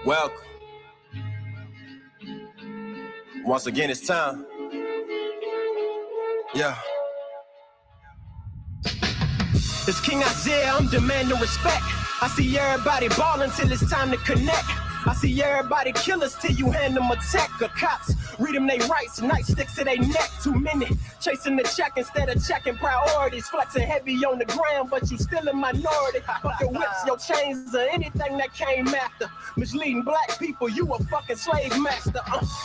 Welcome. Once again, it's time. Yeah. It's King Isaiah, I'm demanding respect. I see everybody ballin' till it's time to connect. I see everybody kill us till you hand them a tech. Or cops read them they rights, nightsticks to they neck. Too many chasing the check instead of checking priorities. Flexing heavy on the ground, but you still a minority. Fucking whips, your chains, or anything that came after. Misleading black people, you a fucking slave master.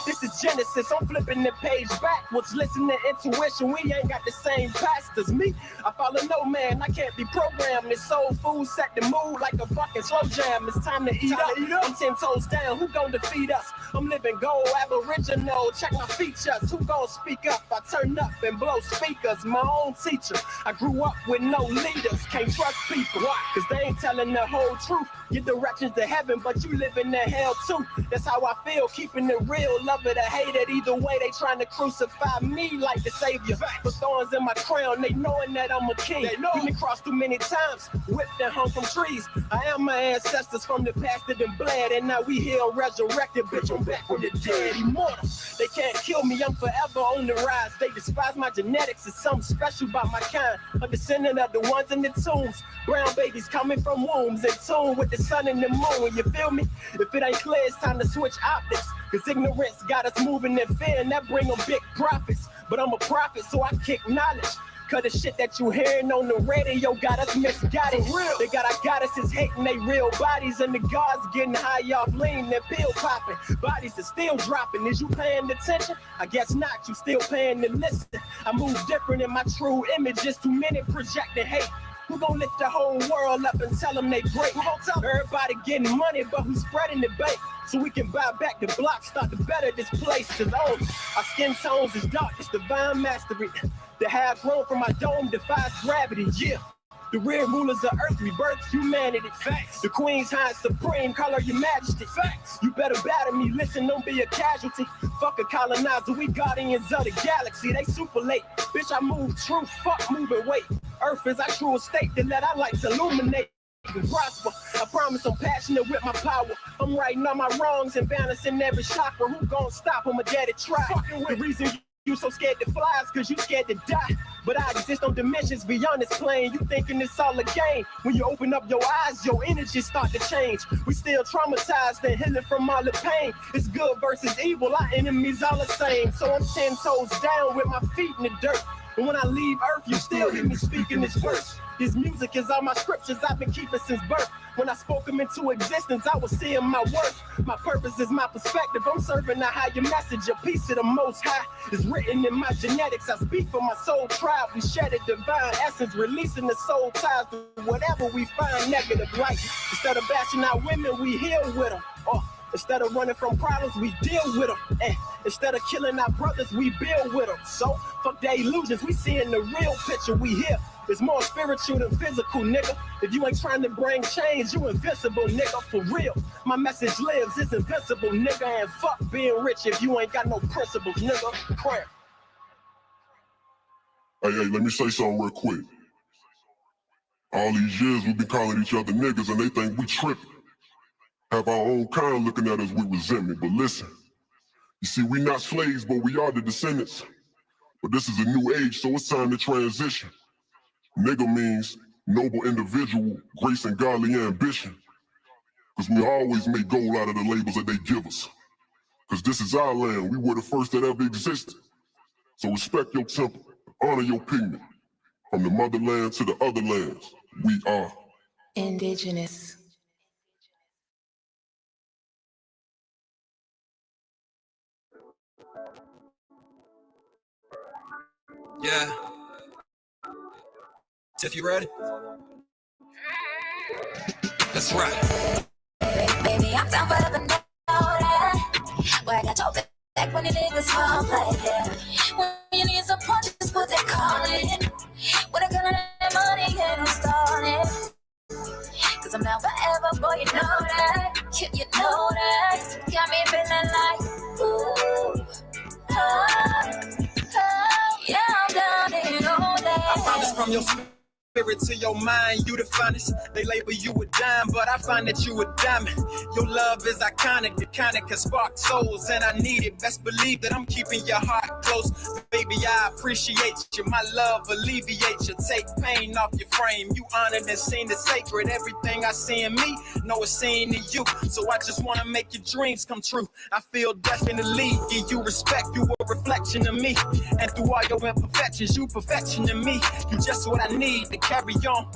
This is Genesis, I'm flipping the page backwards. Listen to intuition, we ain't got the same pastors. Me, I follow no man, I can't be programmed. This soul food set the mood like a fucking slow jam. It's time to eat up. I'm 10 toes down, who gon' defeat us? I'm living gold, aboriginal, check my features. Who gon' speak up? I turn up and blow speakers. My own teacher, I grew up with no leaders. Can't trust people, cause they ain't telling the whole truth. Get directions to heaven, but you live in the hell too. That's how I feel, keeping it real. Love it or hate it, either way they trying to crucify me like the savior. Put thorns in my crown, they knowing that I'm a king. We been crossed too many times, whipped and hung from trees. I am my ancestors from the past that done bled, and now we here resurrected, bitch, I'm back from the dead, immortal. They can't kill me, I'm forever on the rise. They despise my genetics, it's something special about my kind. A descendant of the ones in the tombs. Brown babies coming from wombs, in tune with the sun and the moon, you feel me? If it ain't clear, it's time to switch optics. Cause ignorance got us moving in fear, and that bring them big profits. But I'm a prophet, so I kick knowledge. Cause the shit that you hearing on the radio got us misguided. They got our goddesses hating they real bodies, and the gods getting high off lean, they're pill popping. Bodies are still dropping. Is you paying attention? I guess not, you still paying to listen. I move different in my true image, just too many projecting hate. Who gon' lift the whole world up and tell them they great? Who gon' tell everybody getting money, but who's spreading the bait? So we can buy back the block, start to better this place. Cause our skin tones is dark, it's divine mastery. The hair grown from my dome defies gravity, yeah. The real rulers of earth rebirth humanity. Facts. The queen's high supreme, call her your majesty. Facts. You better battle me, listen, don't be a casualty. Fuck a colonizer, we guardians of the galaxy. They super late, bitch, I move truth, fuck moving weight. Earth is our true estate, that let our lights illuminate and prosper. I promise I'm passionate with my power. I'm writing all my wrongs and balancing every chakra. Who gon' stop? I'm a daddy try. The reason you so scared to fly is cause you scared to die. But I exist on dimensions beyond this plane. You thinking it's all a game. When you open up your eyes, your energy start to change. We still traumatized and healing from all the pain. It's good versus evil, our enemies all the same. So I'm 10 toes down with my feet in the dirt. And when I leave earth, you still hear me speaking this verse. This music is all my scriptures I've been keeping since birth. When I spoke them into existence, I was seeing my worth. My purpose is my perspective. I'm serving a higher message. A piece of the most high is written in my genetics. I speak for my soul tribe. We shed a divine essence, releasing the soul ties to whatever we find negative light. Instead of bashing our women, we heal with them. Instead of running from problems, we deal with them. And instead of killing our brothers, we build with them. So, fuck the illusions, we seeing the real picture. We here. It's more spiritual than physical, nigga. If you ain't trying to bring change, you invincible, nigga, for real. My message lives, it's invincible, nigga. And fuck being rich if you ain't got no principles, nigga. Prayer. Hey, let me say something real quick. All these years we've been calling each other niggas and they think we tripping. Have our own kind looking at us with resentment, but listen. You see, we not slaves, but we are the descendants. But this is a new age, so it's time to transition. Nigga means noble individual, grace and godly ambition. Cause we always make gold out of the labels that they give us. Cause this is our land, we were the first that ever existed. So respect your temple, honor your pigment. From the motherland to the other lands, we are indigenous. Yeah. Tiff, you ready? That's right. Baby, I'm down for the know that. Where I got your back when you need a small play, yeah. When you need support, just put that call in. When I got that money, and I'm starting. Cause I'm down forever, boy, you know that. You know that. Got me feeling like, ooh, oh, oh. Yeah, I'm down in all that. I promise from your spirit to your mind, you the finest. They label you a dime, but I find that you a diamond. Your love is iconic, the kind that can spark souls, and I need it. Best believe that I'm keeping your heart close. Baby, I appreciate you. My love alleviates you. Take pain off your frame. You honored and seen the sacred. Everything I see in me, know it's seen in you. So I just wanna make your dreams come true. I feel definitely give you respect. You a reflection of me, and through all your imperfections, you perfection in me. You just what I need to carry on.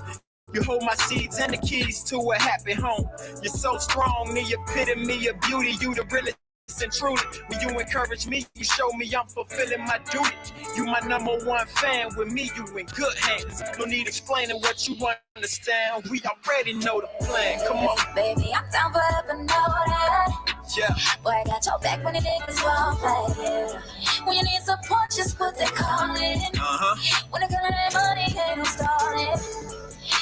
You hold my seeds and the keys to a happy home. You're so strong, the epitome of beauty. You the realest and truly. When you encourage me, you show me I'm fulfilling my duty. You my number one fan. With me, you in good hands. No need explaining what you understand. We already know the plan. Come on, baby, I'm down for ever know that. Yeah. Boy, I got your back when the niggas won't play. Yeah. When you need support, just what they call it. When it comes to that money, ain't no stalling.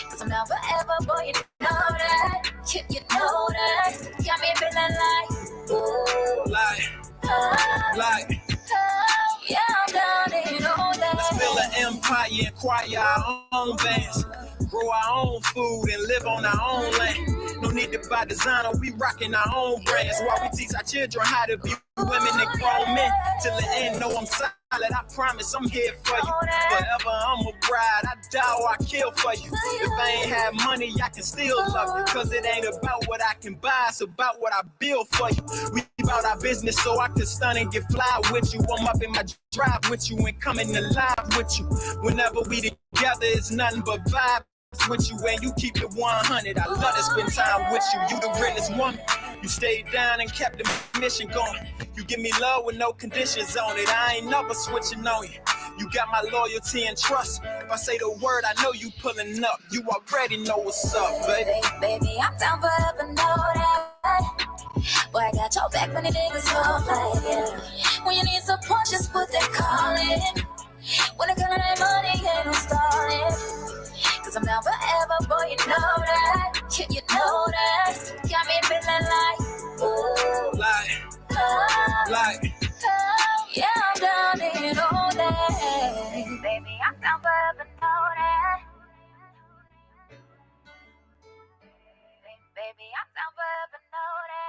Cause I'm down forever, boy, you know that. You know that. Got me feeling like, ooh. Like. Yeah, I'm down and you know that. Let's build an empire, acquire our own bands. Grow our own food and live on our own land. No need to buy designer, we rocking our own brands. While we teach our children how to be women and grown men. Till the end, know I'm solid, I promise I'm here for you. Forever I'm a bride, I die or I kill for you. If I ain't have money, I can still love you. Cause it ain't about what I can buy, it's about what I build for you. We about our business so I can stun and get fly with you. I'm up in my drive with you and coming alive with you. Whenever we together, it's nothing but vibes with you, and you keep it 100. I love to spend time with you. You the realest woman. You stayed down and kept the mission going. You give me love with no conditions on it. I ain't never switching on you. You got my loyalty and trust. If I say the word, I know you pulling up. You already know what's up, baby. Baby, I'm down forever, know that. Boy, I got your back when the niggas won't play. Yeah. When you need support, just what they call it. When it comes to that money, ain't no stalling. Cause I'm down forever, boy, you know that. You know that. Got me feeling like, ooh. Like. Yeah, I'm down and you know that. Baby, I'm down forever, know that. Baby, I'm down forever, know that.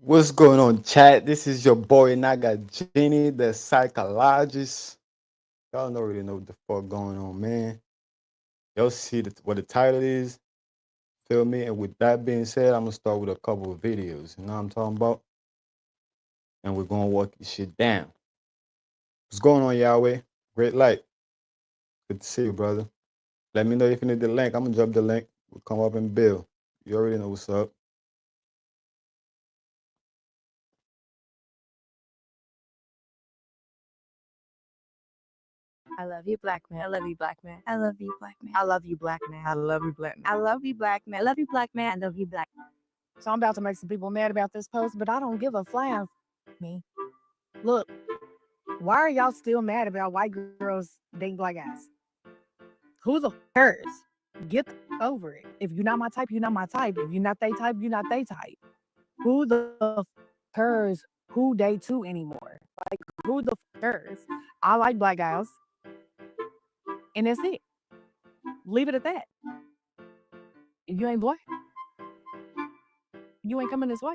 What's going on, chat? This is your boy Naga Jenny, the psychologist. Y'all don't really know what the fuck going on, man. Y'all see what the title is. Feel me? And with that being said, I'm gonna start with a couple of videos. You know what I'm talking about? And we're gonna walk this shit down. What's going on, Yahweh? Great light. Good to see you, brother. Let me know if you need the link. I'm gonna drop the link. We'll come up and build. You already know what's up. I love you, black man. I love you, black man. I love you, black man. I love you, black man. I love you, black man. I love you, black man. I love you, black man. I love you, black man. So I'm about to make some people mad about this post, but I don't give a flying me. Look, why are y'all still mad about white girls dating black guys? Who the cares? Get over it. If you're not my type, you're not my type. If you're not they type, you're not they type. Who the cares who they to anymore? Like, who the cares? I like black guys. And that's it. Leave it at that. If you ain't black, you ain't coming this way.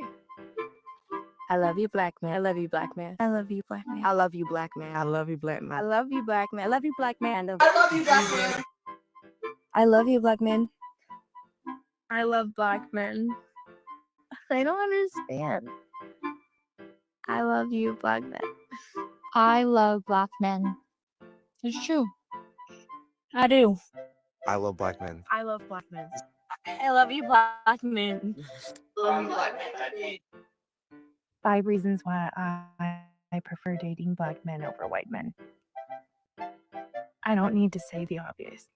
I love you, black man. I love you, black man. I love you, black man. I love you, black man. I love you, black man. I love you, black man. I love you, black man. I love you, black man. I love you, black man. I love black men. I don't understand. I love you, black men. I love black men. It's true. I do. I love black men. I love black men. I love you, black men. Love you, black men. 5 reasons why I prefer dating black men over white men. I don't need to say the obvious.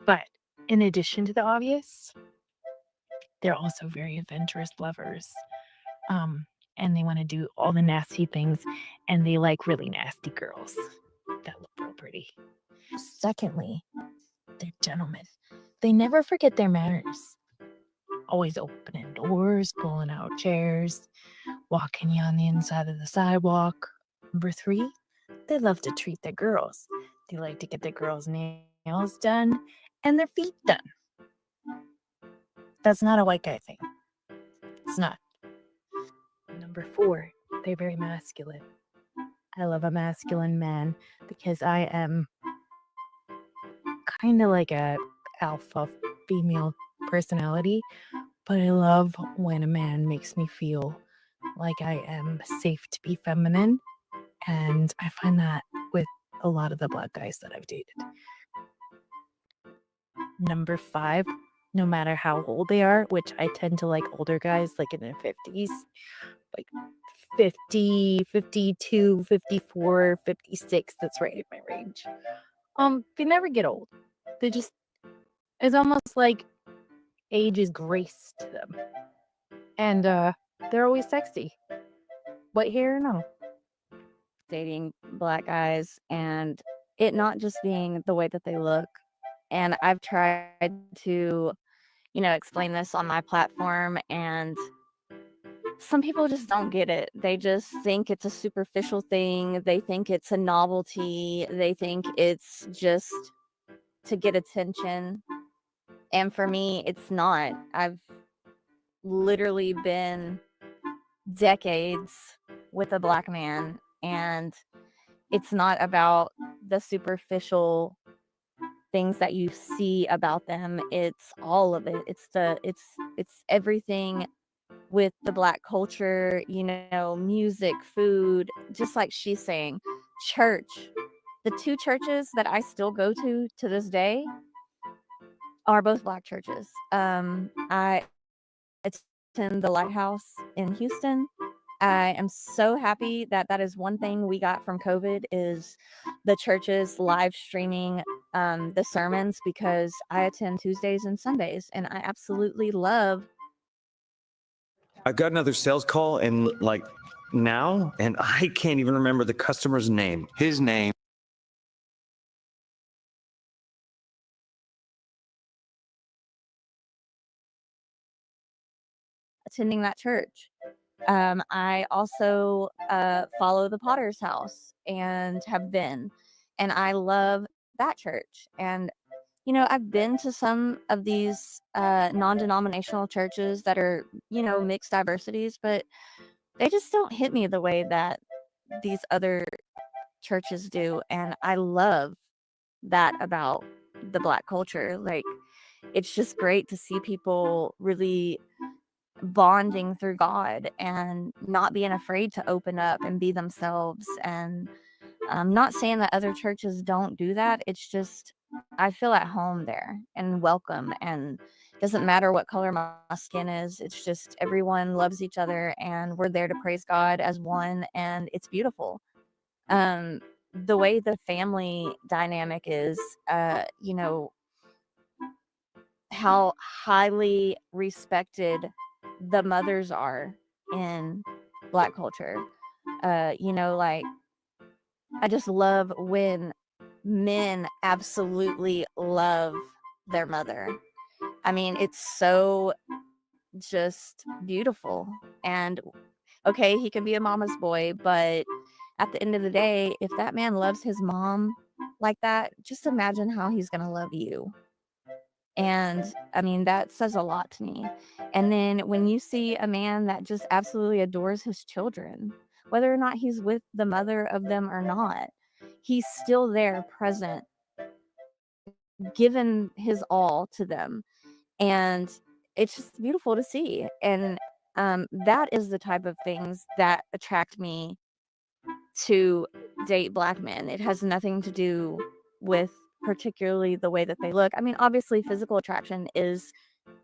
But in addition to the obvious, they're also very adventurous lovers. And they want to do all the nasty things, and they like really nasty girls that look real pretty. Secondly, they're gentlemen. They never forget their manners. Always opening doors, pulling out chairs, walking you on the inside of the sidewalk. Number 3, they love to treat their girls. They like to get their girls' nails done and their feet done. That's not a white guy thing. It's not. Number 4, they're very masculine. I love a masculine man because I am kind of like a alpha female personality, but I love when a man makes me feel like I am safe to be feminine, and I find that with a lot of the black guys that I've dated. Number 5, no matter how old they are, which I tend to like older guys like in their 50s, like 50, 52, 54, 56, that's right in my range. They never get old. They just, it's almost like age is grace to them. And they're always sexy. White hair, no. Dating black guys and it not just being the way that they look. And I've tried to, explain this on my platform, and some people just don't get it. They just think it's a superficial thing. They think it's a novelty. They think it's just to get attention. And for me, it's not. I've literally been decades with a black man, and it's not about the superficial things that you see about them. It's all of it. It's everything with the black culture, music, food, just like she's saying, church. The 2 churches that I still go to this day are both black churches. I attend the Lighthouse in Houston. I am so happy that that is one thing we got from COVID is the churches live streaming the sermons, because I attend Tuesdays and Sundays, and I absolutely love. I got another sales call and now, and I can't even remember the customer's name. His name. Attending that church. I also follow the Potter's House and have been, and I love that church. And I've been to some of these non-denominational churches that are mixed diversities, but they just don't hit me the way that these other churches do. And I love that about the black culture. Like, it's just great to see people really bonding through God and not being afraid to open up and be themselves. And I'm not saying that other churches don't do that. It's just I feel at home there and welcome, and it doesn't matter what color my skin is. It's just everyone loves each other and we're there to praise God as one, and it's beautiful. The way the family dynamic is, how highly respected the mothers are in black culture. Like, I just love when men absolutely love their mother. I mean, it's so just beautiful. And okay, he can be a mama's boy, but at the end of the day, if that man loves his mom like that, just imagine how he's going to love you. And I mean, that says a lot to me. And then when you see a man that just absolutely adores his children, whether or not he's with the mother of them or not, he's still there present, given his all to them. And it's just beautiful to see. And that is the type of things that attract me to date black men. It has nothing to do with particularly the way that they look. I mean, obviously, physical attraction is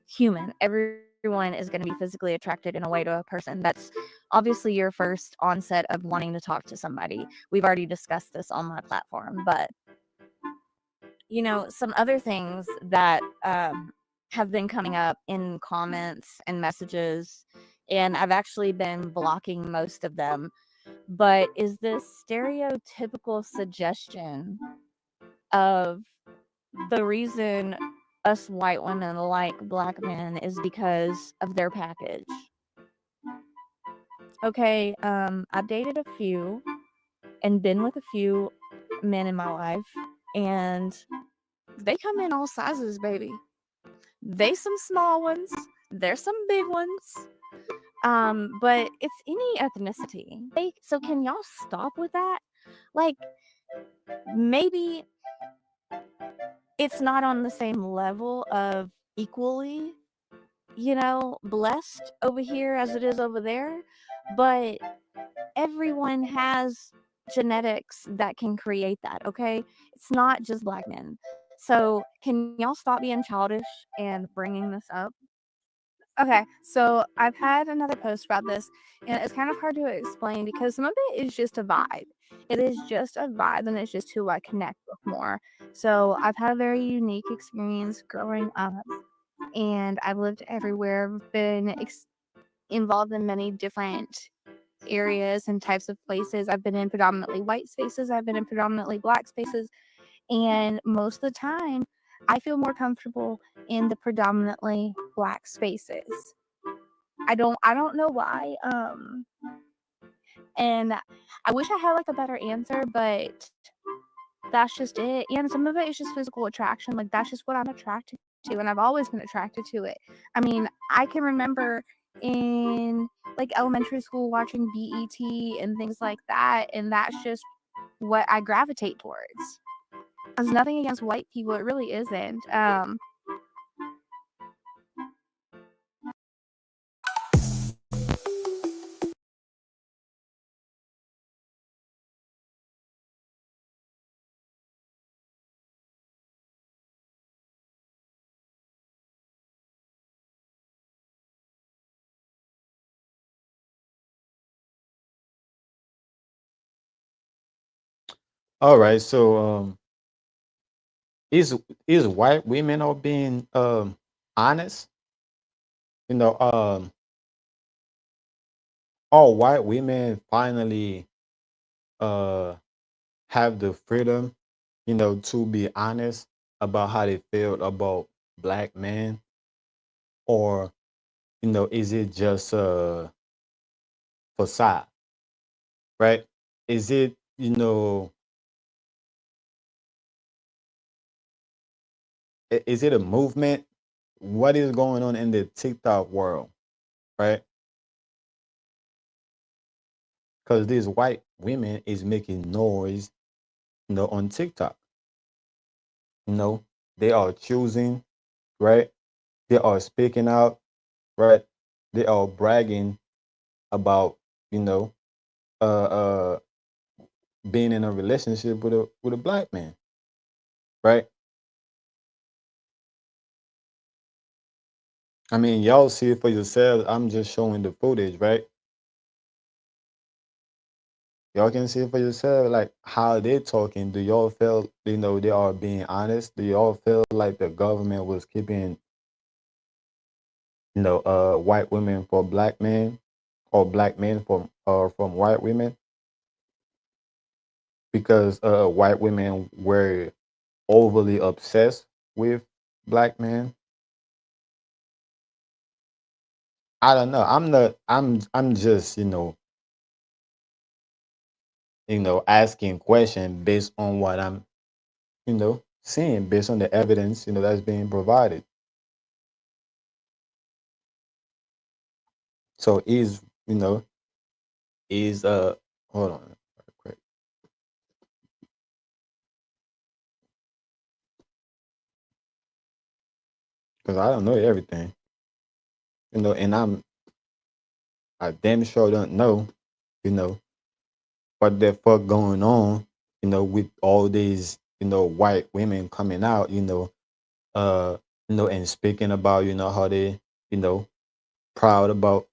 human. Everyone is going to be physically attracted in a way to a person. That's obviously your first onset of wanting to talk to somebody. We've already discussed this on my platform, but some other things that have been coming up in comments and messages, and I've actually been blocking most of them, but is this stereotypical suggestion of the reason us white women like black men is because of their package. Okay, I've dated a few and been with a few men in my life, and they come in all sizes, baby. They some small ones, there's some big ones. But it's any ethnicity. So can y'all stop with that? Like, maybe it's not on the same level of equally, blessed over here as it is over there, but everyone has genetics that can create that, okay? It's not just black men. So, can y'all stop being childish and bringing this up? Okay, so I've had another post about this, and it's kind of hard to explain because some of it is just a vibe. It is just a vibe, and it's just who I connect with more. So I've had a very unique experience growing up, and I've lived everywhere. I've been involved in many different areas and types of places. I've been in predominantly white spaces, I've been in predominantly black spaces, and most of the time, I feel more comfortable in the predominantly black spaces. I don't know why. And I wish I had like a better answer, but that's just it. And some of it is just physical attraction. Like that's just what I'm attracted to, and I've always been attracted to it. I mean, I can remember in like elementary school watching BET and things like that, and that's just what I gravitate towards. There's nothing against white people, it really isn't. All right, so is is white women are being honest? You know, all white women finally uh have the freedom, to be honest about how they feel about black men, or is it just a facade, right? Is it, is it a movement? What is going on in the TikTok world, right? Because these white women is making noise, on TikTok. You know, they are choosing, right? They are speaking out, right? They are bragging about, you know, uh, uh, being in a relationship with a black man, right? I mean, y'all see it for yourselves. I'm just showing the footage, right? Y'all can see it for yourself, like how they talking. Do y'all feel, they are being honest? Do y'all feel like the government was keeping, white women for black men, or black men from white women, because white women were overly obsessed with black men? I don't know. I'm not. I'm just asking question based on what I'm seeing, based on the evidence that's being provided. So is hold on real quick, because I don't know everything, and I damn sure don't know you know what the fuck going on, with all these white women coming out, uh and speaking about how they you know proud about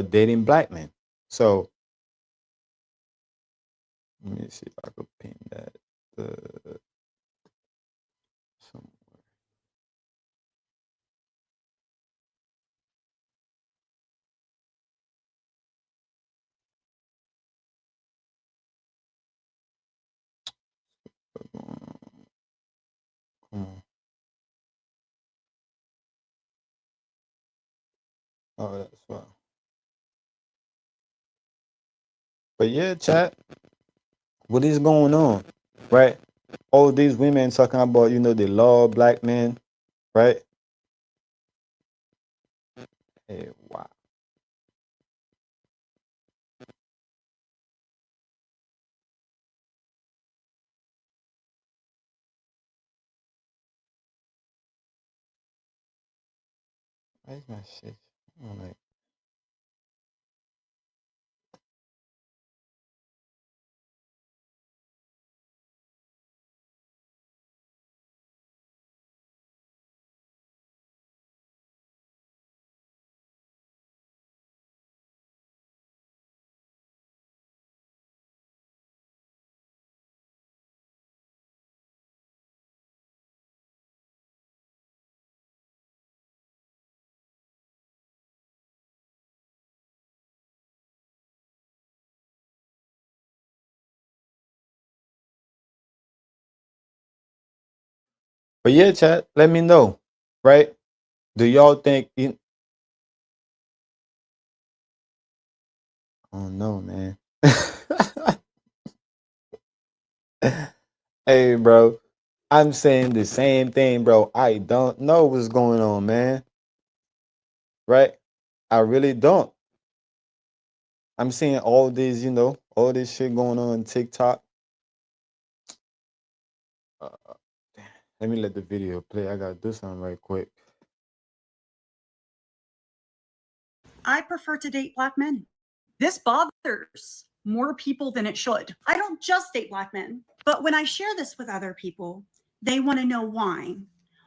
dating black men. So let me see if I could pin that some. Oh, that's why. But yeah, chat, what is going on, right? All these women talking about, they love black men, right? Hey, wow. Where's my shit? I'm like, but yeah, chat, let me know, right? Do y'all think? Oh no, man. Hey, bro, I'm saying the same thing, bro. I don't know what's going on, man. Right? I really don't. I'm seeing all this, all this shit going on TikTok. Uh, let me let the video play. I gotta do something right quick. I prefer to date black men. This bothers more people than it should. I don't just date black men, but when I share this with other people, they want to know why.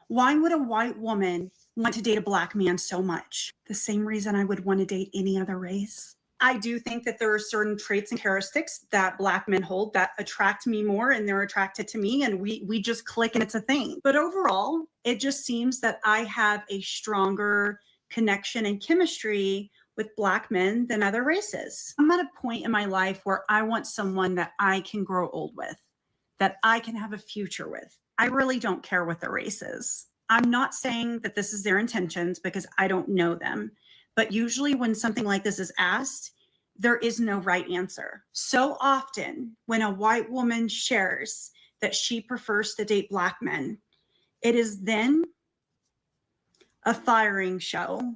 Why would a white woman want to date a black man so much? The same reason I would want to date any other race. I do think that there are certain traits and characteristics that black men hold that attract me more and they're attracted to me and we just click and it's a thing. But overall, it just seems that I have a stronger connection and chemistry with black men than other races. I'm at a point in my life where I want someone that I can grow old with, that I can have a future with. I really don't care what their race is. I'm not saying that this is their intentions because I don't know them, but usually when something like this is asked, there is no right answer. So often when a white woman shares that she prefers to date black men, it is then a firing show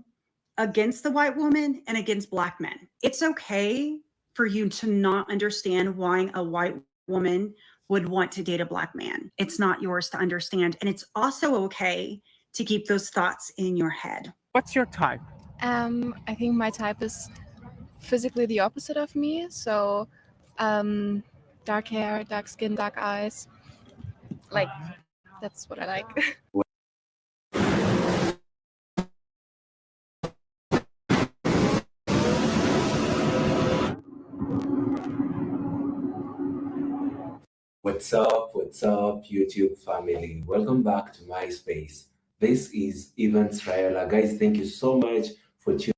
against the white woman and against black men. It's okay for you to not understand why a white woman would want to date a black man. It's not yours to understand. And it's also okay to keep those thoughts in your head. What's your type? I think my type is physically the opposite of me. So, dark hair, dark skin, dark eyes. Like, that's what I like. What's up, YouTube family? Welcome back to my space. This is Evans Rayola. Guys, thank you so much for tuning.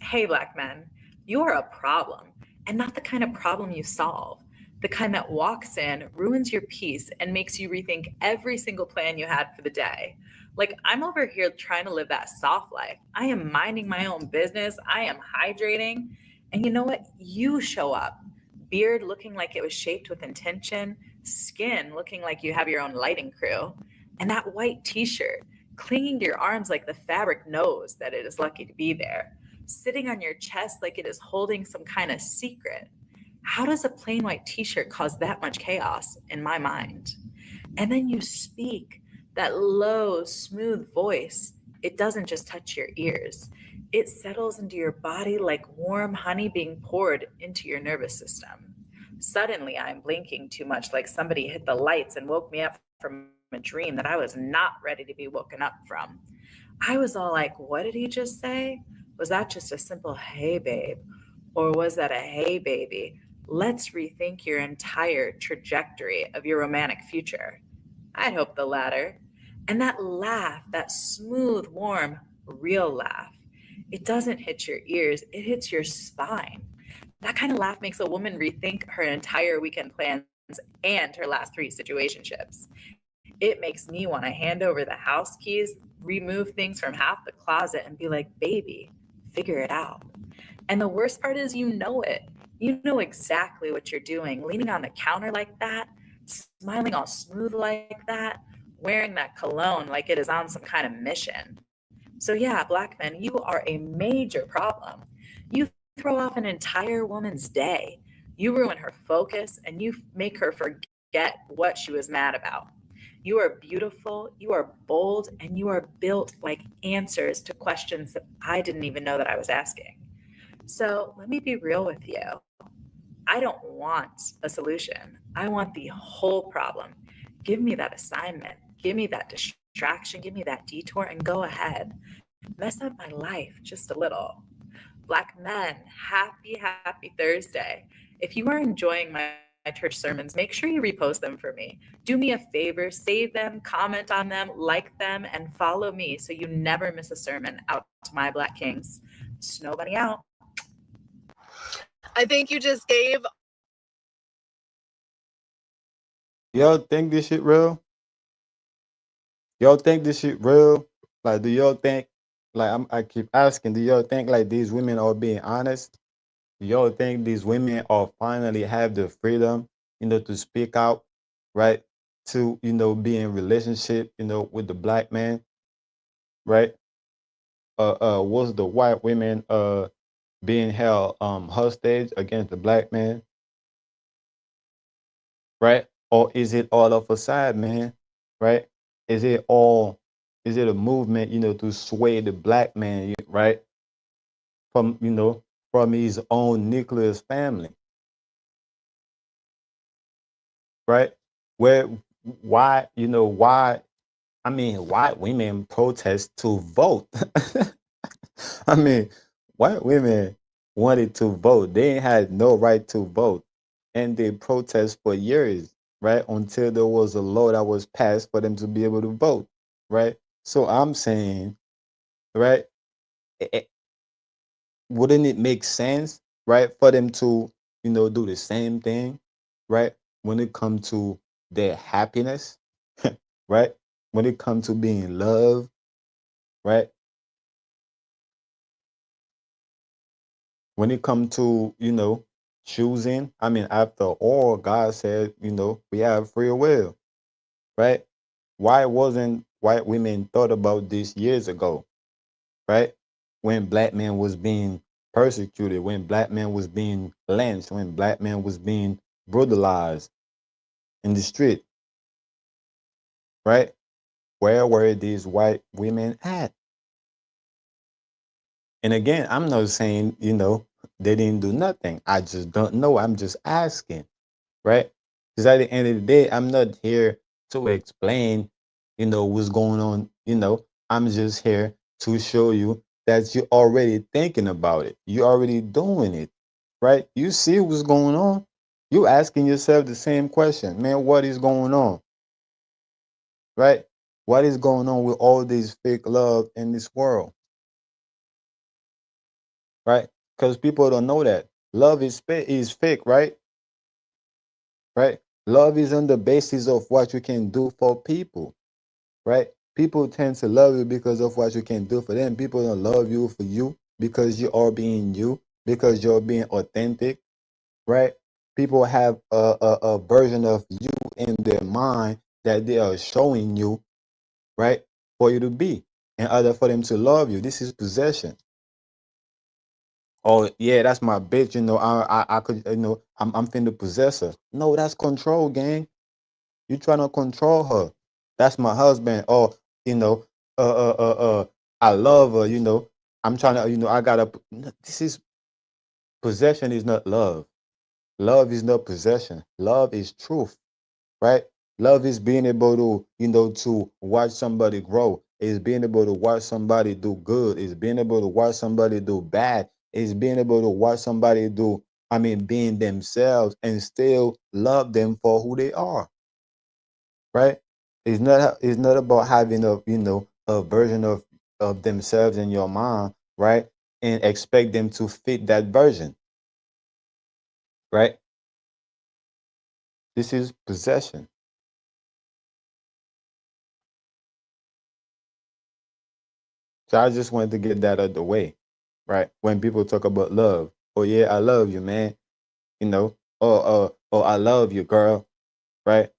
Hey, black men, you are a problem, and not the kind of problem you solve. The kind that walks in, ruins your peace, and makes you rethink every single plan you had for the day. Like, I'm over here trying to live that soft life. I am minding my own business. I am hydrating. And you know what? You show up. Beard looking like it was shaped with intention, skin looking like you have your own lighting crew, and that white t shirt clinging to your arms like the fabric knows that it is lucky to be there, sitting on your chest like it is holding some kind of secret. How does a plain white t shirt cause that much chaos in my mind? And then you speak that low, smooth voice. It doesn't just touch your ears, it settles into your body like warm honey being poured into your nervous system. Suddenly, I'm blinking too much, like somebody hit the lights and woke me up from a dream that I was not ready to be woken up from. I was all like, what did he just say? Was that just a simple hey, babe? Or was that a hey, baby? Let's rethink your entire trajectory of your romantic future. I'd hope the latter. And that laugh, that smooth, warm, real laugh, it doesn't hit your ears, it hits your spine. That kind of laugh makes a woman rethink her entire weekend plans and her last 3 situationships. It makes me want to hand over the house keys, remove things from half the closet, and be like, baby, figure it out. And the worst part is, you know it. You know exactly what you're doing, leaning on the counter like that, smiling all smooth like that, wearing that cologne like it is on some kind of mission. So, yeah, black men, you are a major problem. You throw off an entire woman's day. You ruin her focus and you make her forget what she was mad about. You are beautiful, you are bold, and you are built like answers to questions that I didn't even know that I was asking. So, let me be real with you. I don't want a solution. I want the whole problem. Give me that assignment. Give me that distraction. Give me that detour and go ahead. Mess up my life just a little. Black men, happy Thursday. If you are enjoying my church sermons, make sure you repost them for me. Do me a favor, save them, comment on them, like them, and follow me so you never miss a sermon. Out to my Black Kings. Snow Bunny out. I think you just gave. Y'all think this shit real? Y'all think this shit real? Like, do y'all think, like, I keep asking, do y'all think like these women are being honest? Do y'all think these women are finally have the freedom, to speak out, right? To, be in relationship, with the black man, right? Was the white women being held hostage against the black man, right? Or is it all of a side, man? Right? Is it all is it a movement, to sway the black man, right? From from his own nucleus family, right? Where why, why I mean white women protest to vote. I mean, white women wanted to vote. They had no right to vote. And they protest for years, right? Until there was a law that was passed for them to be able to vote, right? So I'm saying, right, wouldn't it make sense, right, for them to, do the same thing, right? When it comes to their happiness, right? When it comes to being loved, right? When it comes to, choosing, I mean, after all, God said, we have free will, right? Why wasn't white women thought about this years ago, right? When black men was being persecuted, when black men was being lynched, when black men was being brutalized in the street, right? Where were these white women at? And again, I'm not saying, they didn't do nothing. I just don't know. I'm just asking, right? Because at the end of the day, I'm not here to explain, what's going on. I'm just here to show you that you're already thinking about it. You're already doing it, right? You see what's going on. You asking yourself the same question, man. What is going on, right? What is going on with all this fake love in this world, right? Because people don't know that love is fake, right? Right? Love is on the basis of what you can do for people, right? People tend to love you because of what you can do for them. People don't love you for you because you are being you, because you're being authentic, right? People have a version of you in their mind that they are showing you, right? For you to be, in order for them to love you. This is possession. Oh yeah, that's my bitch. I could, I'm finna possess her. No, that's control, gang. You trying to control her. That's my husband. Or, you know, I love her, I'm trying to, I gotta this is possession is not love. Love is not possession. Love is truth, right? Love is being able to, to watch somebody grow. Is being able to watch somebody do good. Is being able to watch somebody do bad. Is being able to watch somebody do, being themselves and still love them for who they are, right? It's not about having a a version of themselves in your mind, right? And expect them to fit that version, right? This is possession. So I just wanted to get that out of the way, right? When people talk about love, oh yeah, I love you, man. You know, oh, I love you, girl, right?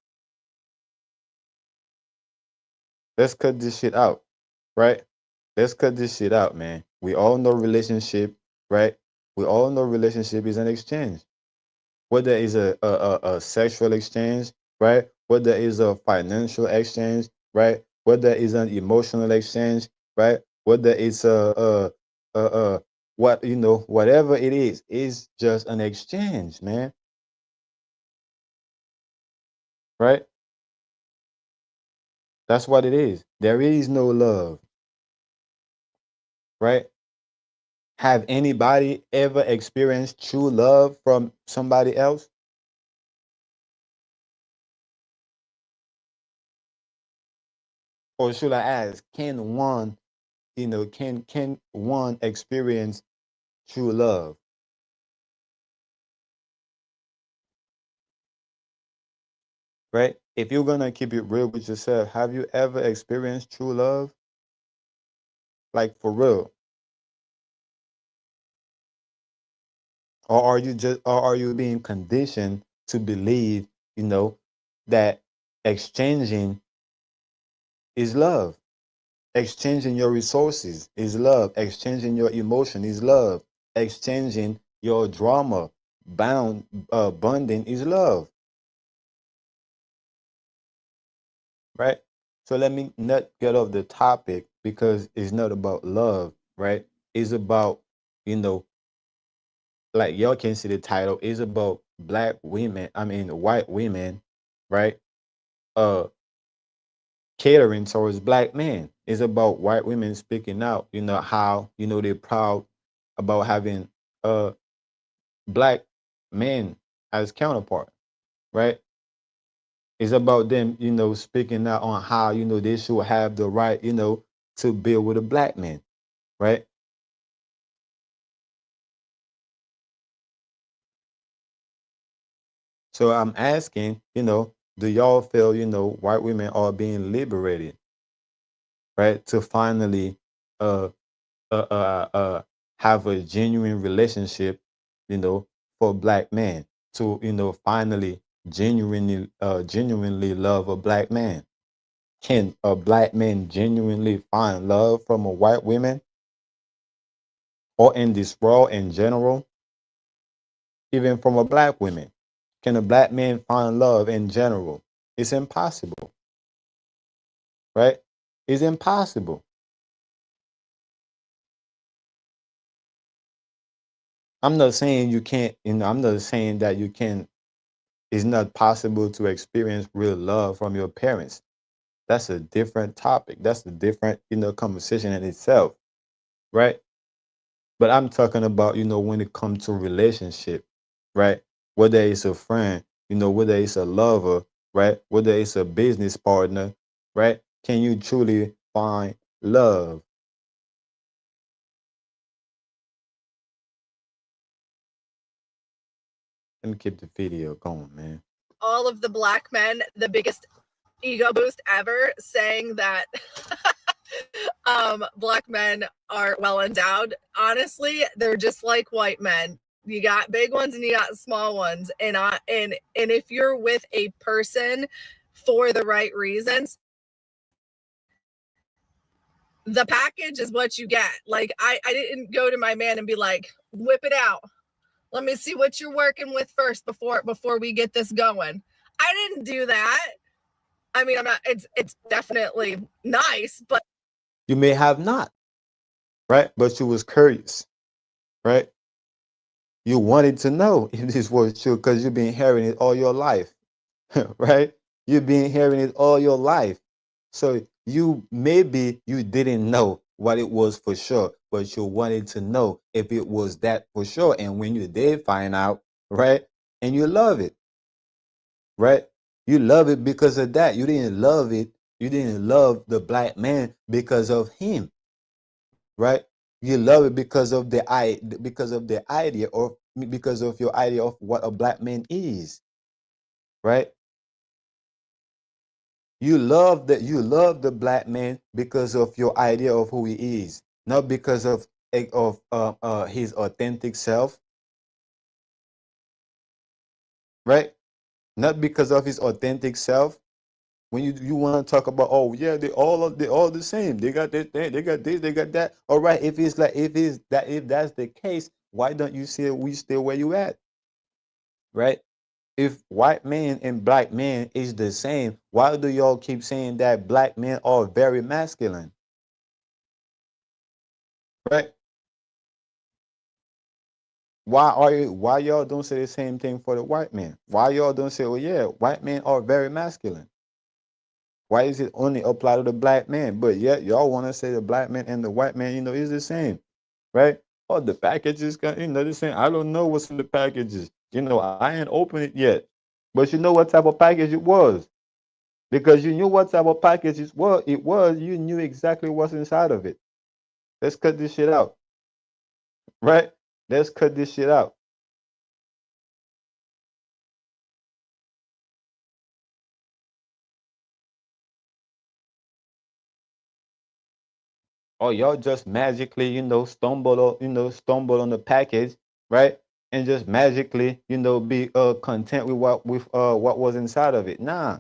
Let's cut this shit out, right? Let's cut this shit out, man. We all know relationship, right? We all know relationship is an exchange. Whether it's a sexual exchange, right? Whether it's a financial exchange, right? Whether it's an emotional exchange, right? Whether it's what whatever it is just an exchange, man, right? That's what it is. There is no love, right? Have anybody ever experienced true love from somebody else? Or should I ask, can one, can one experience true love? Right? If you're gonna keep it real with yourself, have you ever experienced true love? Like for real? Or are you being conditioned to believe, you know, that exchanging is love? Exchanging your resources is love. Exchanging your emotion is love. Exchanging your drama, bonding is love, right? So let me not get off the topic because it's not about love, right? It's about, you know, like y'all can see the title is about black women. I mean, white women, right? Uh, catering towards black men. It's about white women speaking out. You know how they're proud about having uh black men as counterpart, right? It's about them, speaking out on how they should have the right, to build with a black man, right? So I'm asking, do y'all feel, white women are being liberated, right, to finally uh uh uh uh have a genuine relationship, for black men to, finally genuinely love a black man. Can a black man genuinely find love from a white woman or in this world in general, even from a black woman? Can a black man find love in general? It's impossible, right? It's impossible. I'm not saying you can't, I'm not saying that you can, it's not possible to experience real love from your parents. That's a different topic. That's a different, conversation in itself, right? But I'm talking about, when it comes to relationship, right? Whether it's a friend, whether it's a lover, right? Whether it's a business partner, right? Can you truly find love? Let me keep the video going, man. All of the black men the biggest ego boost ever, saying that black men are well endowed. Honestly, they're just like white men. You got big ones and you got small ones. And if you're with a person for the right reasons, the package is what you get. Like I didn't go to my man and be like, whip it out. Let me see what you're working with first before we get this going. I didn't do that. I mean, I'm not. It's definitely nice, but You may have not, right? But you was curious, right? You wanted to know if this was true because you've been hearing it all your life, right? You've been hearing it all your life. So you didn't know what it was for sure, but you wanted to know if it was that for sure. And when you did find out, right? And you love it, right? You love it because of that. You didn't love it. You didn't love the black man because of him, right? You love it because of the idea or because of your idea of what a black man is, right? You love the black man because of your idea of who he is. not because of his authentic self, right? Not because of his authentic self. When you want to talk about, oh yeah, they all the same. They got this, they got this, they got that. All right, if that's the case, why don't you say we stay where you at, right? If white man and black man is the same, why do y'all keep saying that black men are very masculine, right? Why y'all don't say the same thing for the white man? Why y'all don't say, well, yeah, white men are very masculine? Why is it only apply to the black man? But yet y'all want to say the black man and the white man, is the same, right? Oh, the packages, the same. I don't know what's in the packages. I ain't opened it yet, but you know what type of package it was because you knew what type of package it was. You knew exactly what's inside of it. Let's cut this shit out, right? Let's cut this shit out. Or y'all just magically, stumble on the package, right? And just magically, be content with what was inside of it. Nah,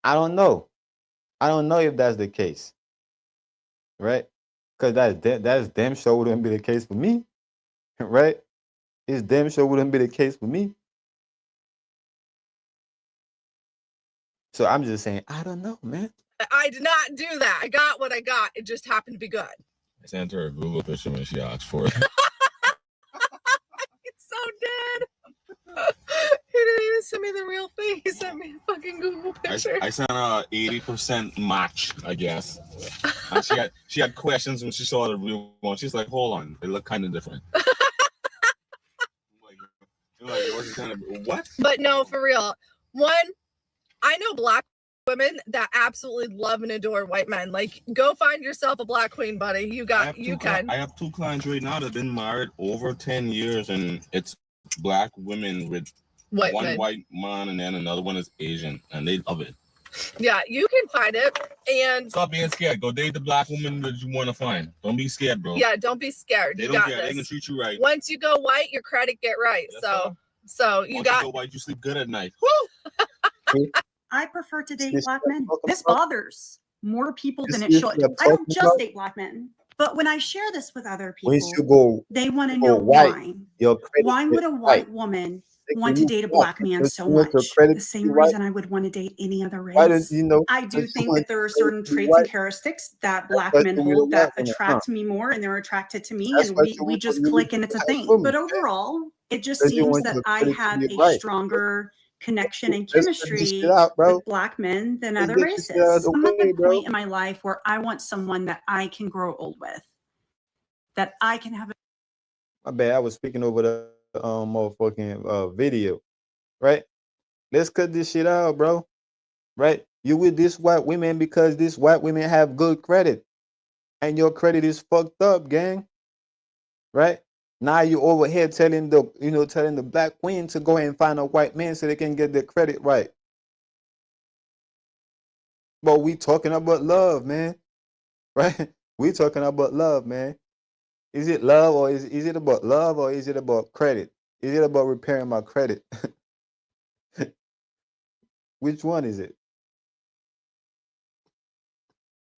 I don't know. I don't know if that's the case, right? Because that's damn sure wouldn't be the case for me, right? It's damn sure wouldn't be the case for me. So I'm just saying, I don't know, man. I did not do that. I got what I got. It just happened to be good. I sent her a Google picture when she asked for it. It's so dead. He didn't even send me the real thing. He sent me a fucking Google picture. I sent her 80% match, I guess. And she had questions when she saw the real one. She's like, hold on, they look kind of different. What? But no, for real. One, I know black women that absolutely love and adore white men. Like, go find yourself a black queen, buddy. I have two clients right now that have been married over 10 years, and it's black women with one white man, and then another one is Asian, and they love it. Yeah, you can find it. And stop being scared. Go date the black woman that you want to find. Don't be scared, bro. Yeah, don't be scared. They don't care. They can treat you right. Once you go white, your credit get right. So you got. Once you go white, you sleep good at night. Woo! I prefer to date black men. This bothers more people than it should. I don't just date black men. But when I share this with other people, they want to know why. Why would a white woman want to date a black man so much? The same reason I would want to date any other race. I do think that there are certain traits and characteristics that black men hold that attract me more, and they're attracted to me, and we just click, and it's a thing. But overall, it just seems that I have a stronger connection and chemistry with black men than other races. I'm at a point in my life where I want someone that I can grow old with, that I can have. My bad. I was speaking over the motherfucking video, right? Let's cut this shit out, bro. Right? You with this white women because these white women have good credit, and your credit is fucked up, gang. Right? Now you over here telling the black queen to go ahead and find a white man so they can get their credit right. But we talking about love, man. Right? We talking about love, man. Is it love or is it about love or is it about credit? Is it about repairing my credit? Which one is it?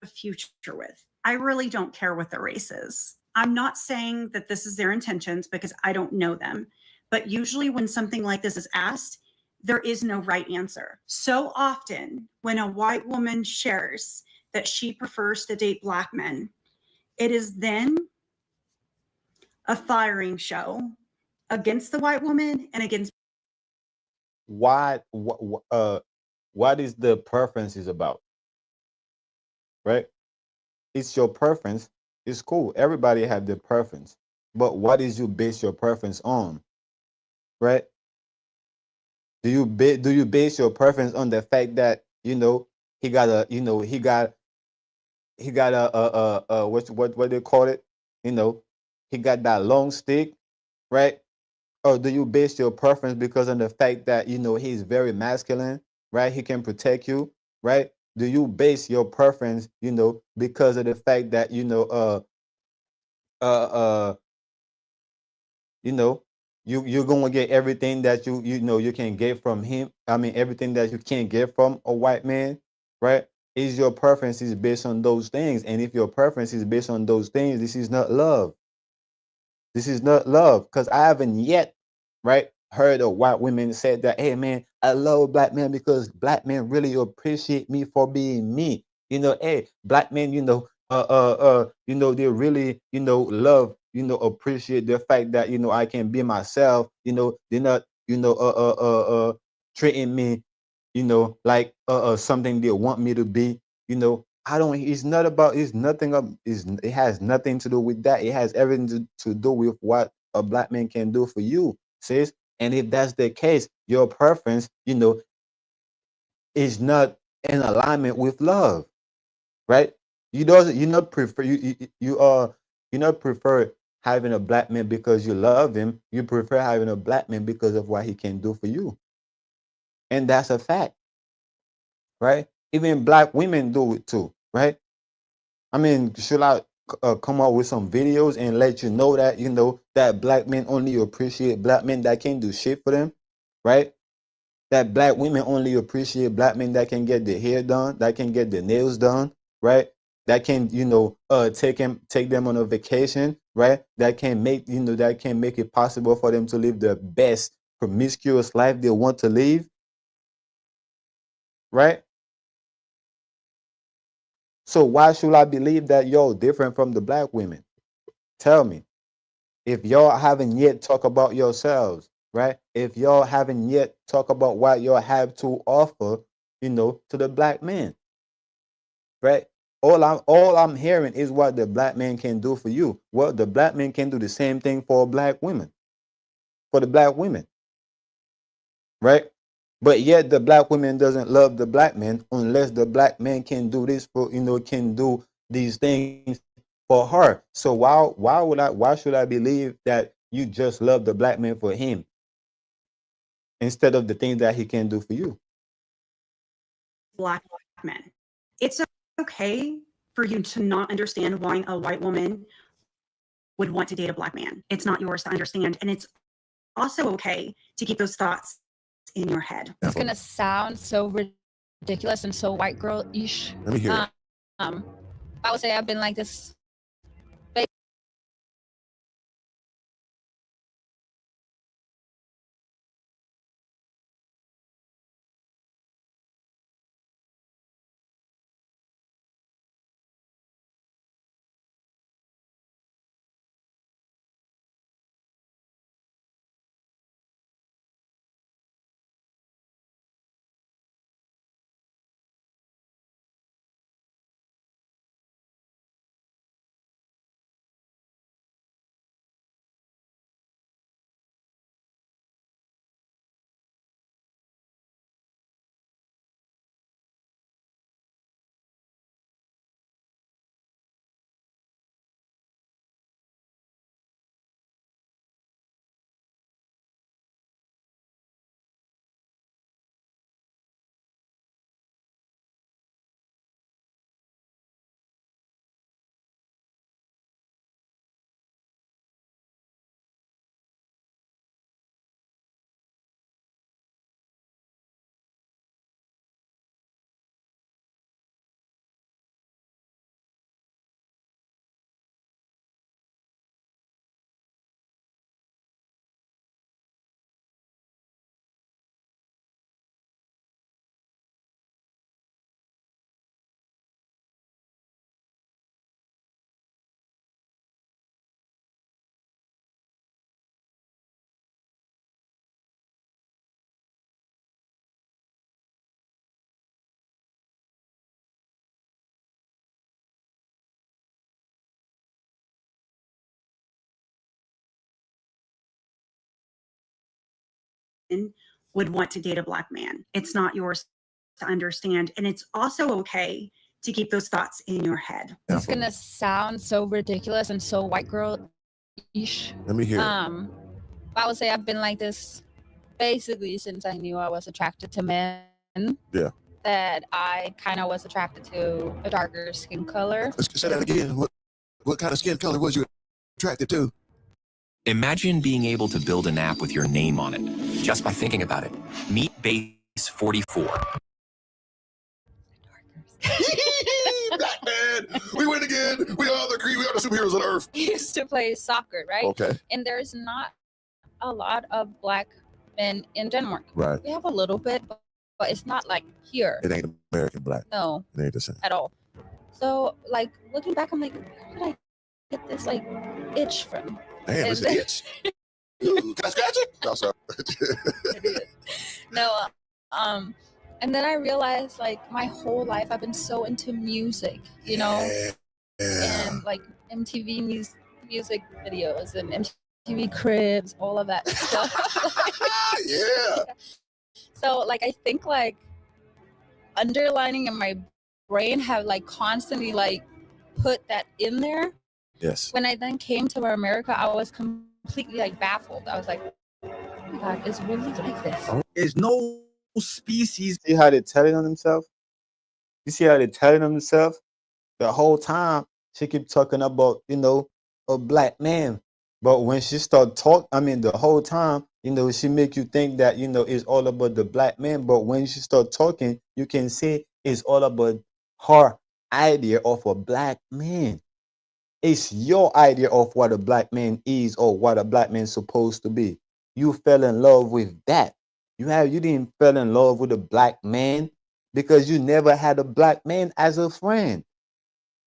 A future with. I really don't care what the race is. I'm not saying that this is their intentions because I don't know them. But usually when something like this is asked, there is no right answer. So often when a white woman shares that she prefers to date black men, it is then a firing show against the white woman and against. What is the preferences about? Right? It's your preference. It's cool. Everybody have their preference. But what is you base your preference on? Right? Do you base your preference on the fact that he got a what they call it? He got that long stick, right? Or do you base your preference because of the fact that he's very masculine, right? He can protect you, right? do you base your preference, because of the fact that uh uh you know you're gonna get everything that you can get from him. I mean, everything that you can't get from a white man, right? Is your preference is based on those things, and if your preference is based on those things, this is not love. This is not love, because I haven't yet, right, heard of white women said that, hey man, I love black men because black men really appreciate me for being me. Hey, black men, they really, love, appreciate the fact that, I can be myself. They're not, treating me, like something they want me to be. I don't. It's not about. It's nothing. It has nothing to do with that. It has everything to do with what a black man can do for you, sis. And if that's the case, your preference, is not in alignment with love, right? You not prefer you not prefer having a black man because you love him. You prefer having a black man because of what he can do for you, and that's a fact, right? Even black women do it too, right? I mean, should I come up with some videos and let you know that that black men only appreciate black men that can do shit for them, right? That black women only appreciate black men that can get their hair done, that can get their nails done, right? That can take them on a vacation, right? That can make it possible for them to live the best promiscuous life they want to live, right? So why should I believe that you're different from the black women? Tell me. If y'all haven't yet talked about yourselves, right? If y'all haven't yet talked about what y'all have to offer, to the black man, right? All I'm hearing is what the black man can do for you. Well, the black man can do the same thing for black women, for the black women, right? But yet the black woman doesn't love the black man unless the black man can do this for can do these things for her. So why should I believe that you just love the black man for him instead of the things that he can do for you? Black men. It's okay for you to not understand why a white woman would want to date a black man. It's not yours to understand. And it's also okay to keep those thoughts in your head. It's gonna sound so ridiculous and so white girl-ish. Let me hear it. I would say I've been like this would want to date a black man. It's not yours to understand. And it's also okay to keep those thoughts in your head. It's gonna sound so ridiculous and so white girl-ish. Let me hear it. I would say I've been like this basically since I knew I was attracted to men. Yeah. that I kind of was attracted to a darker skin color. Let's say that again. What kind of skin color was you attracted to? Imagine being able to build an app with your name on it just by thinking about it. Meet Base 44. Black man, we win again. We are the green. We are the superheroes on Earth. I used to play soccer, right? Okay. And there's not a lot of black men in Denmark. Right. We have a little bit, but it's not like here. It ain't American black. No. It ain't the same. At all. So, like, looking back, I'm like, where did I get this, like, itch from? Damn, it's an itch. Can I scratch it? No, sorry. No, and then I realized, like, my whole life I've been so into music, you know, and like MTV music videos and MTV Cribs, all of that stuff. Yeah. So, like, I think, like, underlining in my brain have, like, constantly, like, put that in there. Yes. When I then came to America, I was completely, like, baffled. I was like, oh my God, it's really like this. There's no species. See how they're telling on themselves? You see how they're telling on themselves? The whole time she keep talking about, you know, a black man. But when she start the whole time, you know, she make you think that, you know, it's all about the black man. But when she start talking, you can see it's all about her idea of a black man. It's your idea of what a black man is or what a black man is supposed to be. You fell in love with that. You didn't fall in love with a black man because you never had a black man as a friend.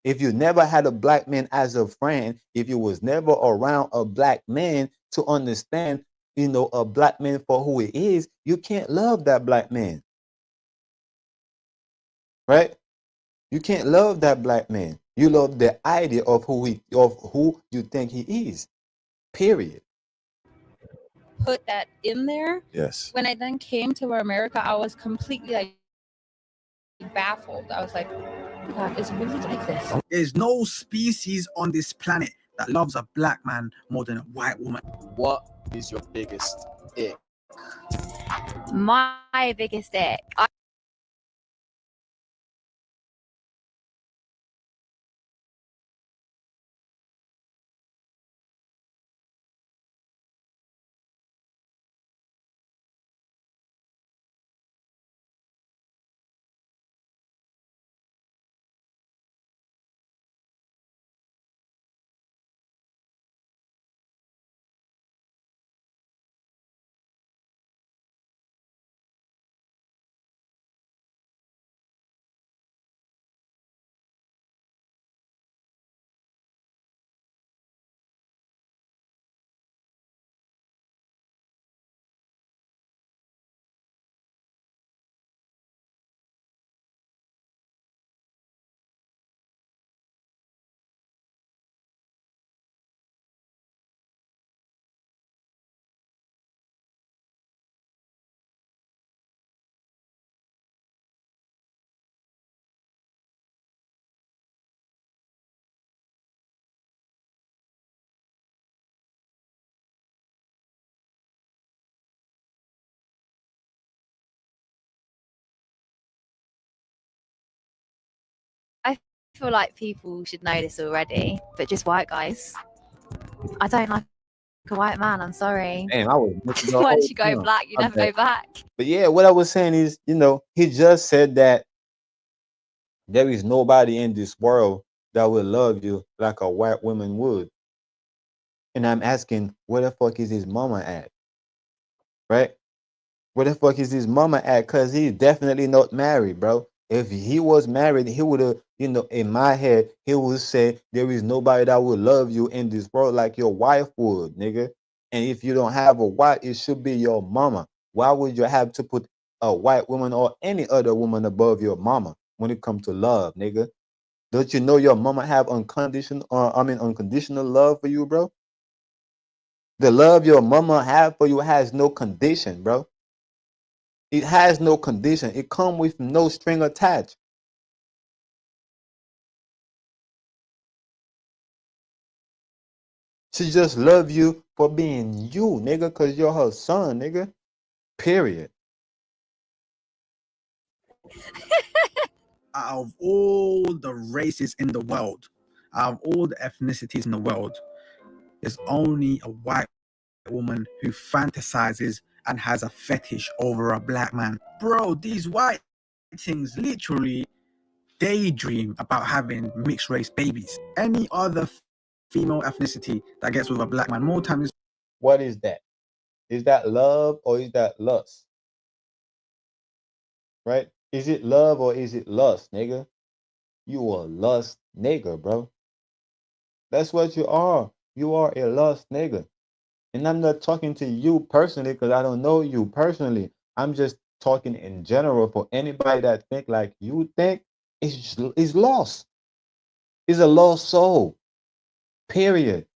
If you never had a black man as a friend, if you was never around a black man to understand, you know, a black man for who he is, you can't love that black man. Right? You can't love that black man. You love the idea of who you think he is. Period. Put that in there. Yes. When I then came to America, I was completely, like, baffled. I was like, oh my God, it's really like this. There's no species on this planet that loves a black man more than a white woman. What is your biggest ick? My biggest ick. I feel like people should know this already, but just white guys. I don't like a white man. I'm sorry. Damn, I was missing the Once whole you go time. black, you My never bad. go back. But yeah, what I was saying is, you know, he just said that there is nobody in this world that will love you like a white woman would. And I'm asking, where the fuck is his mama at? Right? Where the fuck is his mama at? Because he's definitely not married, bro. If he was married, he would have, you know, in my head, he would say, there is nobody that will love you in this world like your wife would, nigga. And if you don't have a wife, it should be your mama. Why would you have to put a white woman or any other woman above your mama when it comes to love, nigga? Don't you know your mama have unconditional love for you, bro? The love your mama have for you has no condition, bro. It has no condition. It comes with no string attached. She just love you for being you, nigga, because you're her son, nigga. Period. Out of all the races in the world, out of all the ethnicities in the world, there's only a white woman who fantasizes and has a fetish over a black man. Bro, these white things literally daydream about having mixed race babies. Any other female ethnicity that gets with a black man more times. What is that? Is that love or is that lust? Right? Is it love or is it lust, nigga? You a lust nigga, bro. That's what you are. You are a lust nigga. And I'm not talking to you personally because I don't know you personally. I'm just talking in general for anybody that think like you think is lost. Is a lost soul. Period.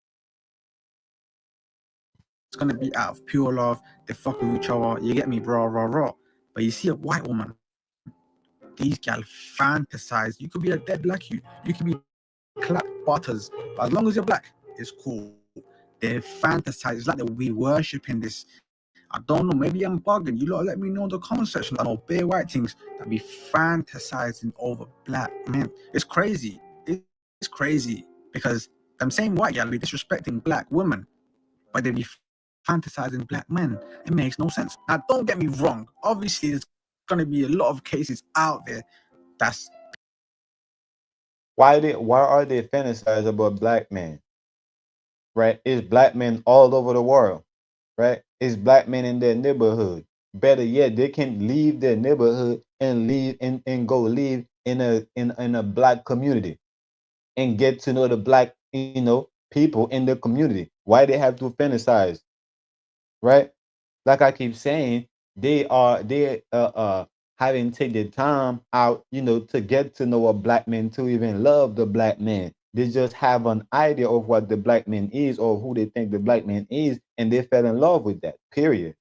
It's gonna be out of pure love. They fuck with each other. You get me, bro, raw, raw. But you see a white woman, these gal fantasize. You could be a dead black you could be clap butters, but as long as you're black, it's cool. They fantasize. It's like we worshiping this. I don't know. Maybe I'm bugging. You lot let me know in the comment section. I know bare white things that be fantasizing over black men. It's crazy. It's crazy because them same white gal be disrespecting black women, but they be fantasizing black men. It makes no sense. Now, don't get me wrong. Obviously, there's gonna be a lot of cases out there that's Why are they fantasize about black men? Right? It's black men all over the world. Right? It's black men in their neighborhood. Better yet, they can leave their neighborhood and leave and go live in a black community and get to know the black, people in the community. Why they have to fantasize? Right? Like I keep saying, they haven't taken the time out, to get to know a black man, to even love the black man. They just have an idea of what the black man is or who they think the black man is, and they fell in love with that. Period.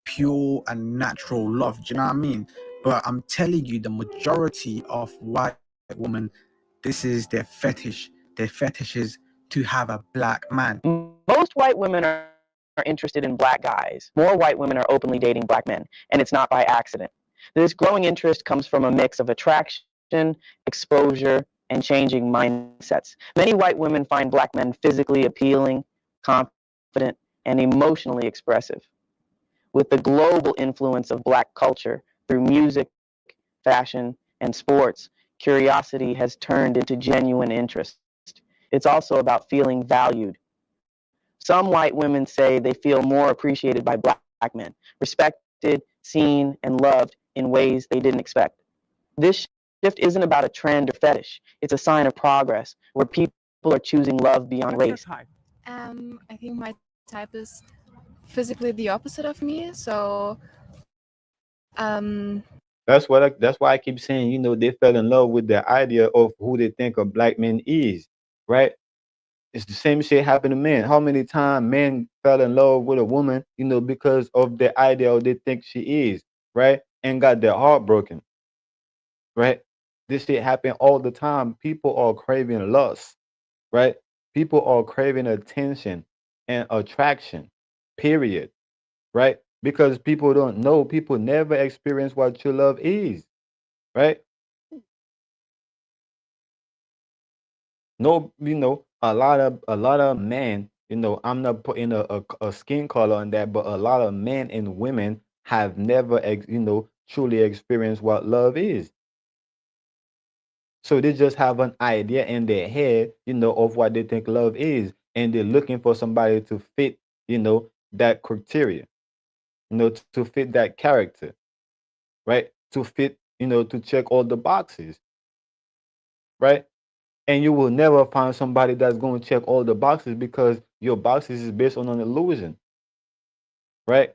pure and natural love. Do you know what I mean? But I'm telling you, the majority of white women, this is their fetish. Their fetish is to have a black man. Most white women are interested in black guys. More white women are openly dating black men, and it's not by accident. This growing interest comes from a mix of attraction, exposure, and changing mindsets. Many white women find black men physically appealing, confident, and emotionally expressive. With the global influence of black culture through music, fashion, and sports, curiosity has turned into genuine interest. It's also about feeling valued. Some white women say they feel more appreciated by black men, respected, seen, and loved in ways they didn't expect. This shift isn't about a trend or fetish. It's a sign of progress where people are choosing love beyond race. I think my type is physically the opposite of me. So, That's why I keep saying, they fell in love with the idea of who they think a black man is, right? It's the same shit happened to men. How many times men fell in love with a woman, because of the idea of they think she is, right? And got their heart broken, right? This shit happen all the time. People are craving lust, right? People are craving attention and attraction, period, right? Because people don't know, people never experience what true love is, right? No, a lot of men, I'm not putting a skin color on that, but a lot of men and women have never truly experienced what love is. So they just have an idea in their head, of what they think love is, and they're looking for somebody to fit, that criteria, to fit that character, right? To fit, to check all the boxes, right? And you will never find somebody that's going to check all the boxes because your boxes is based on an illusion, right?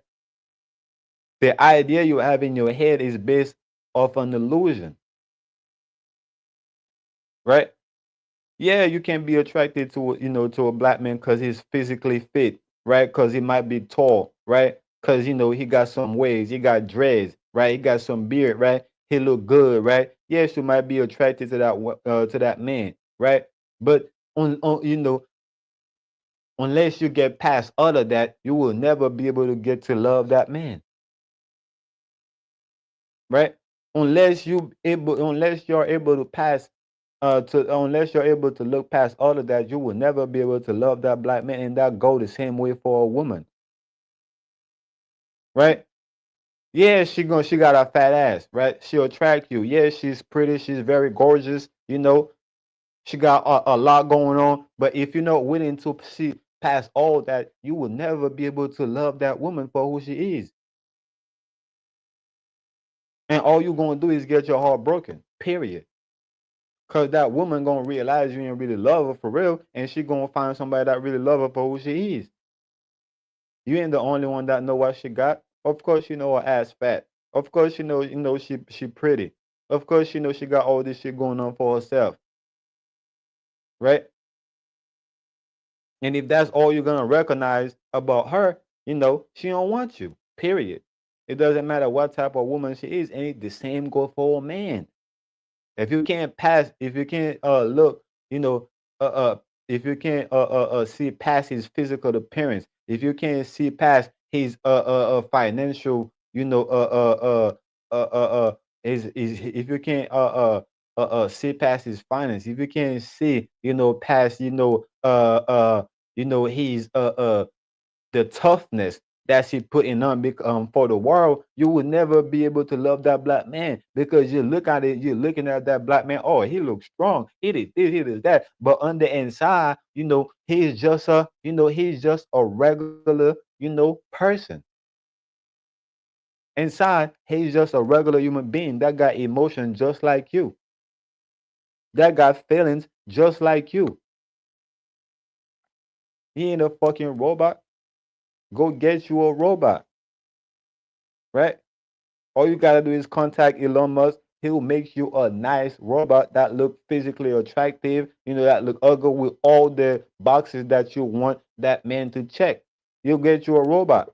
The idea you have in your head is based off an illusion, right? Yeah, you can be attracted to a black man because he's physically fit, right? Because he might be tall, right? Because he got some waves, he got dreads, right? He got some beard, right? He look good, right? Yes, you might be attracted to that man, right? But on unless you get past all of that, you will never be able to get to love that man. right? Unless you're able to pass unless you're able to look past all of that, you will never be able to love that black man, and that go the same way for a woman, right? Yeah, she got a fat ass, right? She'll attract you. Yeah, she's pretty, she's very gorgeous, she got a lot going on. But if you're not willing to see past all that, you will never be able to love that woman for who she is. And all you're gonna do is get your heart broken. Period. Cause that woman gonna realize you ain't really love her for real, and she gonna find somebody that really love her for who she is. You ain't the only one that know what she got. Of course, you know her ass fat. Of course, she pretty. Of course, she got all this shit going on for herself, right? And if that's all you're gonna recognize about her, she don't want you. Period. It doesn't matter what type of woman she is, and the same go for a man. If you can't look, uh, uh, if you can't see past his physical appearance, if you can't see past his financial, if you can't see past his finance, if you can't see, past, he's the toughness that she putting on for the world, you will never be able to love that black man, because you're looking at that black man. Oh, he looks strong. He did this, he did that. But on the inside, he's just a regular, person. Inside, he's just a regular human being that got emotion just like you, that got feelings just like you. He ain't a fucking robot. Go get you a robot, right? All you gotta do is contact Elon Musk. He'll make you a nice robot that look physically attractive, that look ugly, with all the boxes that you want that man to check. He'll get you a robot.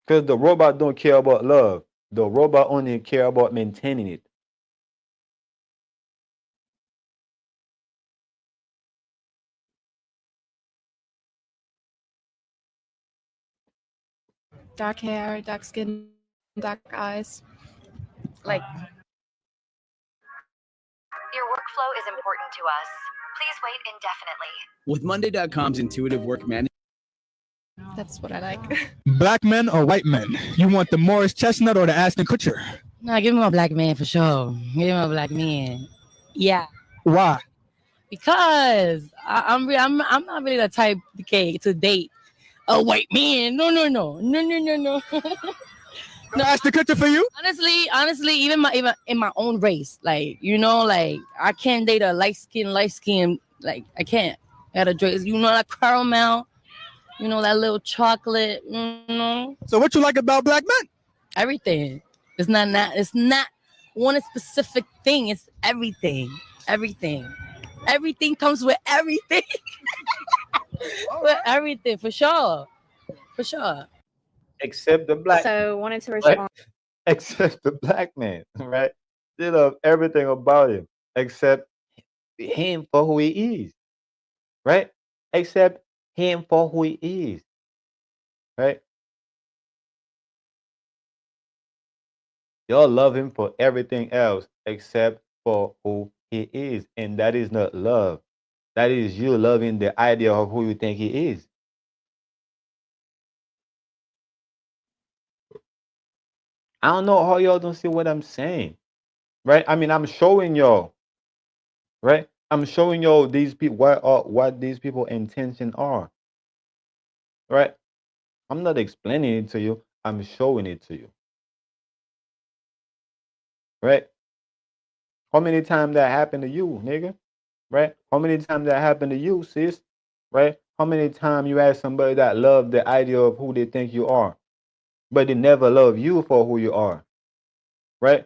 Because the robot don't care about love. The robot only care about maintaining it. Dark hair, dark skin, dark eyes. Like, Your workflow is important to us. Please wait indefinitely. With Monday.com's intuitive work management. that's what I like. Black men or white men? You want the Morris Chestnut or the Ashton Kutcher? No, give me a black man for sure. Give me a black man. Yeah. Why? Because I'm not really the type to date a white man. No. No. Ashton Kutcher for you? Honestly, even in my own race, like I can't date a light skin. Like I can't. I gotta dress, that caramel, that little chocolate. So what you like about black men? Everything. It's not one specific thing. It's everything. Everything comes with everything. With everything, for sure. Except the black. So wanted to Right? respond. Except the black man, right? They love everything about him except him for who he is, right? Except him for who he is, right? Y'all love him for everything else except for who he is. And that is not love. That is you loving the idea of who you think he is. I don't know how y'all don't see what I'm saying, right? I mean, I'm showing y'all, right? I'm showing y'all these people what these people intention are, right? I'm not explaining it to you. I'm showing it to you, right? How many times that happened to you, nigga? Right? How many times that happened to you, sis? Right? How many times you ask somebody that love the idea of who they think you are, but they never love you for who you are, right?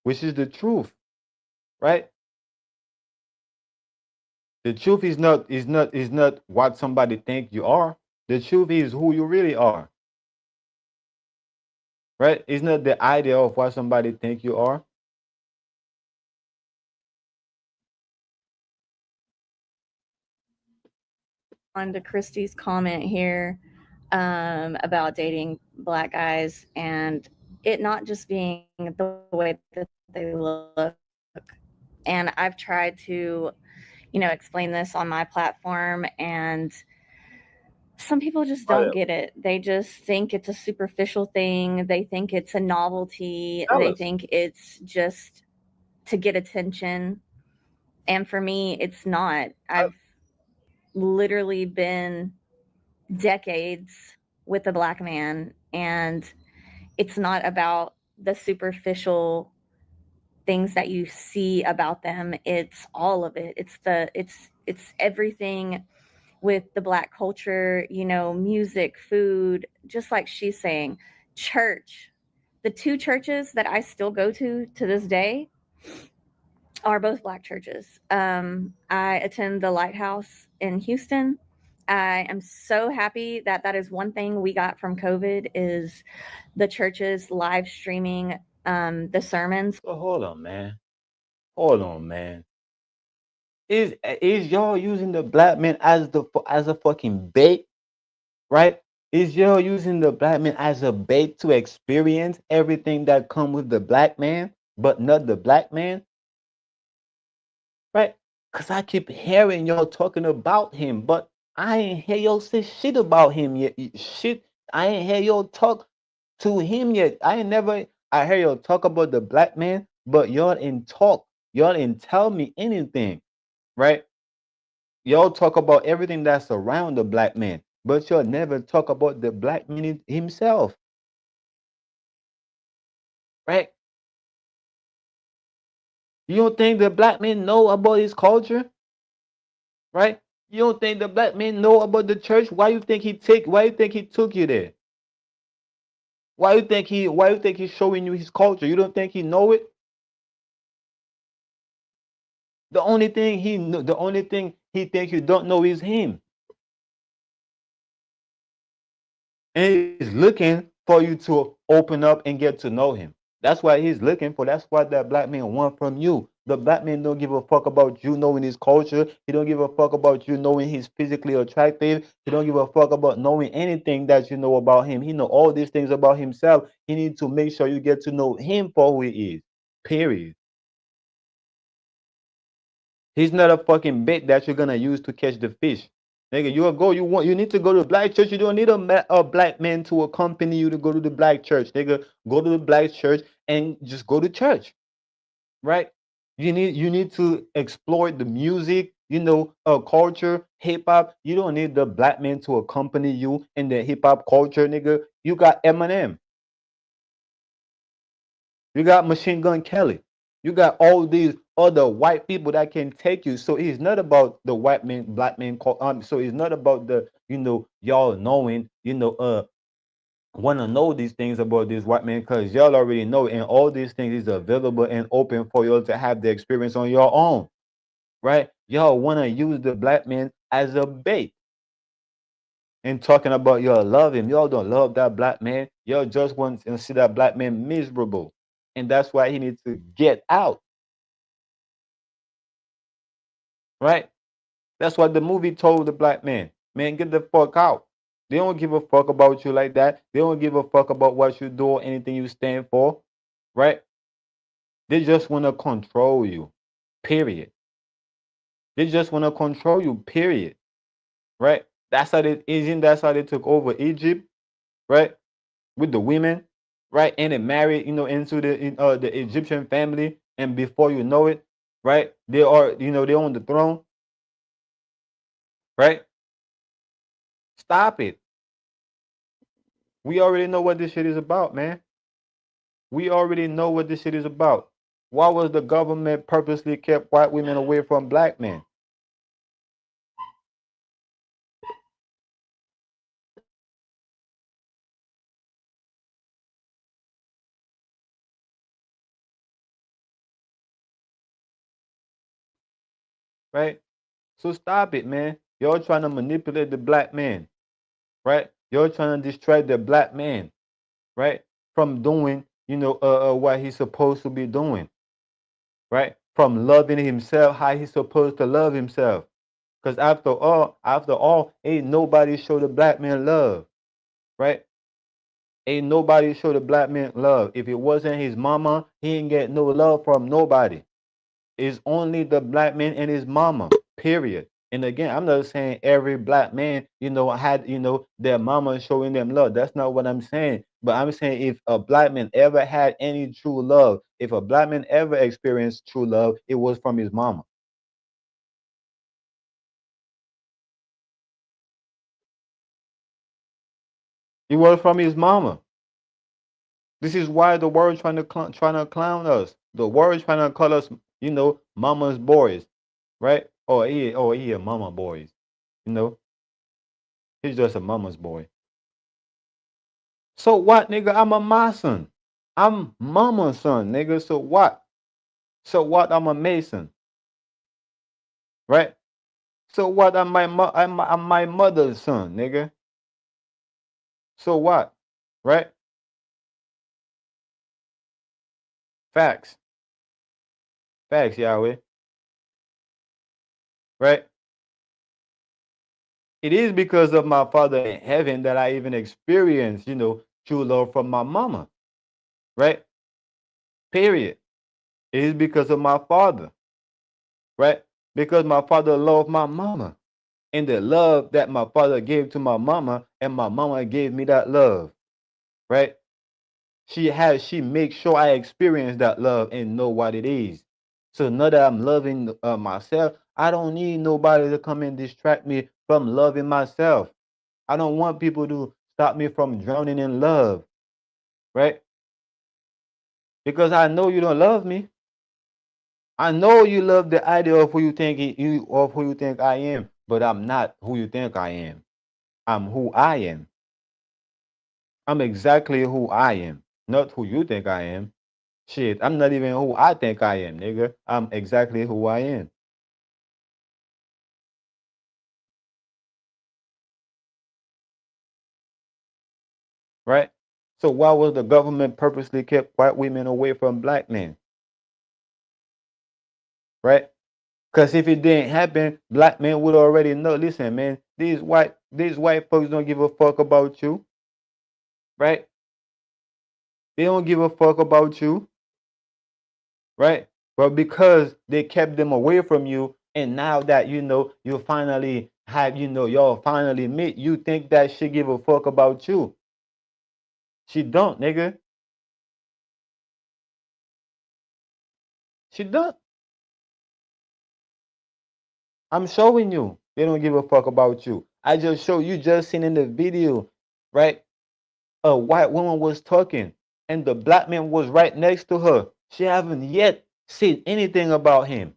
Which is the truth, right? The truth is not what somebody think you are. The truth is who you really are, right? It's not the idea of what somebody think you are. On to Christy's comment here. about dating black guys and it not just being the way that they look. And I've tried to, explain this on my platform, and some people just don't get it. They just think it's a superficial thing. They think it's a novelty. They think it's just to get attention. And for me, it's not. I've literally been decades with a black man, and it's not about the superficial things that you see about them. It's all of it. It's everything with the black culture, music, food, just like she's saying, church. The two churches that I still go to this day are both black churches. I attend the Lighthouse in Houston. I am so happy that that is one thing we got from COVID is the churches live streaming the sermons. So hold on, man. Hold on, man. Is y'all using the black man as a fucking bait, right? Is y'all using the black man as a bait to experience everything that come with the black man, but not the black man, right? Cause I keep hearing y'all talking about him, but I ain't hear y'all say shit about him yet. Shit, I ain't hear y'all talk to him yet. I ain't never. I hear y'all talk about the black man, but y'all ain't talk. Y'all ain't tell me anything, right? Y'all talk about everything that's around the black man, but y'all never talk about the black man himself, right? You don't think the black man know about his culture, right? You don't think the black man know about the church? Why you think he took you there? Why you think he's showing you his culture? You don't think he know it? The only thing he think you don't know is him. And he's looking for you to open up and get to know him. That's what he's looking for. That's what that black man want from you. The black man don't give a fuck about you knowing his culture. He don't give a fuck about you knowing he's physically attractive. He don't give a fuck about knowing anything that you know about him. He know all these things about himself. He needs to make sure you get to know him for who he is. Period. He's not a fucking bait that you're gonna use to catch the fish. Nigga, you need to go to the black church. You don't need a black man to accompany you to go to the black church. Nigga, go to the black church and just go to church. Right? You need to explore the music, culture, hip hop. You don't need the black man to accompany you in the hip hop culture, nigga. You got Eminem. You got Machine Gun Kelly. You got all these other white people that can take you. So it's not about the white man, black man. So it's not about the, y'all knowing, want to know these things about this white man because y'all already know, and all these things is available and open for y'all to have the experience on your own, right? Y'all want to use the black man as a bait and talking about y'all love him. Y'all don't love that black man. Y'all just want to see that black man miserable. And that's why he needs to get out. Right? That's what the movie told the black man. Man, get the fuck out. They don't give a fuck about you like that. They don't give a fuck about what you do or anything you stand for. Right? They just want to control you. Period. They just want to control you. Period. Right? That's how they took over Egypt, right? With the women, right? And they married, into the Egyptian family. And before you know it, right? They're on the throne, right? Stop it. We already know what this shit is about, man. We already know what this shit is about. Why was the government purposely kept white women away from black men? Right? So stop it, man. Y'all trying to manipulate the black man, right? Y'all trying to distract the black man, right? From doing, what he's supposed to be doing, right? From loving himself how he's supposed to love himself. Because after all, ain't nobody show the black man love. right? Ain't nobody show the black man love. If it wasn't his mama, he ain't get no love from nobody. It's only the black man and his mama, period. And again, I'm not saying every black man, had, their mama showing them love. That's not what I'm saying. But I'm saying if a black man ever had any true love, if a black man ever experienced true love, it was from his mama. It was from his mama. This is why the world trying to clown us. The world trying to call us, mama's boys, right? He a mama boys. You know, he's just a mama's boy. So what, nigga? I'm a my son. I'm mama's son, nigga. So what? So what? I'm a mason, right? So what? I'm my mother's son, nigga. So what? Right? Facts. Facts, Yahweh. Right? It is because of my Father in heaven that I even experienced, true love from my mama. Right? Period. It is because of my Father. Right? Because my Father loved my mama. And the love that my Father gave to my mama, and my mama gave me that love. Right? She makes sure I experience that love and know what it is. So now that I'm loving myself, I don't need nobody to come and distract me from loving myself. I don't want people to stop me from drowning in love, right? Because I know you don't love me. I know you love the idea of who you think I am, but I'm not who you think I am. I'm who I am. I'm exactly who I am, not who you think I am. Shit, I'm not even who I think I am, nigga. I'm exactly who I am. Right? So why was the government purposely kept white women away from black men? Right? Because if it didn't happen, black men would already know. Listen, man, these white folks don't give a fuck about you. Right? They don't give a fuck about you. Right? But because they kept them away from you, and now that you finally have, y'all finally meet, you think that she give a fuck about you. She don't, nigga. She don't. I'm showing you. They don't give a fuck about you. I just show you just seen in the video, right? A white woman was talking and the black man was right next to her. She haven't yet said anything about him,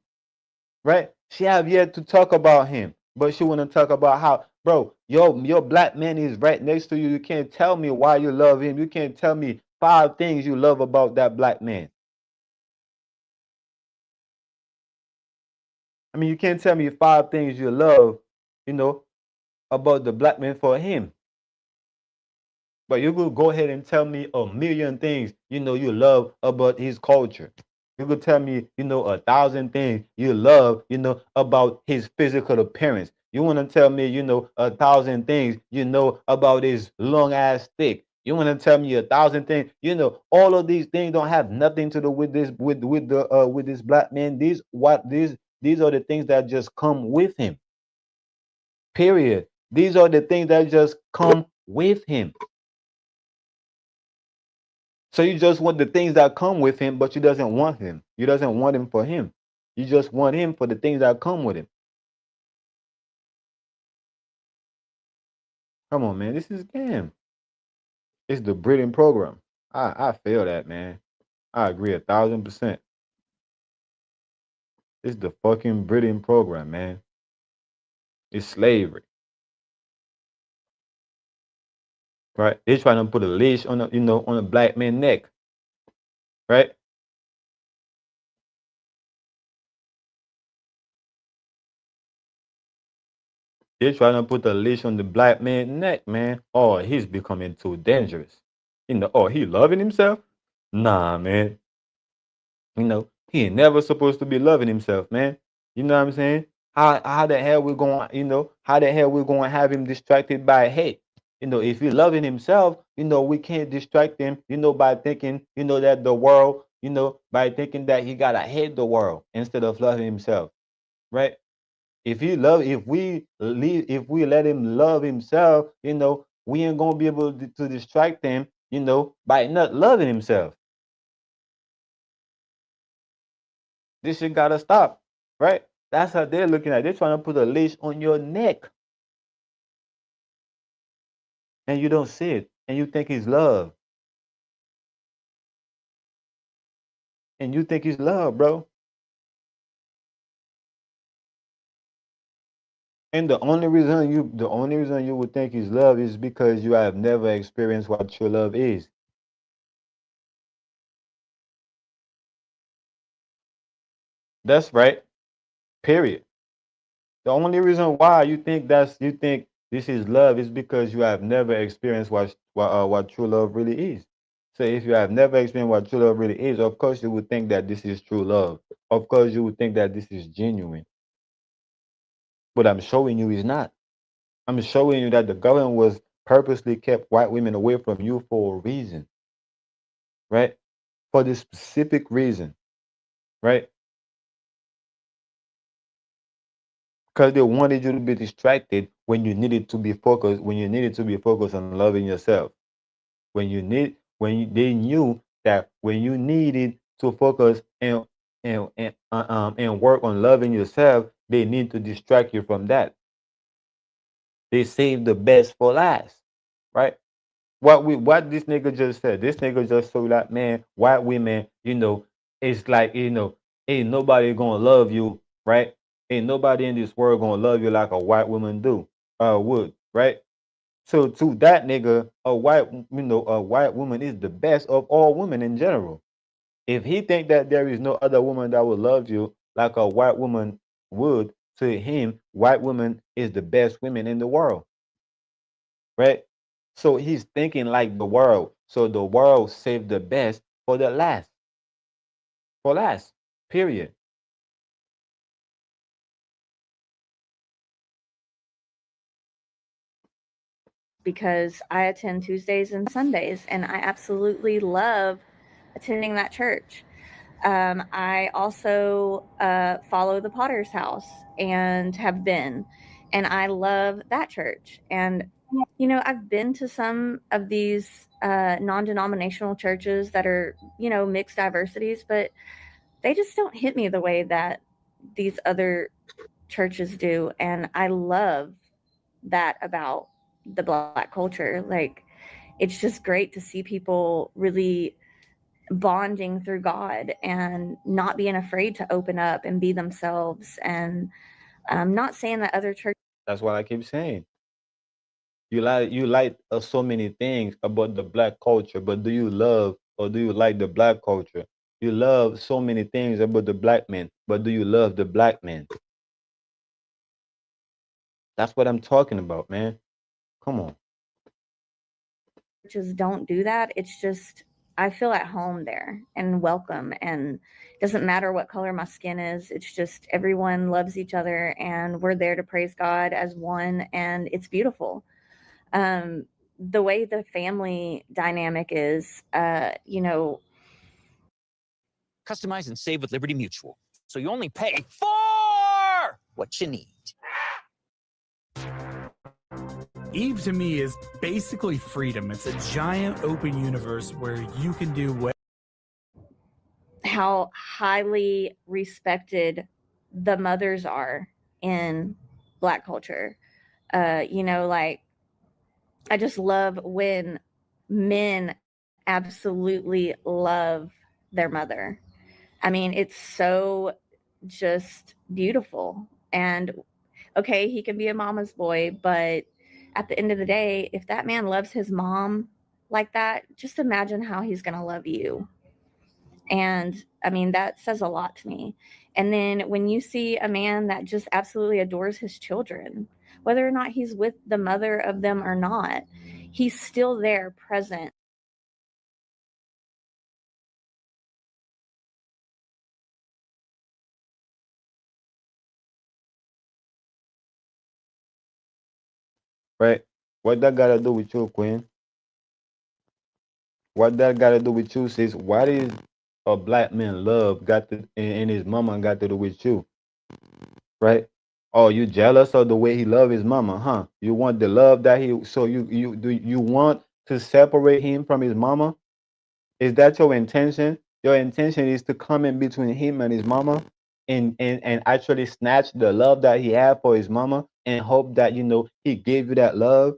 right? She have yet to talk about him, but she want to talk about how, bro, your black man is right next to you. You can't tell me why you love him. You can't tell me 5 things you love about that black man. I mean, you can't tell me 5 things you love, you know, about the black man for him. But you could go ahead and tell me a million things, you love about his culture. You could tell me, 1,000 things you love, about his physical appearance. You want to tell me, 1,000 things, about his long ass stick. You want to tell me 1,000 things, all of these things don't have nothing to do with this, with this black man. These are the things that just come with him. Period. These are the things that just come with him. So you just want the things that come with him, but you doesn't want him. You doesn't want him for him. You just want him for the things that come with him. Come on, man. This is game. It's the breeding program. I feel that, man. I agree 1,000%. It's the fucking breeding program, man. It's slavery. Right? They're trying to put a leash on on a black man's neck. Right? They're trying to put a leash on the black man's neck, man. Oh, he's becoming too dangerous. Oh, he loving himself? Nah, man. He ain't never supposed to be loving himself, man. You know what I'm saying? How the hell we going, how the hell we going to have him distracted by hate? If he loving himself, we can't distract him, by thinking, that the world, by thinking that he gotta hate the world instead of loving himself, right? If we let him love himself, we ain't gonna be able to distract him, by not loving himself. This shit gotta stop, right? That's how they're looking at it. They're trying to put a leash on your neck, and you don't see it, and you think it's love, and you think it's love, bro. And the only reason you would think it's love is because you have never experienced what true love is. That's right. Period. The only reason why you think this is love is because you have never experienced what true love really is. So if you have never experienced what true love really is, of course you would think that this is true love. Of course you would think that this is genuine. But I'm showing you it's not. I'm showing you that the government was purposely kept white women away from you for a reason, right? For this specific reason, right? Because they wanted you to be distracted when you needed to be focused on loving yourself. They knew that when you needed to focus and work on loving yourself, they need to distract you from that. They saved the best for last, right? What this nigga just said. This nigga just so that, man, white women, it's like, ain't nobody gonna love you, right? Ain't nobody in this world gonna love you like a white woman would, right? So to that nigga, a white woman is the best of all women in general. If he think that there is no other woman that will love you like a white woman would, to him, white woman is the best women in the world, right? So he's thinking like the world. So the world saved the best for the last, for last, period. because I attend Tuesdays and Sundays, and I absolutely love attending that church. I also follow the Potter's House and have been, and I love that church. And I've been to some of these non-denominational churches that are mixed diversities, but they just don't hit me the way that these other churches do. And I love that about the Black culture. Like, it's just great to see people really bonding through God and not being afraid to open up and be themselves. And I'm not saying that other churches. That's what I keep saying. You like so many things about the black culture, but do you love or do you like the black culture? You love so many things about the black man, but do you love the black man? That's what I'm talking about, man. Come on. Churches don't do that. It's just I feel at home there and welcome, and it doesn't matter what color my skin is. It's just everyone loves each other and we're there to praise God as one, and it's beautiful. The way the family dynamic is, Customize and save with Liberty Mutual, so you only pay for what you need. Eve to me is basically freedom. It's a giant open universe where you can do what. how highly respected the mothers are in Black culture. Like, I just love when men absolutely love their mother. I mean, it's so just beautiful. And okay, he can be a mama's boy, but at the end of the day, if that man loves his mom like that, just imagine how he's going to love you. And I mean, that says a lot to me. And then when you see a man that just absolutely adores his children, whether or not he's with the mother of them or not, he's still there present. Right? What that gotta do with you, Queen? What that gotta do with you, sis? What is a black man love got to and his mama got to do with you, right? Oh, you jealous of the way he love his mama, huh? You want the love that he so you want to separate him from his mama? Is that your intention? Your intention is to come in between him and his mama and actually snatch the love that he had for his mama and hope that he gave you that love?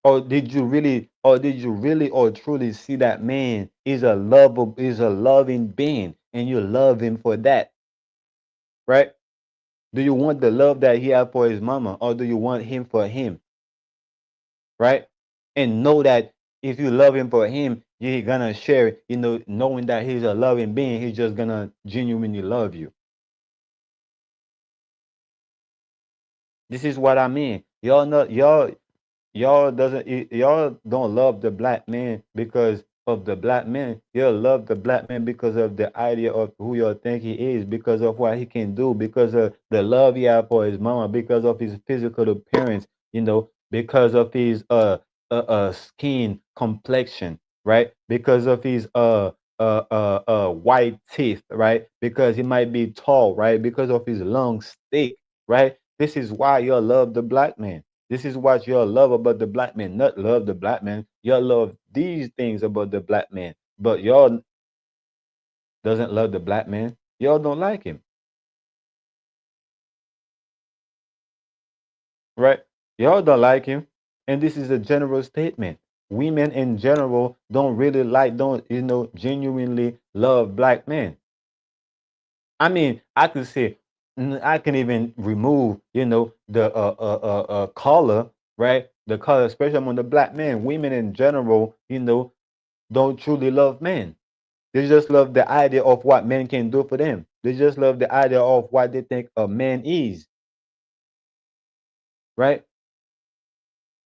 Or did you really or truly see that man is a loving being and you love him for that, right? Do you want the love that he had for his mama or do you want him for him, right? And know that if you love him for him, you're gonna share it, knowing that he's a loving being, he's just gonna genuinely love you. This is what I mean. Y'all don't love the black man because of the black man. Y'all love the black man because of the idea of who y'all think he is, because of what he can do, because of the love he have for his mama, because of his physical appearance, because of his skin complexion, right? Because of his white teeth, right? Because he might be tall, right? Because of his lungs thick, right? This is why y'all love the black man. This is what y'all love about the black man. Not love the black man. Y'all love these things about the black man. But y'all doesn't love the black man. Y'all don't like him. Right? Y'all don't like him. And this is a general statement. Women in general don't genuinely love black men. I mean, I could say, I can even remove, the color, right? The color, especially among the black men. Women in general, don't truly love men. They just love the idea of what men can do for them. They just love the idea of what they think a man is, right?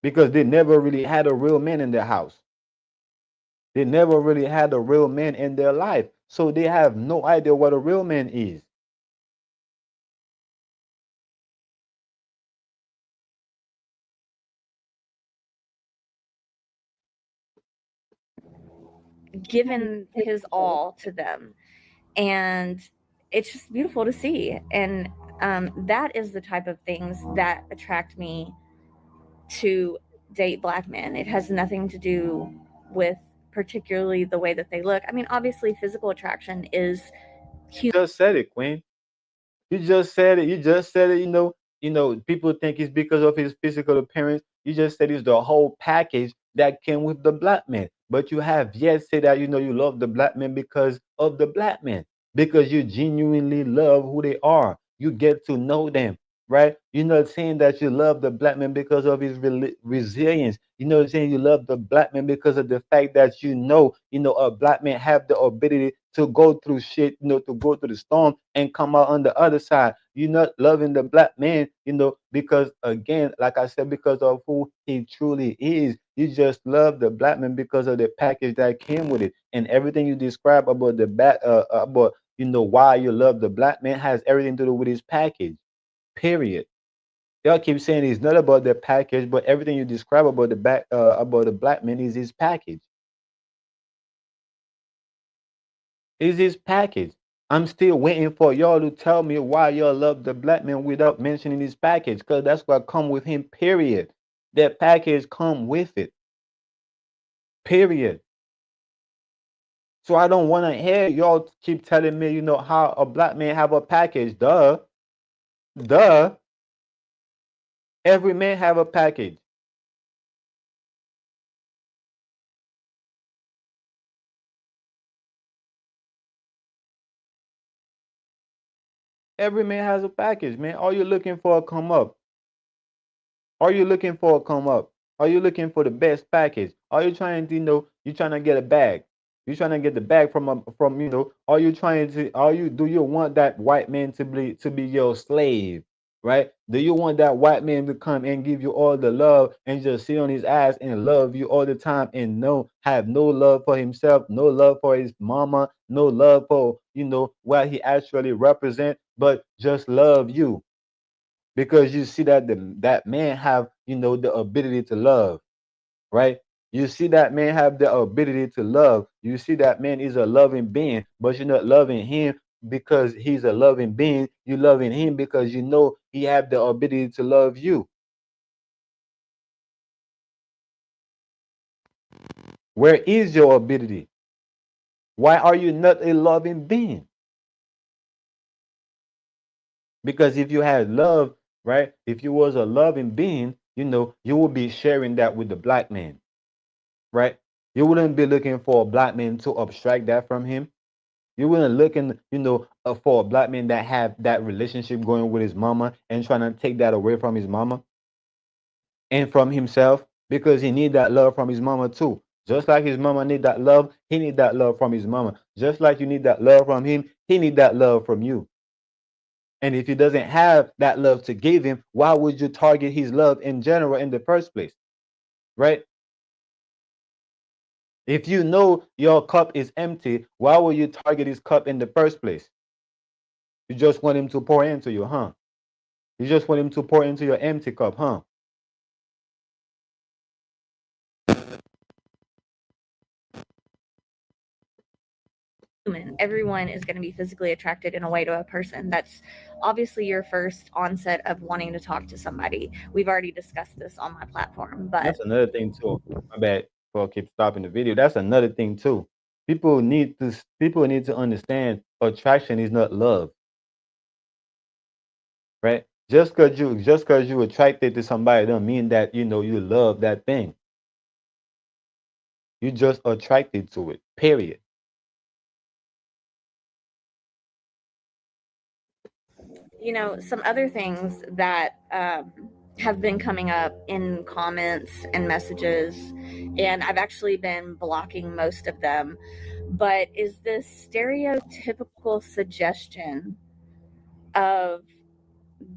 Because they never really had a real man in their house. They never really had a real man in their life. So they have no idea what a real man is. given his all to them. And it's just beautiful to see. And that is the type of things that attract me to date black men. It has nothing to do with particularly the way that they look. I mean, obviously, physical attraction is huge. Just said it, Queen. You just said it. You just said it. People think it's because of his physical appearance. You just said it's the whole package that came with the black man. But you have yet said that you love the black man because of the black man, because you genuinely love who they are. You get to know them, right? You're not saying that you love the black man because of his resilience. You're not saying you love the black man because of the fact that a black man have the ability to go through shit, to go through the storm and come out on the other side. You're not loving the black man, because again, like I said, because of who he truly is. You just love the black man because of the package that came with it, and everything you describe about the back, about why you love the black man has everything to do with his package. Period. Y'all keep saying it's not about the package, but everything you describe about about the black man is his package. Is his package. I'm still waiting for y'all to tell me why y'all love the black man without mentioning his package, because that's what come with him. Period. That package come with it. Period. So I don't want to hear y'all keep telling me, how a black man have a package. Duh. Duh. Every man have a package. Every man has a package, man. All you're looking for come up. Are you looking for a come up? Are you looking for the best package? Are you trying to, you trying to get a bag? You trying to get the bag are you trying to do you want that white man to be your slave? Right? Do you want that white man to come and give you all the love and just sit on his ass and love you all the time and have no love for himself, no love for his mama, no love for what he actually represent, but just love you? because you see that that man have, you know, the ability to love, right? You see that man have the ability to love. You see that man is a loving being, but you're not loving him because he's a loving being. You loving him because you know he have the ability to love you. Where is your ability? Why are you not a loving being? Because if you had love, right? If you was a loving being, you know, you would be sharing that with the black man, right? You wouldn't be looking for a black man to abstract that from him. You wouldn't looking, you know, for a black man that have that relationship going with his mama and trying to take that away from his mama and from himself because he need that love from his mama too. Just like his mama need that love, he need that love from his mama. Just like you need that love from him, he need that love from you. And if he doesn't have that love to give him, why would you target his love in general in the first place? Right? If you know your cup is empty, why would you target his cup in the first place? You just want him to pour into you, huh? You just want him to pour into your empty cup, huh? Human. Everyone is going to be physically attracted in a way to a person. That's obviously your first onset of wanting to talk to somebody. We've already discussed this on my platform, but That's another thing too. My bad. Before I keep stopping the video, that's another thing too. People need to understand attraction is not love, right? Just cause you attracted to somebody don't mean that you know you love that thing. You just attracted to it. Period. you know, some other things that have been coming up in comments and messages, and I've actually been blocking most of them, but is this stereotypical suggestion of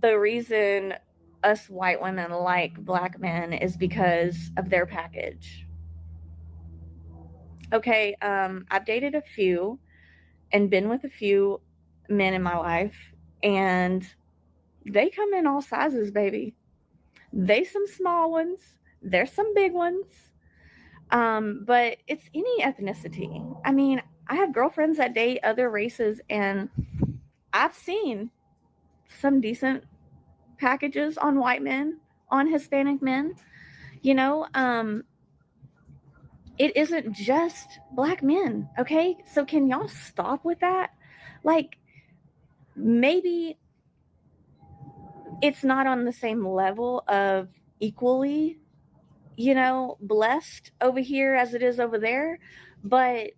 the reason us white women like black men is because of their package. Okay, I've dated a few and been with a few men in my life, and they come in all sizes, baby. They some small ones, there's some big ones. But it's any ethnicity. I mean, I have girlfriends that date other races, and I've seen some decent packages on white men, on Hispanic men. You know, it isn't just black men, okay? So can y'all stop with that? Like, maybe it's not on the same level of equally, you know, blessed over here as it is over there, but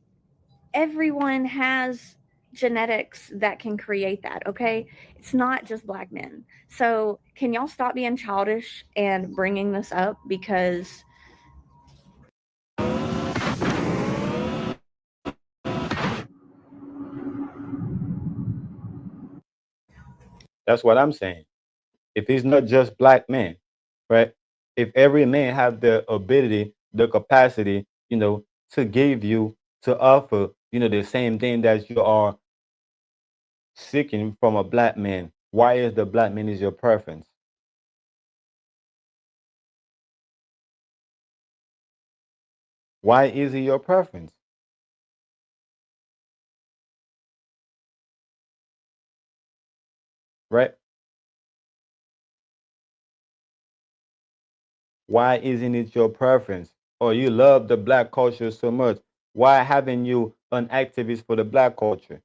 everyone has genetics that can create that, okay? It's not just black men. So can y'all stop being childish and bringing this up? Because That's what I'm saying. If it's not just black men, right? If every man have the ability, the capacity, you know, to give you, to offer, you know, the same thing that you are seeking from a black man, why is the black man is your preference? Why is he your preference? Right? Why isn't it your preference? Or you love the black culture so much. Why haven't you an activist for the black culture?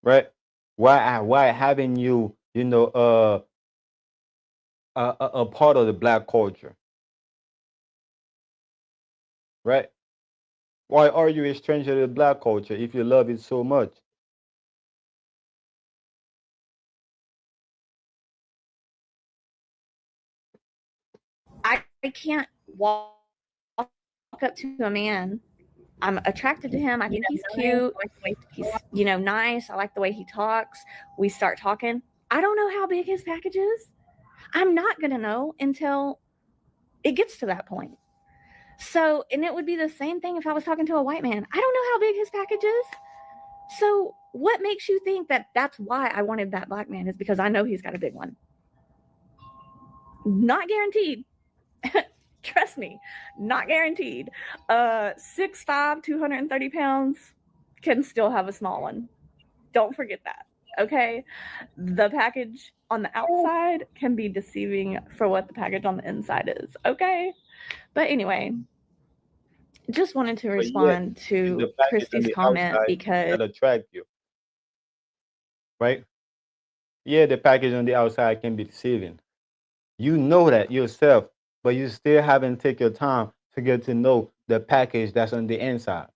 Right? Why haven't you, you know, a part of the black culture? Right? Why are you a stranger to the black culture if you love it so much? I can't walk up to a man. I'm attracted to him. I think he's cute. He's, you know, nice. I like the way he talks. We start talking. I don't know how big his package is. I'm not going to know until it gets to that point. So, and it would be the same thing if I was talking to a white man. I don't know how big his package is. So, what makes you think that that's why I wanted that black man is because I know he's got a big one? Not guaranteed. Trust me, not guaranteed. 6'5", 230 pounds can still have a small one. Don't forget that. Okay. The package on the outside can be deceiving for what the package on the inside is. Okay. But anyway, just wanted to But yeah, respond it's to the package on Christy's the comment outside because that attract you, right? Yeah, the package on the outside can be deceiving. You know that yourself, but you still haven't taken your time to get to know the package that's on the inside.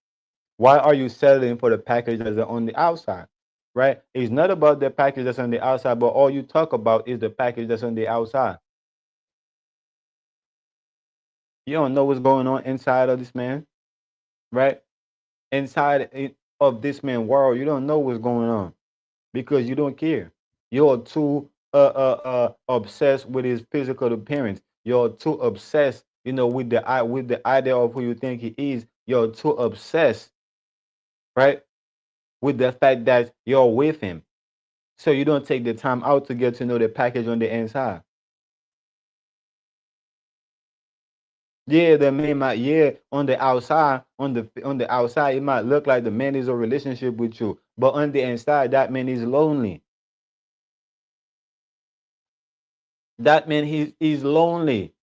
Why are you settling for the package that's on the outside? Right? It's not about the package that's on the outside, but all you talk about is the package that's on the outside. You don't know what's going on inside of this man, right? Of this man world, you don't know what's going on because you don't care. You're too obsessed with his physical appearance. You're too obsessed, with the idea of who you think he is. You're too obsessed, right, with the fact that you're with him. So you don't take the time out to get to know the package on the inside. Yeah, the man might, yeah, on the outside, on the outside, it might look like the man is a relationship with you, but on the inside, that man is lonely. That man he's lonely.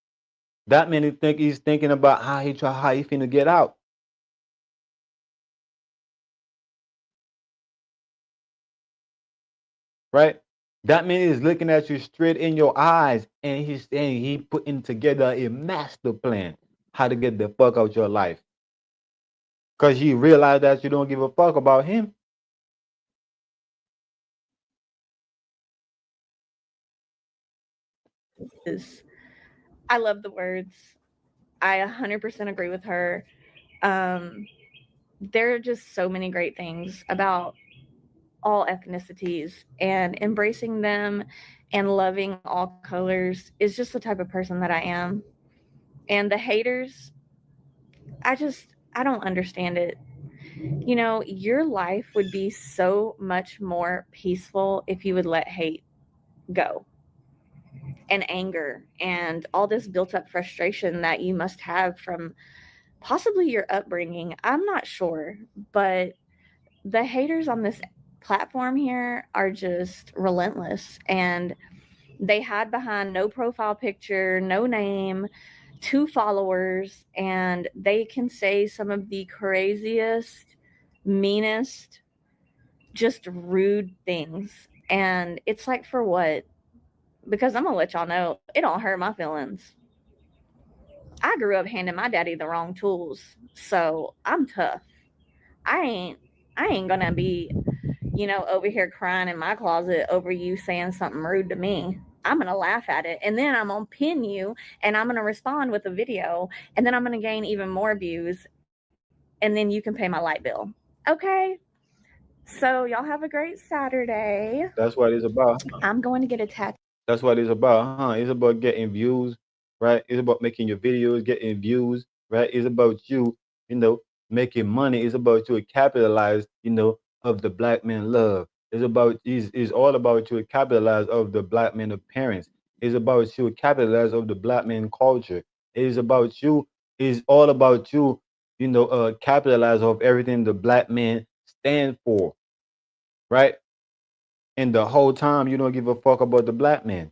That man he's thinking about how he finna get out. Right? That man is looking at you straight in your eyes, and he's saying he putting together a master plan how to get the fuck out your life. Cause he realized that you don't give a fuck about him. is I love the words. I 100% agree with her. Um, there are just so many great things about all ethnicities, and embracing them and loving all colors is just the type of person that I am. And the haters, I don't understand it. Your life would be so much more peaceful if you would let hate go, and anger and all this built up frustration that you must have from possibly your upbringing. I'm not sure, but the haters on this platform here are just relentless, and they hide behind no profile picture, no name, 2 followers, and they can say some of the craziest, meanest, just rude things. And it's like, for what? Because I'm gonna let y'all know, it don't hurt my feelings. I grew up handing my daddy the wrong tools, so I'm tough. I ain't I ain't gonna be, over here crying in my closet over you saying something rude to me. I'm gonna laugh at it, and then I'm gonna pin you, and I'm gonna respond with a video, and then I'm gonna gain even more views, and then you can pay my light bill. Okay? So y'all have a great Saturday. That's what it's about. I'm going to get a tattoo. That's what it's about, huh? It's about getting views, right? It's about making your videos, getting views, right? It's about you, making money. It's about you to capitalize, of the black man love. It's all about you to capitalize of the black man appearance. It's about you to capitalize of the black man culture. It's about you, it's all about you, capitalize of everything the black man stand for, right? And the whole time you don't give a fuck about the black man.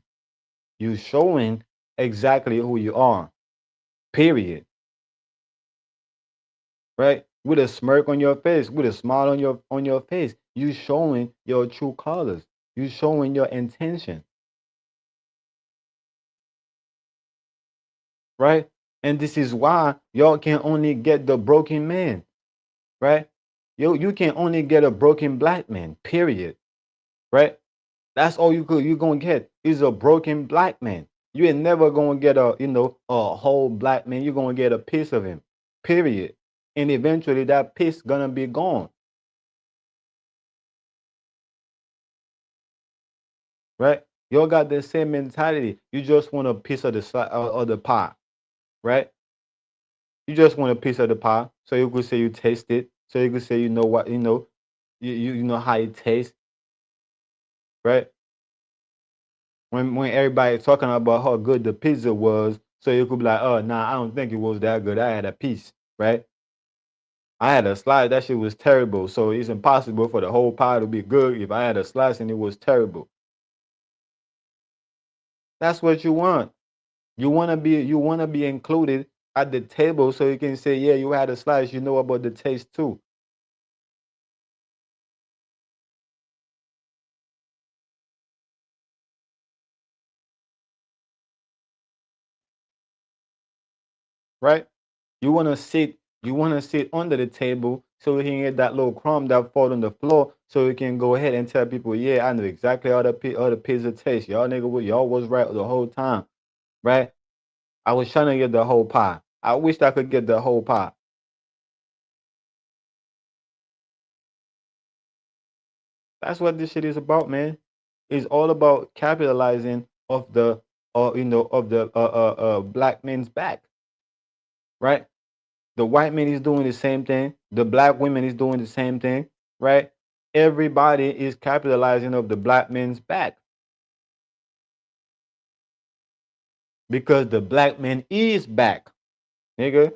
You showing exactly who you are. Period. Right? With a smirk on your face, with a smile on your face, you showing your true colors. You showing your intention. Right? And this is why y'all can only get the broken man. Right? You can only get a broken black man. Period. Right? That's all you're gonna get is a broken black man. You ain't never gonna get a whole black man. You're gonna get a piece of him. Period. And eventually that piece gonna be gone. Right? Y'all got the same mentality. You just want a piece of the pie, right? You just want a piece of the pie, so you could say you taste it, so you could say you know what you know how it tastes, right? when everybody talking about how good the pizza was, so you could be like, oh nah, I don't think it was that good. I had a piece, right? I had a slice, that shit was terrible. So it's impossible for the whole pie to be good if I had a slice and it was terrible. That's what you want. You wanna be included at the table so you can say, yeah, you had a slice, you know about the taste too. Right? You wanna sit under the table so you can get that little crumb that fall on the floor so you can go ahead and tell people, yeah, I know exactly how the pizza tastes. Y'all was right the whole time, right? I was trying to get the whole pie. I wished I could get the whole pie. That's what this shit is about, man. It's all about capitalizing of the of the black man's back, right? The white man is doing the same thing. The black women is doing the same thing, right? Everybody is capitalizing of the black man's back because the black man is back, nigga.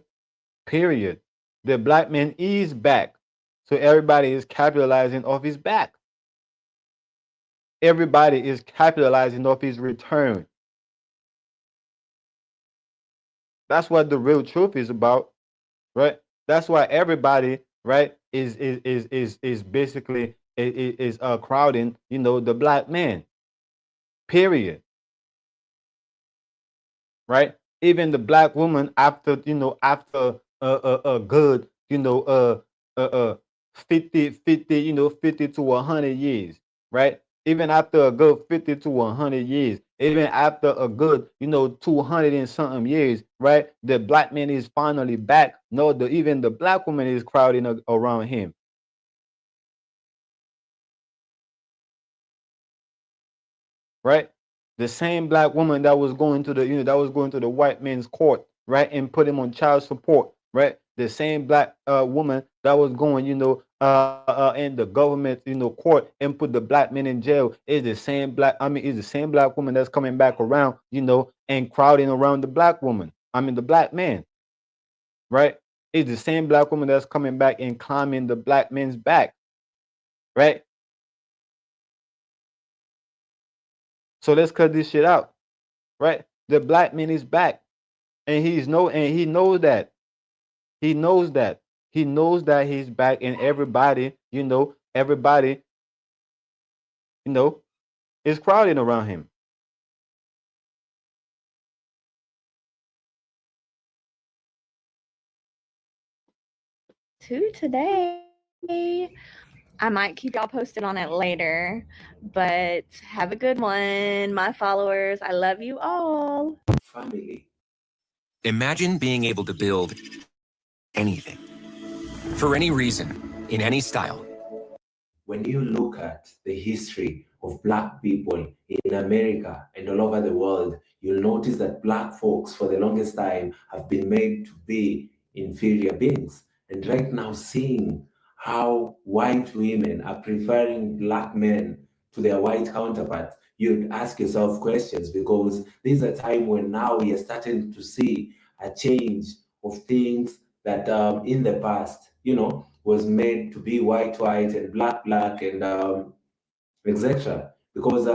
Period. The black man is back. So everybody is capitalizing off his back. Everybody is capitalizing off his return. That's what the real truth is about, right? That's why everybody, right, is basically is crowding, the black man. Period. Right? Even the black woman after a good, 50, 50 to 100 years, right? Even after a good 50 to 100 years, even after a good, 200 and something years, right? The black man is finally back. No, even the black woman is crowding around him. Right? The same black woman that was going to the white man's court, right, and put him on child support, right? The same black woman that was going, in the government, court and put the black man in jail is the same is the same black woman that's coming back around, and crowding around the black woman. The black man, right? Is the same black woman that's coming back and climbing the black man's back, right? So let's cut this shit out, right? The black man is back. And he knows that. He knows that. He knows that he's back and everybody, is crowding around him. Today. I might keep y'all posted on it later, but have a good one, my followers. I love you all. Family. Imagine being able to build anything for any reason, in any style. When you look at the history of Black people in America and all over the world, you'll notice that Black folks, for the longest time, have been made to be inferior beings. And right now, seeing how white women are preferring Black men to their white counterparts, you'd ask yourself questions because there's a time when now we are starting to see a change of things that in the past, was made to be white, white, and black, black, and etc. Because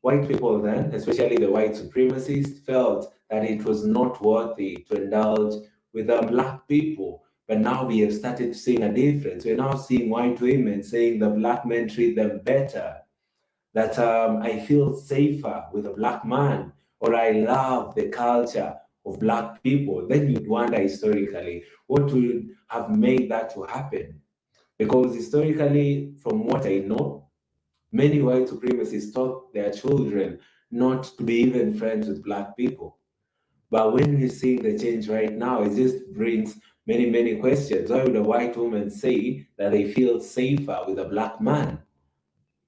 white people then, especially the white supremacists, felt that it was not worthy to indulge with black people. But now we have started seeing a difference. We're now seeing white women saying the black men treat them better, that I feel safer with a black man, or I love the culture of black people. Then you'd wonder historically what would have made that to happen. Because historically, from what I know, many white supremacists taught their children not to be even friends with black people. But when we see the change right now, it just brings many, many questions. Why would a white woman say that they feel safer with a black man?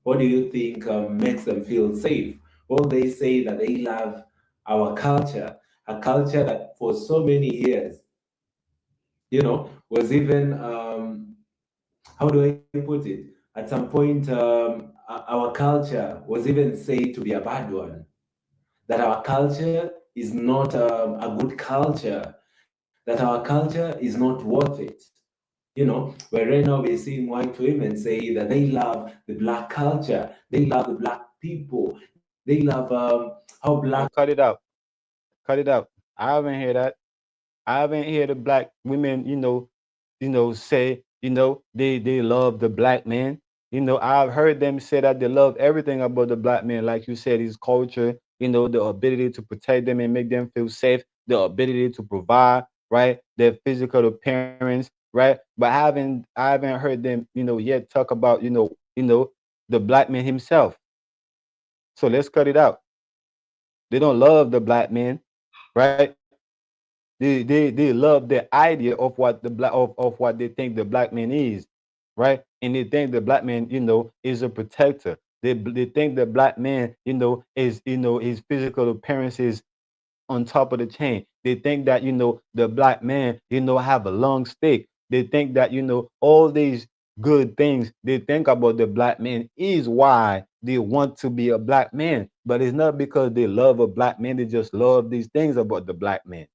What do you think makes them feel safe? Well, they say that they love our culture, a culture that for so many years, was even, how do I put it? At some point, our culture was even said to be a bad one. that our culture is not a good culture, that our culture is not worth it. You know, where right now we're seeing white women say that they love the black culture, they love the black people, they love how black. Cut it out. Cut it out. I haven't heard that. I haven't heard the black women, say, they love the black man. I've heard them say that they love everything about the black man, like you said, his culture, the ability to protect them and make them feel safe, the ability to provide, right? Their physical appearance, right? But I haven't heard them, yet talk about, the black man himself. So let's cut it out. They don't love the black man, right? They love the idea of what the black of what they think the black man is, right? And they think the black man, is a protector. They think the black man, is his physical appearance is on top of the chain. They think that the black man, have a long stick. They think that all these good things they think about the black man is why they want to be a black man. But it's not because they love a black man. They just love these things about the black man.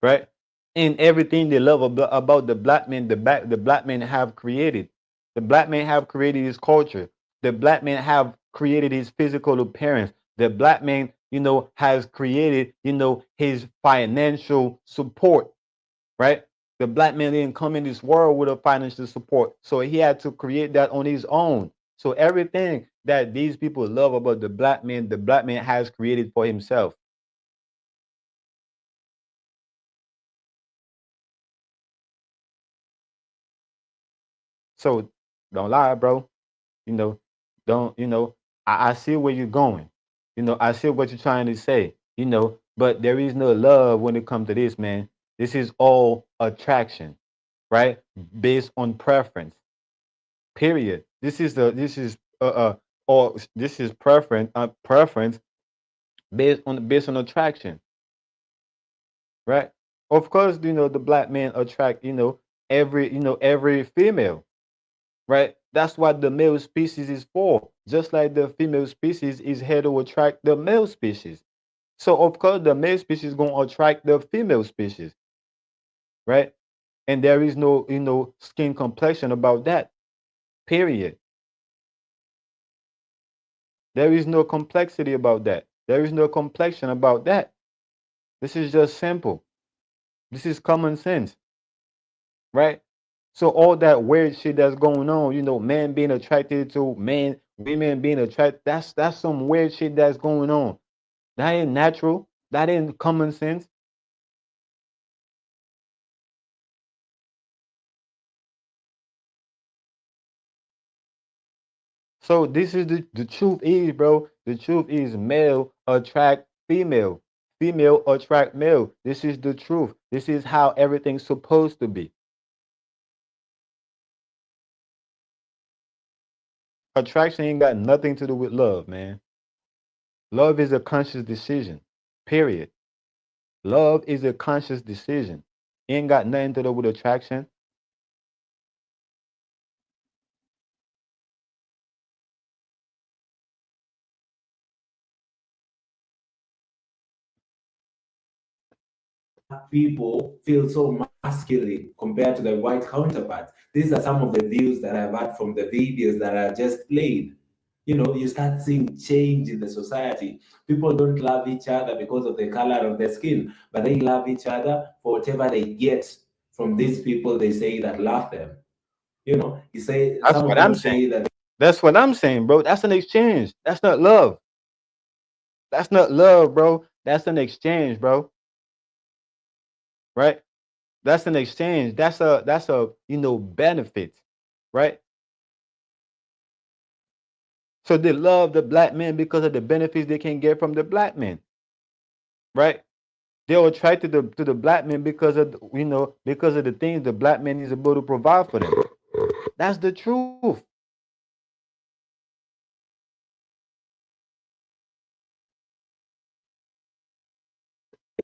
Right? And everything they love about the black man, the black man have created. The black man have created his culture. The black man have created his physical appearance. The black man, has created, his financial support. Right? The black man didn't come in this world with a financial support, so he had to create that on his own. So everything that these people love about the black man has created for himself. So don't lie, bro. You know, don't, I see where you're going. I see what you're trying to say, but there is no love when it comes to this, man. This is all attraction, right? Based on preference. Period. This is preference based on attraction, right? Of course, the black man attract, every female, right? That's what the male species is for. Just like the female species is here to attract the male species. So of course the male species gonna attract the female species, right? And there is no, skin complexion about that. Period. There is no complexity about that. There is no complexion about that. This is just simple. This is common sense, right? So all that weird shit that's going on, men being attracted to men, women being attracted, that's some weird shit that's going on. That ain't natural. That ain't common sense. So this is the truth is, bro. The truth is male attract female. Female attract male. This is the truth. This is how everything's supposed to be. Attraction ain't got nothing to do with love, man. Love is a conscious decision. Period. Love is a conscious decision. Ain't got nothing to do with attraction. People feel so masculine compared to their white counterparts. These are some of the views that I've had from the videos that I just played. You know, you start seeing change in the society. People don't love each other because of the color of their skin, but they love each other for whatever they get from these people they say that love them. You know, you say That's some of what I'm them saying. say that. That's what I'm saying, bro. That's an exchange. That's not love. That's not love, bro. That's an exchange, bro. Right? That's an exchange. That's a benefit, right? So they love the black man because of the benefits they can get from the black man, right? They're attracted to the black man because of because of the things the black man is able to provide for them. That's the truth.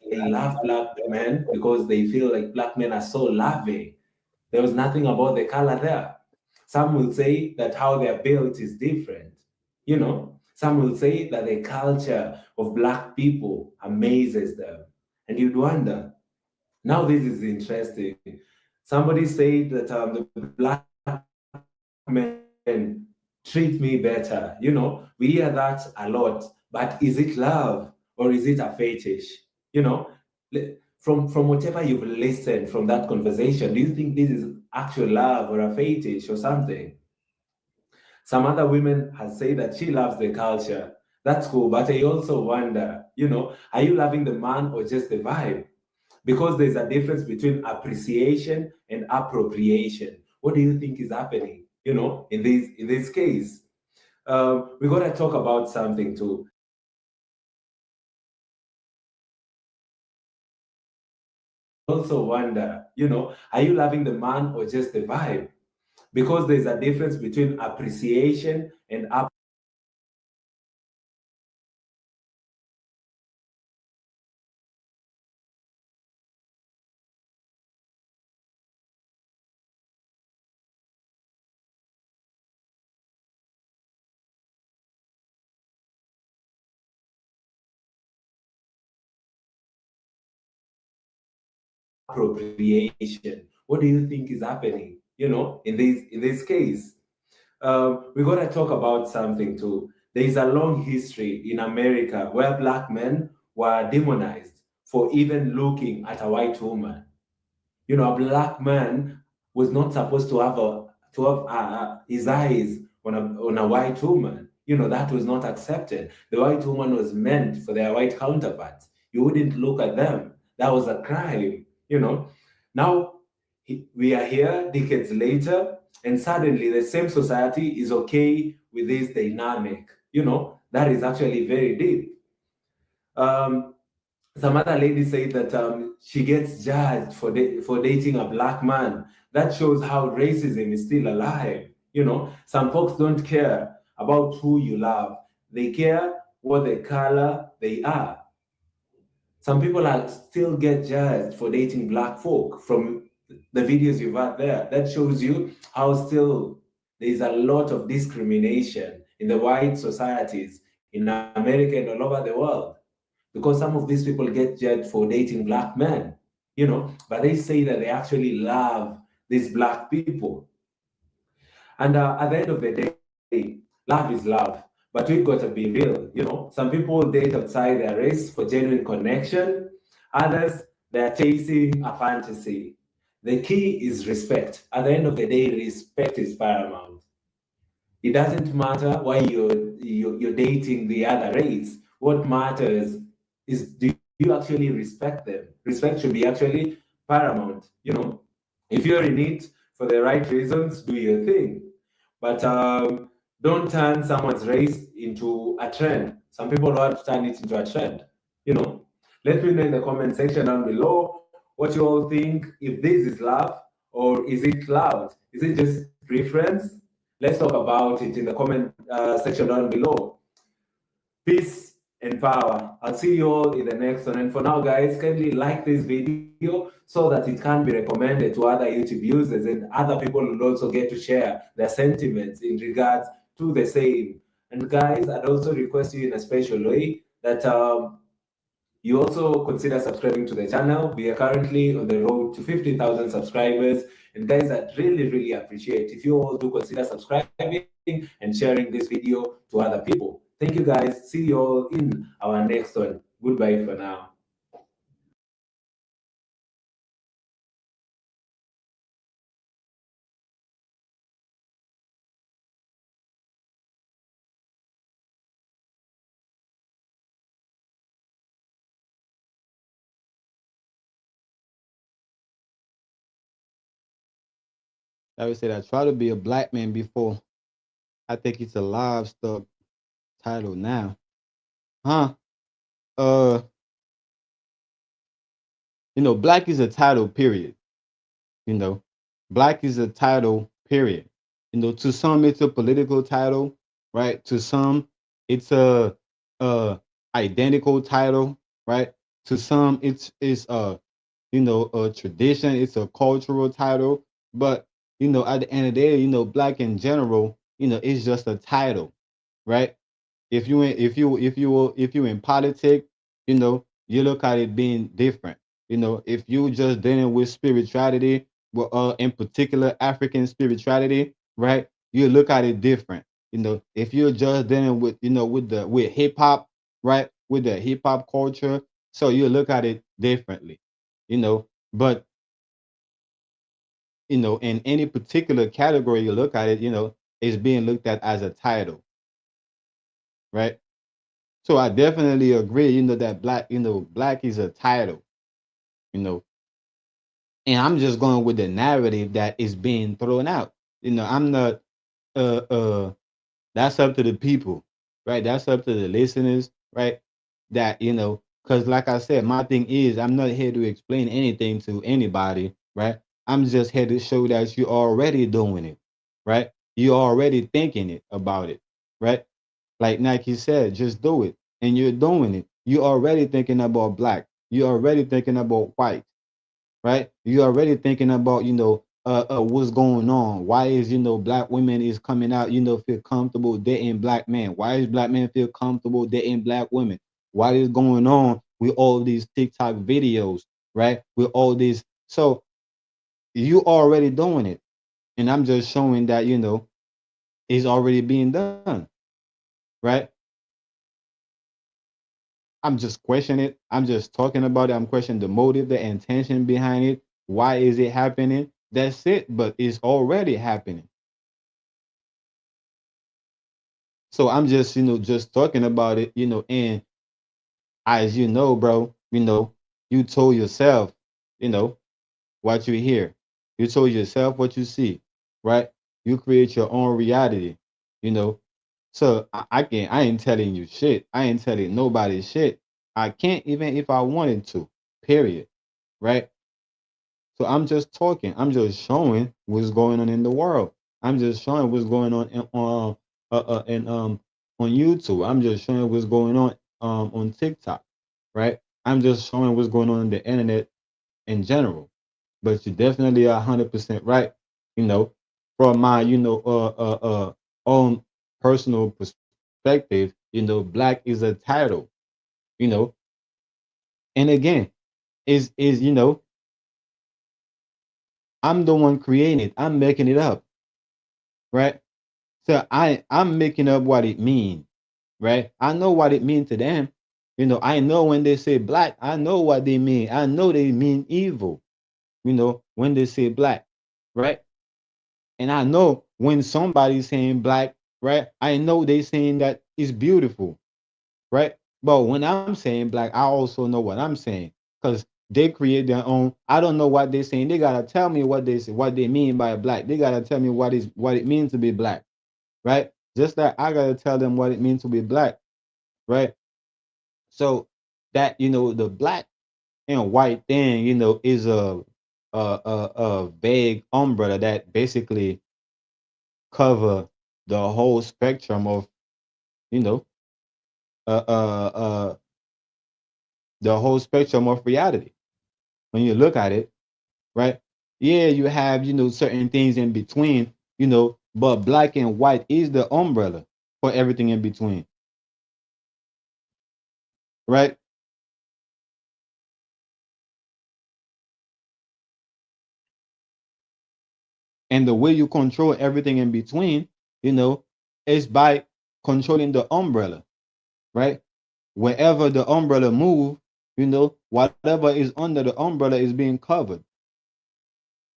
They love black men because they feel like black men are so loving. There was nothing about the color there. Some will say that how they're built is different. You know, some will say that the culture of black people amazes them. And you'd wonder, now this is interesting. Somebody said that the black men treat me better. You know, we hear that a lot. But is it love or is it a fetish? You know, from whatever you've listened from that conversation, do you think this is actual love or a fetish or something? Some other women have said that she loves the culture. That's cool, but I also wonder, you know, are you loving the man or just the vibe? Because there's a difference between appreciation and appropriation. What do you think is happening? You know, in this case, we gotta talk about something too. Also wonder, you know, are you loving the man or just the vibe? Because there's a difference between appreciation and appropriation. What do you think is happening? You know, in this case, we gotta talk about something too. There is a long history in America where black men were demonized for even looking at a white woman. You know, a black man was not supposed to have his eyes on a white woman. You know, that was not accepted. The white woman was meant for their white counterparts. You wouldn't look at them. That was a crime. You know, now we are here decades later, and suddenly the same society is okay with this dynamic. You know, that is actually very deep. Um, some other lady said that she gets judged for dating a black man. That shows how racism is still alive. You know, some folks don't care about who you love. They care what the color they are. Some people are still get judged for dating black folk from the videos you've had there. That shows you how still there is a lot of discrimination in the white societies in America and all over the world, because some of these people get judged for dating black men, you know, but they say that they actually love these black people. And at the end of the day, love is love, but we've got to be real, you know. Some people date outside their race for genuine connection, others, they're chasing a fantasy. The key is respect. At the end of the day, respect is paramount. It doesn't matter why you're dating the other race. What matters is, do you actually respect them? Respect should be actually paramount. You know, if you're in it for the right reasons, do your thing. But don't turn someone's race into a trend. Some people want to turn it into a trend. You know, let me know in the comment section down below what you all think. If this is love or is it loud? Is it just preference? Let's talk about it in the comment section down below. Peace and power. I'll see you all in the next one. And for now, guys, kindly like this video so that it can be recommended to other YouTube users, and other people will also get to share their sentiments in regards to the same. And guys, I'd also request you in a special way that you also consider subscribing to the channel. We are currently on the road to 50,000 subscribers. And guys, I'd really, really appreciate if you all do consider subscribing and sharing this video to other people. Thank you, guys. See you all in our next one. Goodbye for now. I would say I try to be a black man before. I think it's a livestock title now. Huh? Uh, black is a title, period. Black is a title, period. To some it's a political title, right? To some it's a identical title, right? To some it's a tradition, it's a cultural title. But at the end of the day, black in general, it's just a title, right? If you in politics, you look at it being different. If you just dealing with spirituality, well, in particular African spirituality, right? You look at it different. If you're just dealing with with hip hop, right? With the hip hop culture, so you look at it differently. But in any particular category you look at it, it's being looked at as a title, right? So I definitely agree, that black is a title, you know, and I'm just going with the narrative that is being thrown out. I'm not uh uh that's up to the people, right? That's up to the listeners, right? That because like I said, my thing is I'm not here to explain anything to anybody, right? I'm just here to show that you're already doing it, right? You're already thinking it about it, right? Like Nike said, just do it. And you're doing it. You're already thinking about black. You're already thinking about white, right? You're already thinking about, what's going on. Why is, black women is coming out, feel comfortable dating black men? Why is black men feel comfortable dating black women? What is going on with all these TikTok videos, right? With all these. So you already doing it. And I'm just showing that, it's already being done, right? I'm just questioning it. I'm just talking about it. I'm questioning the motive, the intention behind it. Why is it happening? That's it. But it's already happening. So I'm just, just talking about it, and as you know, bro, you told yourself, what you hear. You told yourself what you see, right? You create your own reality, you know. So I ain't telling you shit. I ain't telling nobody shit. I can't even if I wanted to. Period. Right? So I'm just talking. I'm just showing what's going on in the world. I'm just showing what's going on on YouTube. I'm just showing what's going on TikTok. Right? I'm just showing what's going on in the internet in general. But you definitely are 100% right. From my own personal perspective, black is a title. You know, and again, is I'm the one creating it. I'm making it up, right? So I'm making up what it means, right? I know what it means to them. I know when they say black, I know what they mean. I know they mean evil, when they say black, right? And I know when somebody's saying black, right? I know they saying that it's beautiful, right? But when I'm saying black, I also know what I'm saying because they create their own. I don't know what they're saying. They gotta tell me what they say, what they mean by black. They gotta tell me what it means to be black, right? Just like I gotta tell them what it means to be black, right? So that the black and white thing, is a vague umbrella that basically cover the whole spectrum of you know uh uh uh the whole spectrum of reality when you look at it, right? Yeah, you have certain things in between, but black and white is the umbrella for everything in between, right? And the way you control everything in between, you know is by controlling the umbrella, right? Wherever the umbrella move, whatever is under the umbrella is being covered,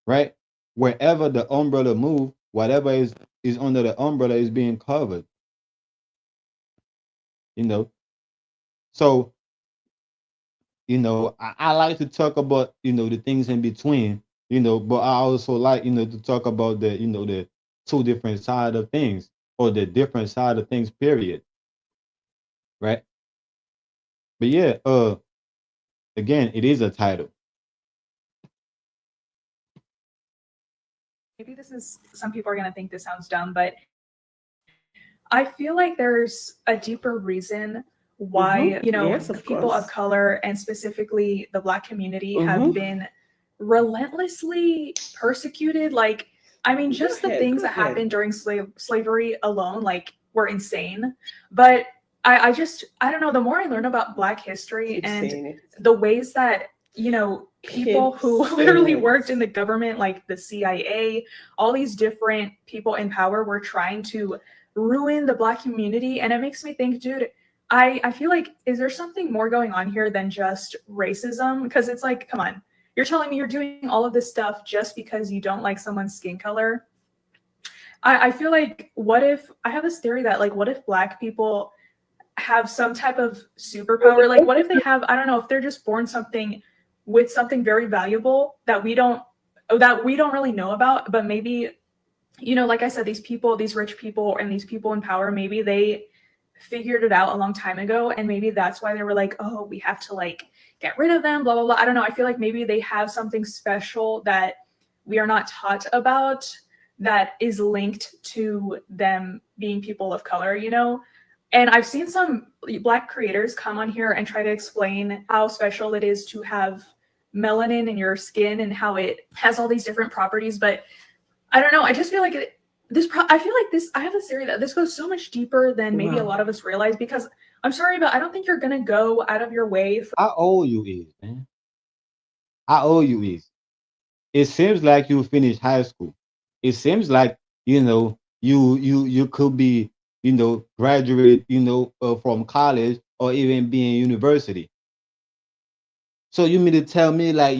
right? Wherever the umbrella move, whatever is under the umbrella is being covered, you know. So, I like to talk about, the things in between, but I also like, to talk about the two different side of things or the different side of things, period. Right. But yeah, again, it is a title. Maybe this is, some people are going to think this sounds dumb, but I feel like there's a deeper reason why, Yes, of people course. of color and specifically the Black community Mhm. have been relentlessly persecuted. Like, I mean, just the things go that ahead. happened during slavery alone, like, were insane. But I just I don't know. The more I learn about Black history Keep and saying it. the ways that people who saying literally it. worked in the government, like the CIA, all these different people in power were trying to ruin the Black community, and it makes me think, dude. I feel like, is there something more going on here than just racism? Because it's like, come on, you're telling me you're doing all of this stuff just because you don't like someone's skin color? I feel like, what if I have this theory that, like, what if Black people have some type of superpower? Like, what if they have, I don't know, if they're just born with something very valuable that we don't really know about, but maybe, like I said, these people, these rich people and these people in power, maybe they figured it out a long time ago, and maybe that's why they were like, oh, we have to like get rid of them, blah blah blah. I don't know. I feel like maybe they have something special that we are not taught about, that is linked to them being people of color, and I've seen some Black creators come on here and try to explain how special it is to have melanin in your skin and how it has all these different properties. But I don't know. I just feel like I feel like this. I have this theory that this goes so much deeper than maybe a Wow. lot of us realize. Because I'm sorry, but I don't think you're gonna go out of your way for. How old you is, man? How old you is? It seems like you finished high school. It seems like you could be graduated from college or even be in university. So you mean to tell me like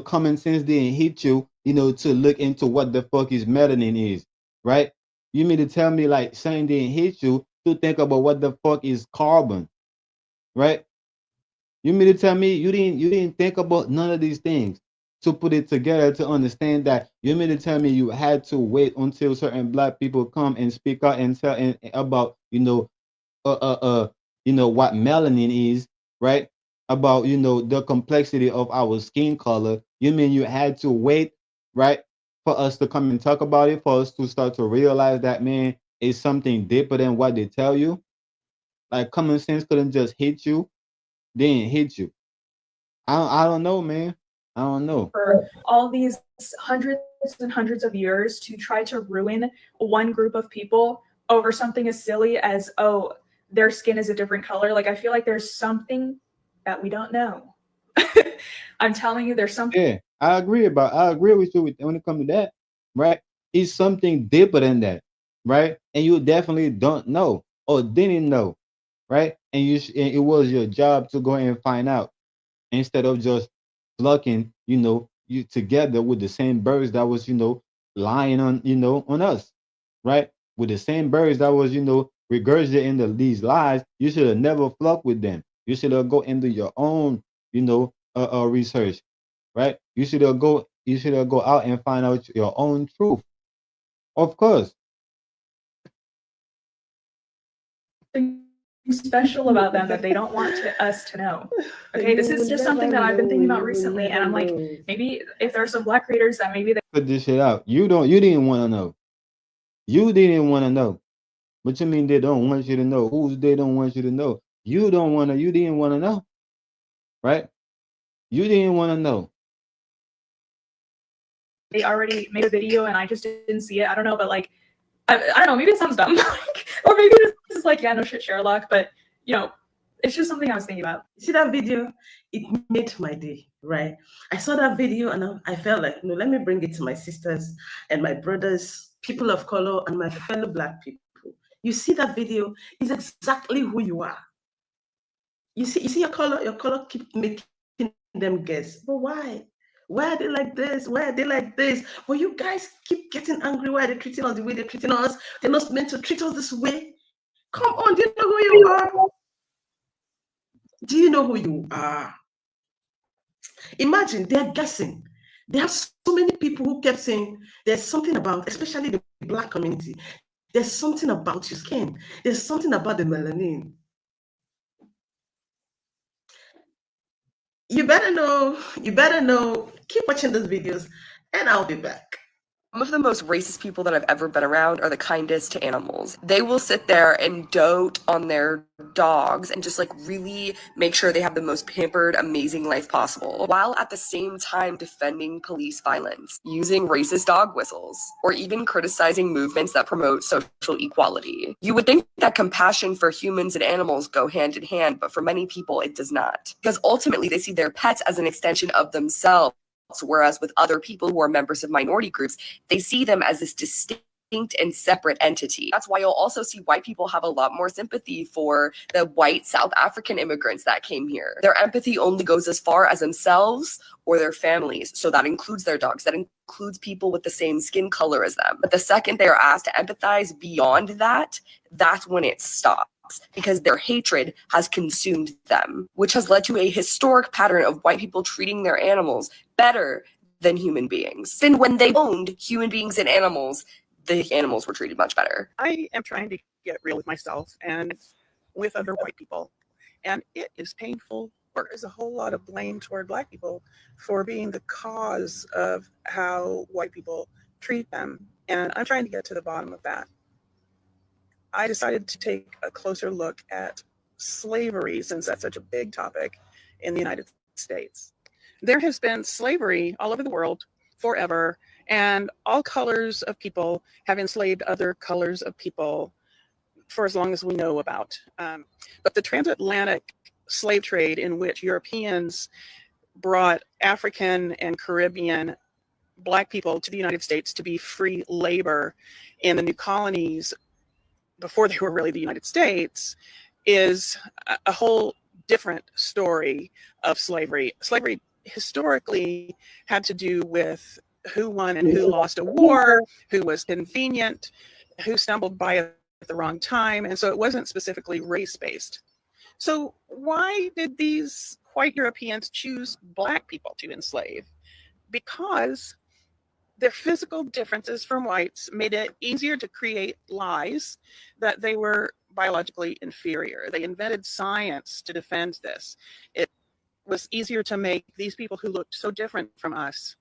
common sense didn't hit you to look into what the fuck is melanin is, right? You mean to tell me like something didn't hit you to think about what the fuck is carbon, right? You mean to tell me you didn't think about none of these things to put it together to understand that? You mean to tell me you had to wait until certain Black people come and speak out and tell about what melanin is, right? About the complexity of our skin color. You mean you had to wait, right, for us to come and talk about it, for us to start to realize that, man, it's something deeper than what they tell you? Like common sense couldn't just hit you, then hit you. I don't know, man. I don't know. All these hundreds and hundreds of years to try to ruin one group of people over something as silly as, oh, their skin is a different color. Like, I feel like there's something that we don't know. I'm telling you, there's something. Yeah, I agree with you when it comes to that, right? It's something deeper than that, right? And you definitely don't know or didn't know, right? And it was your job to go and find out instead of just flocking, you together with the same birds that was, lying on us, right? With the same birds that was, regurgitating these lies. You should have never flocked with them. You should have go into your own, research, right? You should have go out and find out your own truth. Of course. Special about them that they don't want us to know. Okay, this is just something that I've been thinking about recently, and I'm like, maybe if there's some Black creators that maybe they Put this shit out. You didn't want to know. You didn't want to know. But you mean they don't want you to know? Who's they don't want you to know? You didn't want to know. Right? You didn't want to know. already made a video and I just didn't see it. I don't know, but like, I don't know, maybe it sounds dumb. Or maybe it's just like, yeah, no shit, Sherlock, but it's just something I was thinking about. See that video? It made my day, right? I saw that video and I felt like, no, let me bring it to my sisters and my brothers, people of color, and my fellow Black people. You see that video is exactly who you are. You see your color keep making them guess. But why? Why are they like this? Why are they like this? Well, you guys keep getting angry. Why are they treating us the way they're treating us? They're not meant to treat us this way. Come on, do you know who you are? Do you know who you are? Imagine they're guessing. There are so many people who kept saying there's something about, especially the Black community, there's something about your skin. There's something about the melanin. You better know. Keep watching those videos, and I'll be back. of the most racist people that I've ever been around are the kindest to animals. They will sit there and dote on their dogs and just like really make sure they have the most pampered, amazing life possible, while at the same time defending police violence, using racist dog whistles, or even criticizing movements that promote social equality. You would think that compassion for humans and animals go hand in hand, but for many people it does not. Because ultimately they see their pets as an extension of themselves. Whereas with other people who are members of minority groups, they see them as this distinct and separate entity. That's why you'll also see white people have a lot more sympathy for the white South African immigrants that came here. Their empathy only goes as far as themselves or their families. So that includes their dogs, that includes people with the same skin color as them. But the second they are asked to empathize beyond that, that's when it stops, because their hatred has consumed them, which has led to a historic pattern of white people treating their animals better than human beings. Then when they owned human beings and animals, the animals were treated much better. I am trying to get real with myself and with other white people, and it is painful. There is a whole lot of blame toward Black people for being the cause of how white people treat them, and I'm trying to get to the bottom of that. I decided to take a closer look at slavery, since that's such a big topic in the United States. There has been slavery all over the world forever, and all colors of people have enslaved other colors of people for as long as we know about. But the transatlantic slave trade, in which Europeans brought African and Caribbean Black people to the United States to be free labor in the new colonies before they were really the United States, is a whole different story of slavery. Slavery historically had to do with who won and who lost a war, who was convenient, who stumbled by at the wrong time, and so it wasn't specifically race-based. So why did these white Europeans choose Black people to enslave? Because their physical differences from whites made it easier to create lies that they were biologically inferior. They invented science to defend this. It was easier to make these people who looked so different from us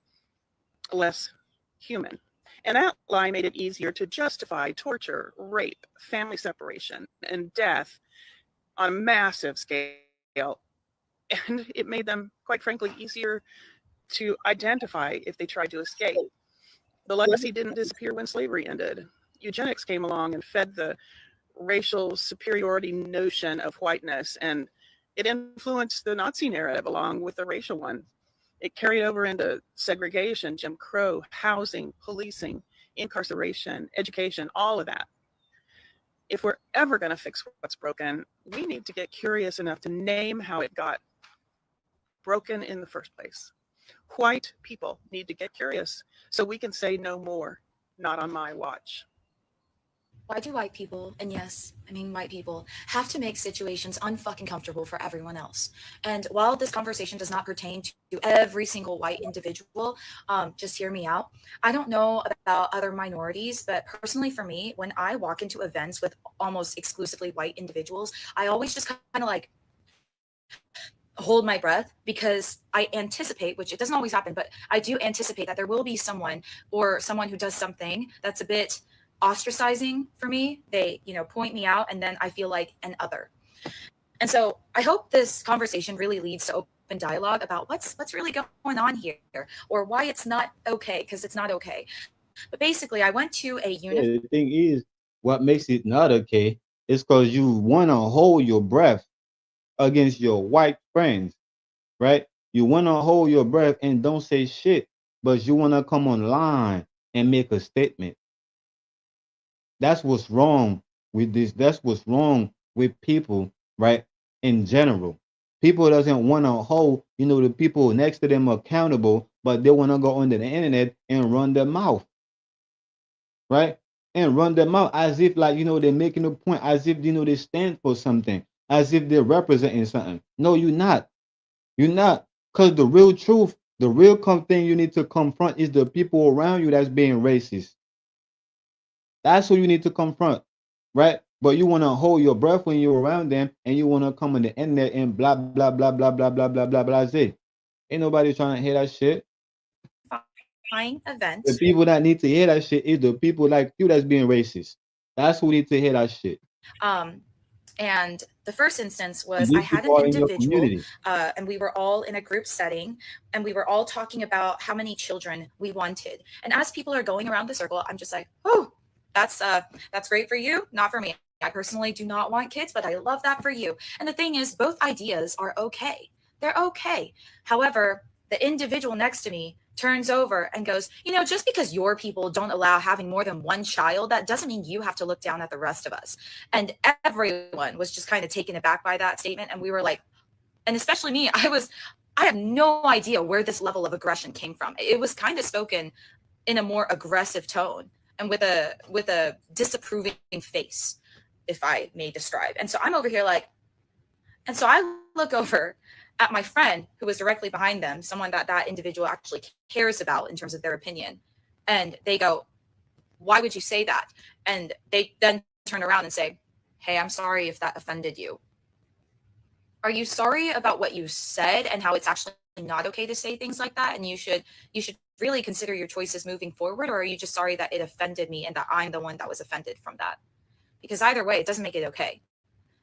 less human. And that lie made it easier to justify torture, rape, family separation, and death on a massive scale. And it made them, quite frankly, easier to identify if they tried to escape. The legacy didn't disappear when slavery ended. Eugenics came along and fed the racial superiority notion of whiteness, and it influenced the Nazi narrative along with the racial one. It carried over into segregation, Jim Crow, housing, policing, incarceration, education, all of that. If we're ever going to fix what's broken, we need to get curious enough to name how it got broken in the first place. White people need to get curious so we can say no more, not on my watch. Why do white people, and yes, I mean white people, have to make situations unfucking comfortable for everyone else? And while this conversation does not pertain to every single white individual, just hear me out. I don't know about other minorities, but personally for me, when I walk into events with almost exclusively white individuals, I always just kind of like hold my breath, because I anticipate, which it doesn't always happen, but I do anticipate that there will be someone who does something that's a bit ostracizing for me. They, point me out, and then I feel like an other. And so I hope this conversation really leads to open dialogue about what's really going on here, or why it's not okay, because it's not okay. But basically, I went to a The thing is, what makes it not okay is because you want to hold your breath against your white friends, right? You want to hold your breath and don't say shit, but you want to come online and make a statement. That's what's wrong with this. That's what's wrong with people, right? In general, people doesn't want to hold, the people next to them accountable, but they want to go onto the internet and run their mouth, right? And run their mouth as if like, they're making a point, as if, they stand for something, as if they're representing something. No, you're not. You're not. Because the real truth, the real thing you need to confront is the people around you that's being racist. That's who you need to confront, right? But you want to hold your breath when you're around them, and you want to come on the internet and blah, blah, blah, blah, blah, blah, blah, blah, blah, say. Ain't nobody trying to hear that shit. event. The people that need to hear that shit is the people like you that's being racist. That's who need to hear that shit. And the first instance And was I these had people an are in your individual, community. and we were all in a group setting, and we were all talking about how many children we wanted. And as people are going around the circle, I'm just like, oh, that's great for you, not for me. I personally do not want kids, but I love that for you. And the thing is, both ideas are okay. They're okay. However, the individual next to me turns over and goes, just because your people don't allow having more than one child, that doesn't mean you have to look down at the rest of us. And everyone was just kind of taken aback by that statement. And we were like, and especially me, I have no idea where this level of aggression came from. It was kind of spoken in a more aggressive tone and with a disapproving face, if I may describe. And so I'm over here like, and so I look over at my friend who was directly behind them, someone that individual actually cares about in terms of their opinion. And they go, why would you say that? And they then turn around and say, hey, I'm sorry if that offended you. Are you sorry about what you said and how it's actually not okay to say things like that? And you should really consider your choices moving forward, or are you just sorry that it offended me and that I'm the one that was offended from that? Because either way, it doesn't make it okay.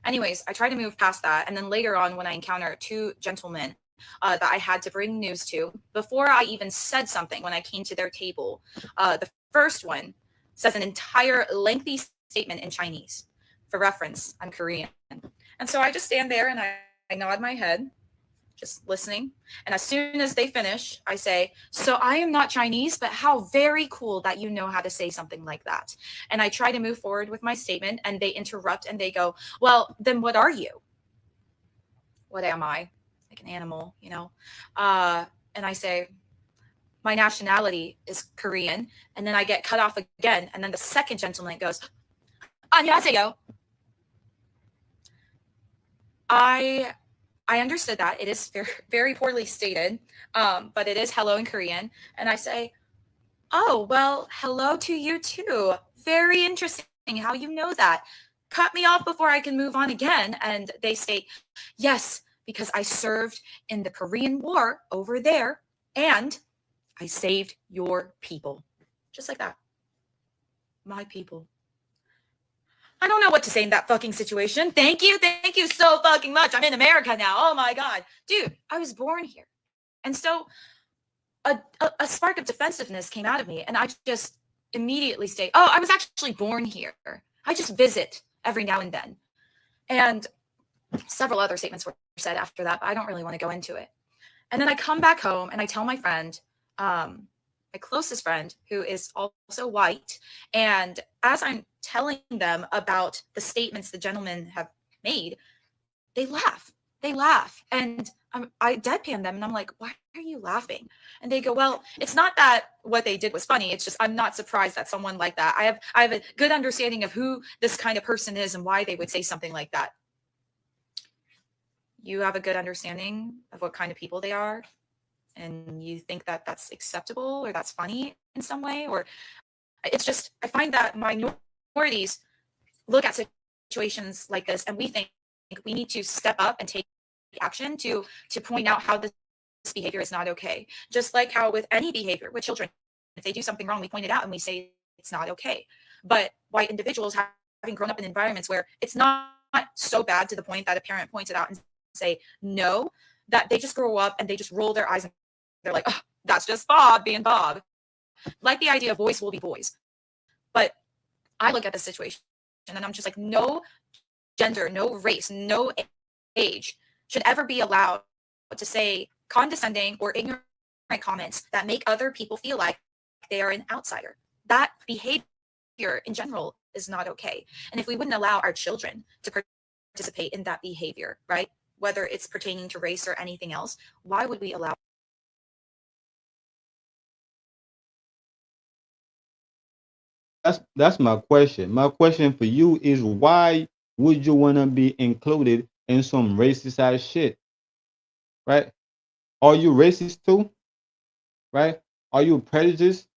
Anyways, I try to move past that. And then later on, when I encounter two gentlemen that I had to bring news to, before I even said something, when I came to their table, the first one says an entire lengthy statement in Chinese. For reference, I'm Korean. And so I just stand there and I nod my head, just listening. And as soon as they finish, I say, so I am not Chinese, but how very cool that you know how to say something like that. And I try to move forward with my statement and they interrupt and they go, well, then what are you? What am I? Like an animal, And I say, my nationality is Korean. And then I get cut off again. And then the second gentleman goes, 안녕하세요. I understood that. It is very, very poorly stated, but it is hello in Korean. And I say, oh, well, hello to you too. Very interesting how you know that. Cut me off before I can move on again. And they state, yes, because I served in the Korean War over there and I saved your people. Just like that. My people. I don't know what to say in that fucking situation. Thank you so fucking much. I'm in America now. Oh my God. Dude, I was born here. And so a spark of defensiveness came out of me and I just immediately say, oh, I was actually born here. I just visit every now and then. And several other statements were said after that, but I don't really want to go into it. And then I come back home and I tell my friend, my closest friend, who is also white. And as I'm telling them about the statements the gentlemen have made, they laugh. And I deadpan them and I'm like, why are you laughing? And they go, well, it's not that what they did was funny. It's just, I'm not surprised that someone like that. I have a good understanding of who this kind of person is and why they would say something like that. You have a good understanding of what kind of people they are, and you think that that's acceptable or that's funny in some way, or it's just, I find that minorities look at situations like this and we think we need to step up and take action to point out how this behavior is not okay. Just like how with any behavior with children, if they do something wrong, we point it out and we say it's not okay. But white individuals having grown up in environments where it's not so bad to the point that a parent points it out and say no, that they just grow up and they just roll their eyes and they're like, oh, that's just Bob being Bob. Like the idea of boys will be boys. But I look at the situation and I'm just like, no gender, no race, no age should ever be allowed to say condescending or ignorant comments that make other people feel like they are an outsider. That behavior in general is not okay. And if we wouldn't allow our children to participate in that behavior, right, whether it's pertaining to race or anything else, why would we allow? That's my question. My question for you is, why would you want to be included in some racist ass shit? Right? Are you racist too? Right? Are you prejudiced?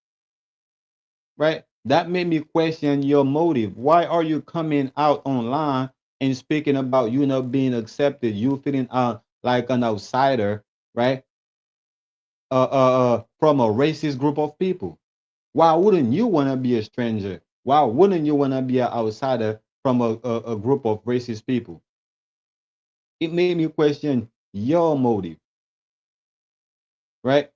Right? That made me question your motive. Why are you coming out online and speaking about you not being accepted, you feeling like an outsider, right? from a racist group of people? Why wouldn't you want to be a stranger? Why wouldn't you want to be an outsider from a group of racist people? It made me question your motive, right?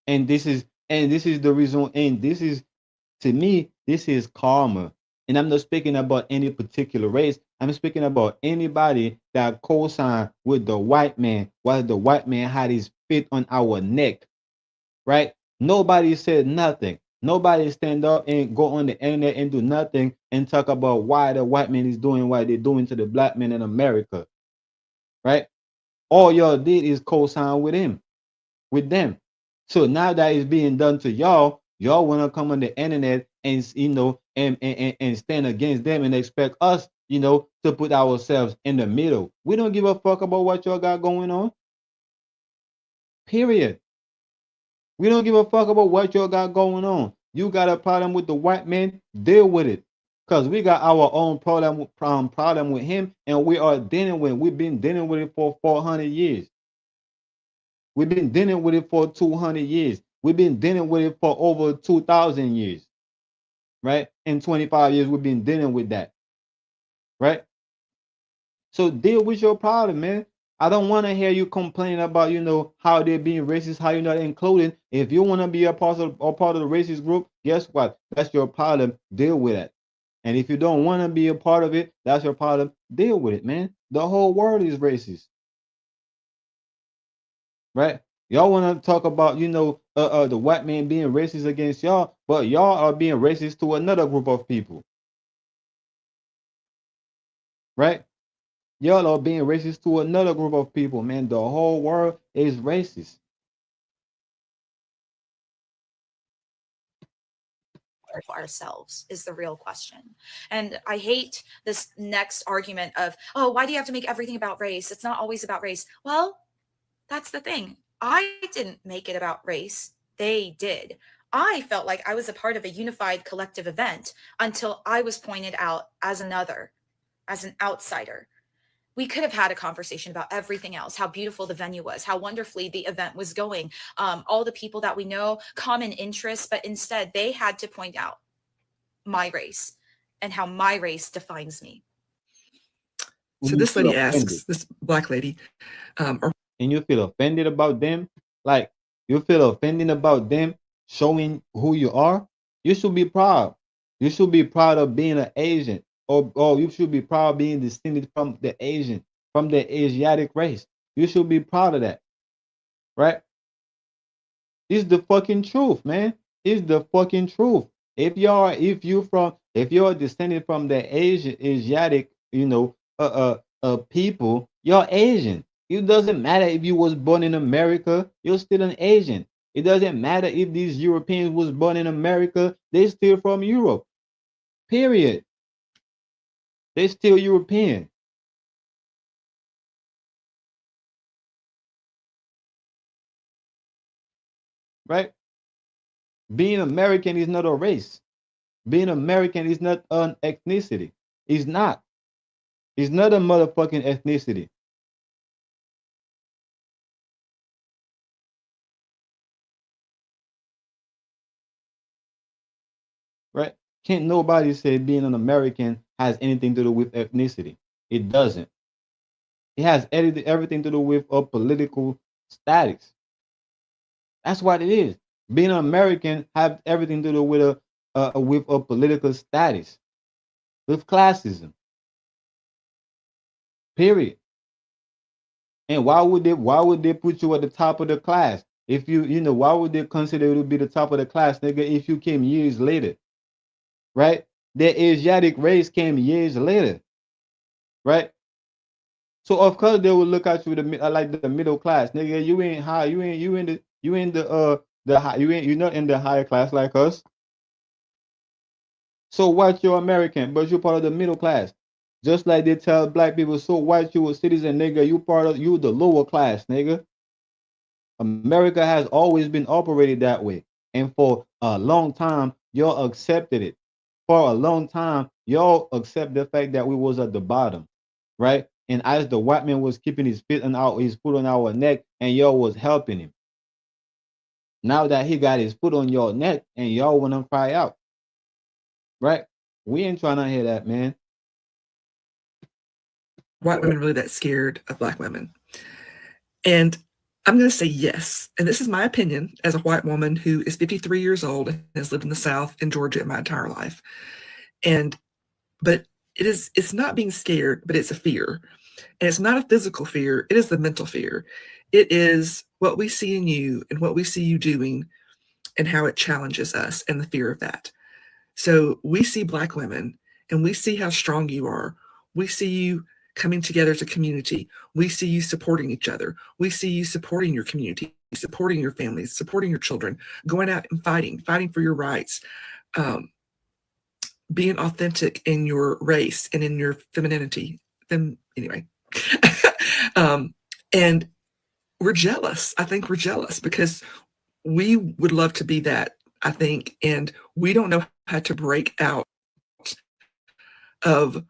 And this is the reason, and this is, to me, this is karma. And I'm not speaking about any particular race. I'm speaking about anybody that co-signed with the white man while the white man had his feet on our neck, right? Nobody said nothing. Nobody stand up and go on the internet and do nothing and talk about why the white man is doing what they're doing to the black man in America, right? All y'all did is co-sign with him, with them. So now that it's being done to y'all, y'all want to come on the internet and and stand against them and expect us, to put ourselves in the middle. We don't give a fuck about what y'all got going on. Period. We don't give a fuck about what y'all got going on. You got a problem with the white man, deal with it. Cause we got our own problem with him, and we are dealing with it. We've been dealing with it for 400 years. We've been dealing with it for 200 years. We've been dealing with it for over 2,000 years, right? In 25 years, we've been dealing with that, right? So deal with your problem, man. I don't want to hear you complaining about, how they're being racist, how you're not included. If you want to be a part of the racist group, guess what? That's your problem. Deal with it. And if you don't want to be a part of it, that's your problem. Deal with it, man. The whole world is racist, right? Y'all want to talk about, the white man being racist against y'all, but y'all are being racist to another group of people, right? Y'all are being racist to another group of people, man. The whole world is racist. Ourselves is the real question. And I hate this next argument of, oh, why do you have to make everything about race? It's not always about race. Well, that's the thing. I didn't make it about race. They did. I felt like I was a part of a unified collective event until I was pointed out as another, as an outsider. We could have had a conversation about everything else, how beautiful the venue was, how wonderfully the event was going, all the people that we know, common interests, but instead they had to point out my race and how my race defines me. So this lady asks, this black lady, and you feel offended about them, like you feel offended about them showing who you are, you should be proud. You should be proud of being an Asian, or you should be proud of being descended from the Asian, from the Asiatic race. You should be proud of that, right? It's the fucking truth, man. It's the fucking truth. If you're descended from the Asiatic, people, you're Asian. It doesn't matter if you was born in America, you're still an Asian. It doesn't matter if these Europeans was born in America, they still from Europe. Period. They still European. Right? Being American is not a race. Being American is not an ethnicity. It's not. It's not a motherfucking ethnicity. Right? Can't nobody say being an American has anything to do with ethnicity. It doesn't. It has everything to do with a political status. That's what it is. Being an American have everything to do with a political status, with classism. Period. And why would they put you at the top of the class? If why would they consider you to be the top of the class, nigga, if you came years later? Right? The Asiatic race came years later, right? So of course they will look at you like the middle class, nigga. You ain't high. You ain't the high. You're not in the higher class like us. So white you're American, but you're part of the middle class. Just like they tell black people, so white you a citizen, nigga. You the lower class, nigga. America has always been operated that way, and for a long time y'all accepted it. For a long time, y'all accept the fact that we was at the bottom, right? And as the white man was keeping his foot on our neck, and y'all was helping him. Now that he got his foot on your neck and y'all want to cry out, right? We ain't trying to hear that, man. White women really that scared of black women? And I'm going to say yes. And this is my opinion as a white woman who is 53 years old and has lived in the South in Georgia my entire life. But it's not being scared, but it's a fear. And it's not a physical fear, it is the mental fear. It is what we see in you and what we see you doing and how it challenges us and the fear of that. So we see black women and we see how strong you are. We see you coming together as a community. We see you supporting each other. We see you supporting your community, supporting your families, supporting your children, going out and fighting for your rights, being authentic in your race and in your femininity. Anyway, and we're jealous. I think we're jealous because we would love to be that, I think, and we don't know how to break out of.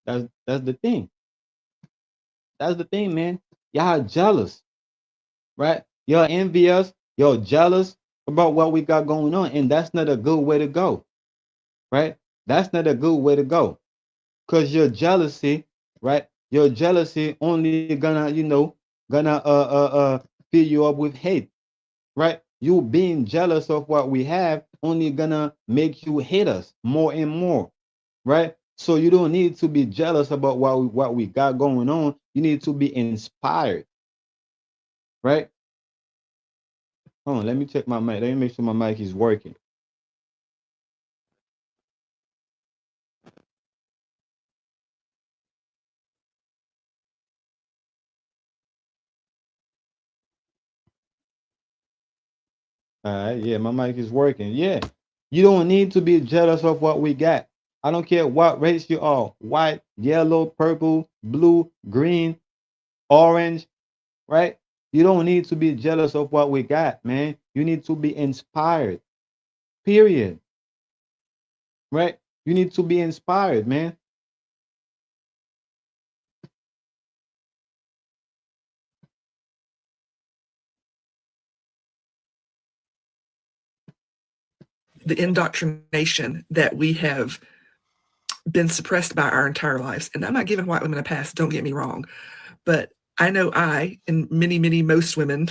That's the thing. That's the thing, man. Y'all jealous, right? Y'all envious. Y'all jealous about what we got going on, and that's not a good way to go, right? That's not a good way to go, cause your jealousy, right? Your jealousy only gonna, gonna fill you up with hate, right? You being jealous of what we have only gonna make you hate us more and more, right? So you don't need to be jealous about what we got going on. You need to be inspired, right? Hold on, let me check my mic. Let me make sure my mic is working. All right, yeah, my mic is working. Yeah, you don't need to be jealous of what we got. I don't care what race you are, white, yellow, purple, blue, green, orange, right? You don't need to be jealous of what we got, man. You need to be inspired, period, right? You need to be inspired, man. The indoctrination that we have been suppressed by our entire lives. And I'm not giving white women a pass, don't get me wrong. But I know I and most women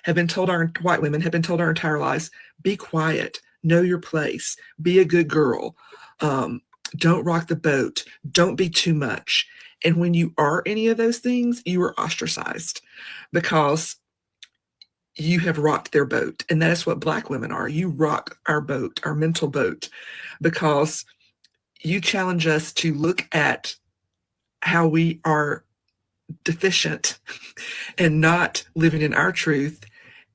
have been told, our white women have been told our entire lives, be quiet, know your place, be a good girl, don't rock the boat, don't be too much. And when you are any of those things, you are ostracized because you have rocked their boat. And that is what black women are. You rock our boat, our mental boat, because you challenge us to look at how we are deficient and not living in our truth,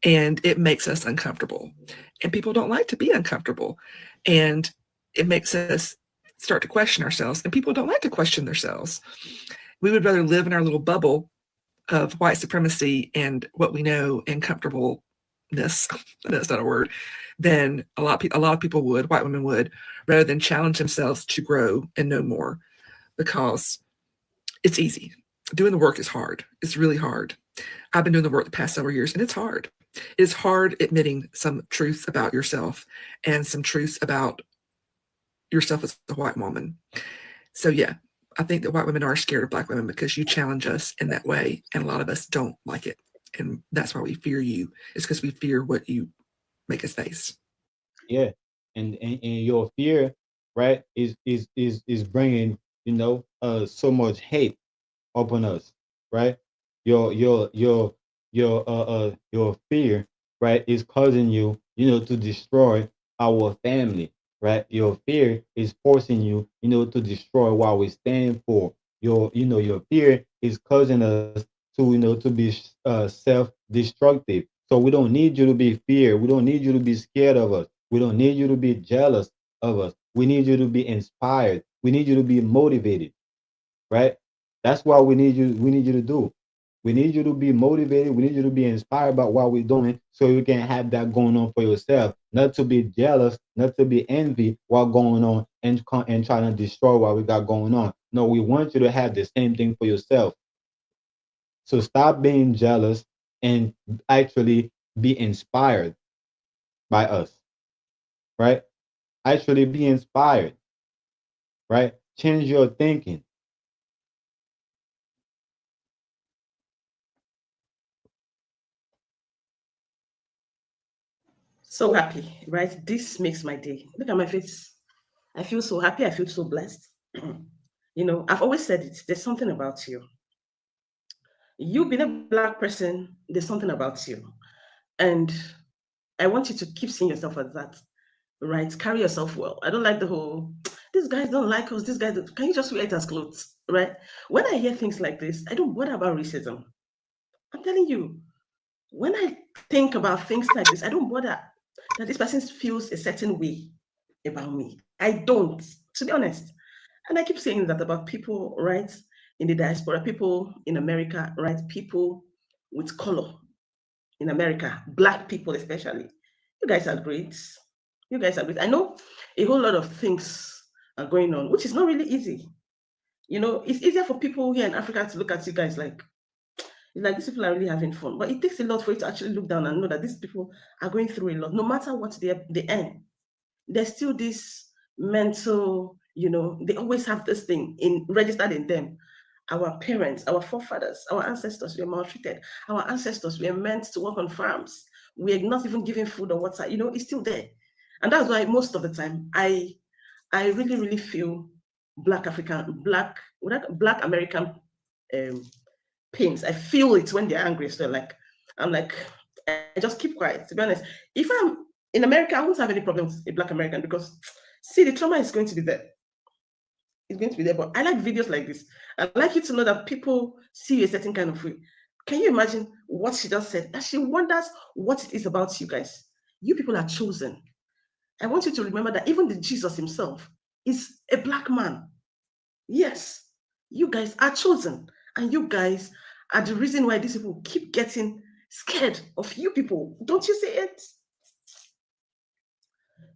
and it makes us uncomfortable. And people don't like to be uncomfortable, and it makes us start to question ourselves, and people don't like to question themselves. We would rather live in our little bubble of white supremacy and what we know and comfortableness, that's not a word, than a lot of people would, white women would, rather than challenge themselves to grow and know more, because it's easy. Doing the work is hard. It's really hard. I've been doing the work the past several years, and it's hard. It's hard admitting some truths about yourself and some truths about yourself as a white woman. So yeah, I think that white women are scared of black women because you challenge us in that way, and a lot of us don't like it. And that's why we fear you. It's because we fear what you make us face. Yeah, and your fear, right, is bringing, so much hate upon us, right? Your fear, right, is causing you, to destroy our family, right? Your fear is forcing you, to destroy what we stand for. Your fear is causing us to, to be self-destructive. So we don't need you to be fear. We don't need you to be scared of us. We don't need you to be jealous of us. We need you to be inspired. We need you to be motivated, right? That's what we need you to do. We need you to be motivated. We need you to be inspired by what we're doing so you can have that going on for yourself. Not to be jealous, not to be envy what going on and trying to destroy what we got going on. No, we want you to have the same thing for yourself. So stop being jealous and actually be inspired. by us, right? Actually be inspired, right? Change your thinking. So happy, right? This makes my day. Look at my face. I feel so happy. I feel so blessed. I've always said it. There's something about you. You being a black person, there's something about you. And I want you to keep seeing yourself as that, right? Carry yourself well. I don't like the whole, these guys don't like us, these guys, can you just wear it as clothes, right? When I hear things like this, I don't bother about racism. I'm telling you, when I think about things like this, I don't bother that this person feels a certain way about me. I don't, to be honest. And I keep saying that about people, right, in the diaspora, people in America, right, people with color in America, black people especially. You guys are great. You guys are great. I know a whole lot of things are going on, which is not really easy. It's easier for people here in Africa to look at you guys like these people are really having fun. But it takes a lot for you to actually look down and know that these people are going through a lot. No matter what they earn, there's still this mental, they always have this thing registered in them. Our parents, our forefathers, our ancestors were maltreated. Our ancestors were meant to work on farms. We're not even given food or water. It's still there. And that's why most of the time I really, really feel black American um, pains. I feel it when they're angry. So I'm like, I just keep quiet. To be honest, if I'm in America, I won't have any problem with a black American because see, the trauma is going to be there. It's going to be there. But I like videos like this. I like you to know that people see you a certain kind of way. Can you imagine what she just said? That she wonders what it is about you guys. You people are chosen. I want you to remember that even the Jesus himself is a black man. Yes, you guys are chosen, and you guys are the reason why these people keep getting scared of you people. Don't you see it?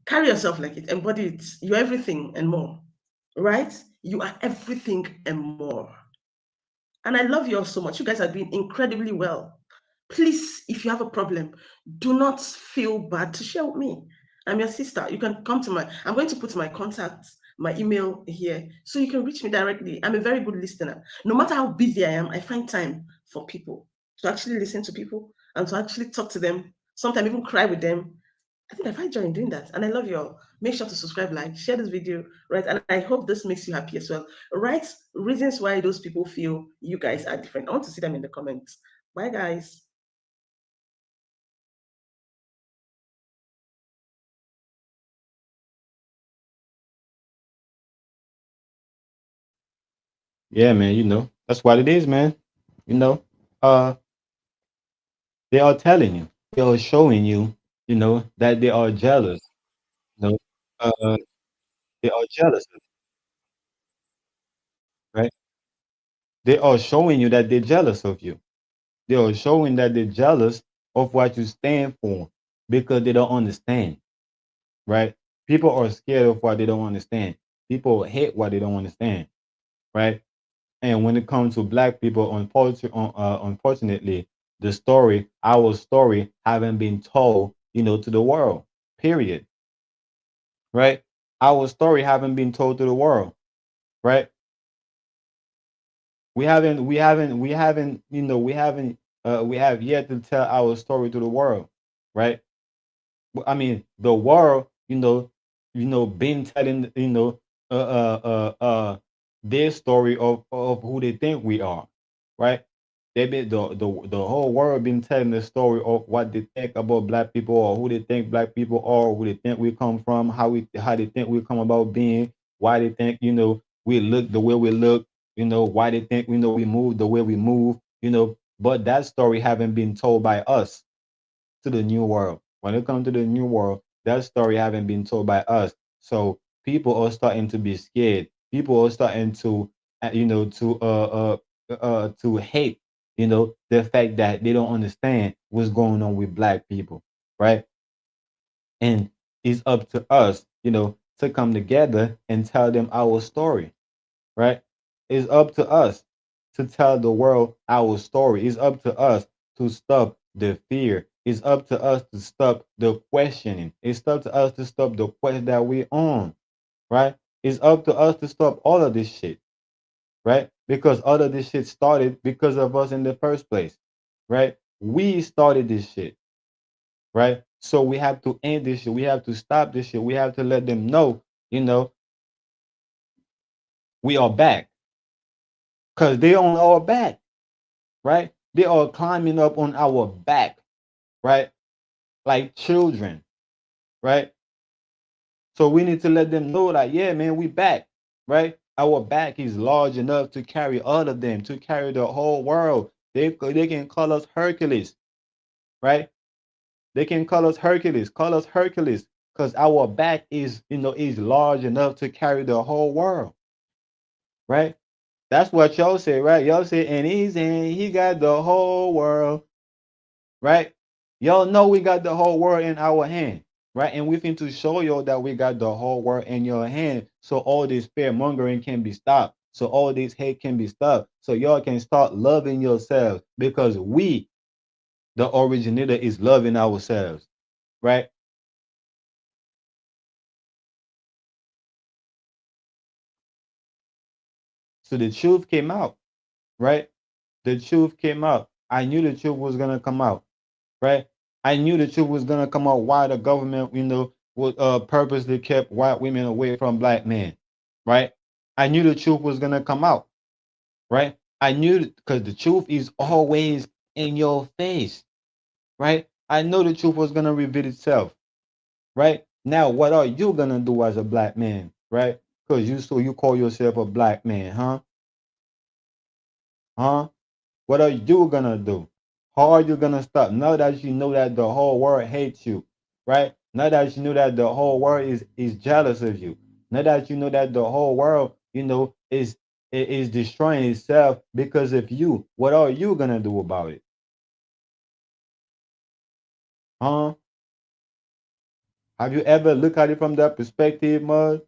Carry yourself like it, embody it. You're everything and more, right? You are everything and more. And I love you all so much. You guys are doing incredibly well. Please, if you have a problem, do not feel bad to share with me. I'm your sister. You can come to I'm going to put my contacts, my email here, so you can reach me directly. I'm a very good listener. No matter how busy I am, I find time for people to actually listen to people and to actually talk to them, sometimes even cry with them. I think I find joy in doing that. And I love you all. Make sure to subscribe, like, share this video, right? And I hope this makes you happy as well. Write reasons why those people feel you guys are different. I want to see them in the comments. Bye, guys. Yeah, man, that's what it is, man. You know, uh, they are telling you, they are showing you, that they are jealous. You know, uh, they are jealous, right? They are showing you that they're jealous of you. They are showing that they're jealous of what you stand for because they don't understand, right? People are scared of what they don't understand. People hate what they don't understand, right? And when it comes to black people, unfortunately, our story, haven't been told, to the world. Period. Right? Our story haven't been told to the world. Right? We have yet to tell our story to the world. Right? I mean, the world, been telling, their story of who they think we are, right? They been the whole world been telling the story of what they think about black people or who they think black people are, who they think we come from, how they think we come about being, why they think we look the way we look, why they think we move the way we move, but that story haven't been told by us to the new world. When it comes to the new world, that story haven't been told by us. So people are starting to be scared. People are starting to, to hate, the fact that they don't understand what's going on with black people, right? And it's up to us, to come together and tell them our story, right? It's up to us to tell the world our story. It's up to us to stop the fear It's up to us to stop the questioning. It's up to us to stop the quest that we're on, right? It's up to us to stop all of this shit, right? Because all of this shit started because of us in the first place, right? We started this shit, right? So we have to end this shit. We have to stop this shit. We have to let them know, we are back. Because they on our back, right? They are climbing up on our back, right? Like children, right? So we need to let them know that, yeah, man, we back, right? Our back is large enough to carry all of them, to carry the whole world. They can call us Hercules, right? They can call us Hercules, because our back is large enough to carry the whole world, right? That's what y'all say, right? Y'all say, and he got the whole world, right? Y'all know we got the whole world in our hand, right? And we finna to show y'all that we got the whole world in your hand, so all this fear mongering can be stopped, so all this hate can be stopped, so y'all can start loving yourselves, because we, the originator, is loving ourselves, right? So the truth came out, right? The truth came out. I knew the truth was gonna come out, right? I knew the truth was gonna come out. Why the government, would purposely kept white women away from black men, right? I knew the truth was gonna come out, right? I knew because the truth is always in your face, right? I know the truth was gonna reveal itself, right? Now, what are you gonna do as a black man, right? Because you call yourself a black man, huh? Huh? What are you gonna do? How are you gonna stop? Now that you know that the whole world hates you, right? Now that you know that the whole world is jealous of you. Now that you know that the whole world, is destroying itself because of you. What are you gonna do about it? Huh? Have you ever looked at it from that perspective, Mud?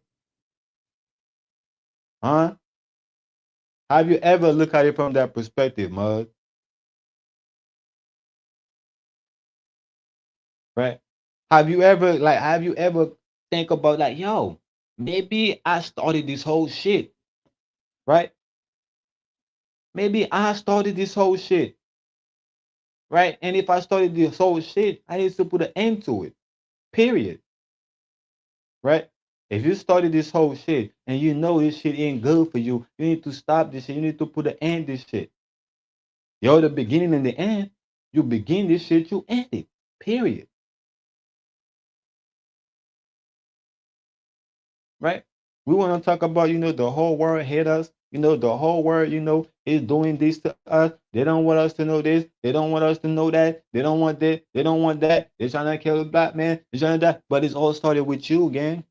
Huh? Have you ever looked at it from that perspective, Mud? Right? Have you ever think about like, yo, maybe I started this whole shit, right? Maybe I started this whole shit, right? And if I started this whole shit, I need to put an end to it. Period. Right? If you started this whole shit and you know this shit ain't good for you, you need to stop this shit. You need to put an end to this shit. You're the beginning and the end. You begin this shit, you end it. Period. Right? We want to talk about, the whole world hate us. The whole world, is doing this to us. They don't want us to know this. They don't want us to know that. They don't want that. They don't want that. They're trying to kill the black man. They're trying to die. But it's all started with you, gang.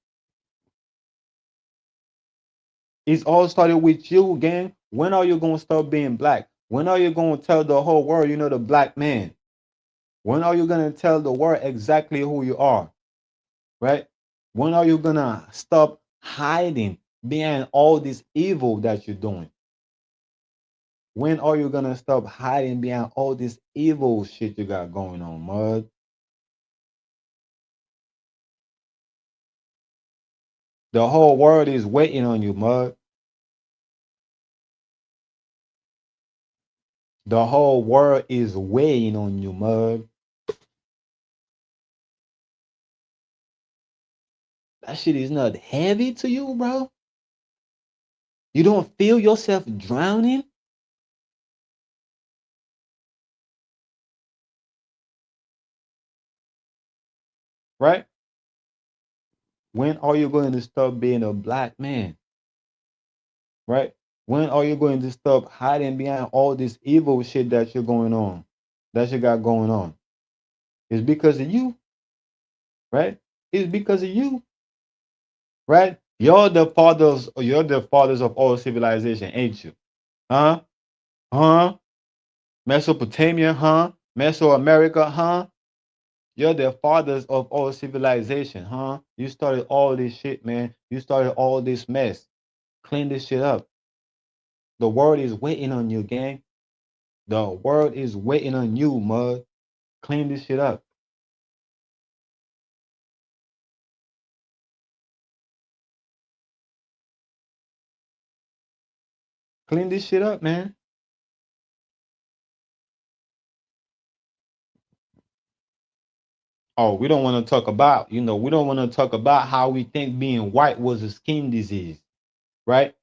It's all started with you, gang. When are you going to stop being black? When are you going to tell the whole world, the black man? When are you going to tell the world exactly who you are? Right? When are you going to stop hiding behind all this evil that you're doing? When are you gonna stop hiding behind all this evil shit you got going on, Mud? The whole world is waiting on you, Mud. The whole world is waiting on you, Mud. That shit is not heavy to you, bro. You don't feel yourself drowning? Right? When are you going to stop being a black man? Right? When are you going to stop hiding behind all this evil shit that you're going on? That you got going on? It's because of you, right? It's because of you. Right? You're the fathers of all civilization, ain't you? Huh? Huh? Mesopotamia, huh? Mesoamerica, huh? You're the fathers of all civilization, huh? You started all this shit, man. You started all this mess. Clean this shit up. The world is waiting on you, gang. The world is waiting on you, Mud. Clean this shit up. Clean this shit up, man. Oh, we don't want to talk about, we don't want to talk about how we think being white was a skin disease, right?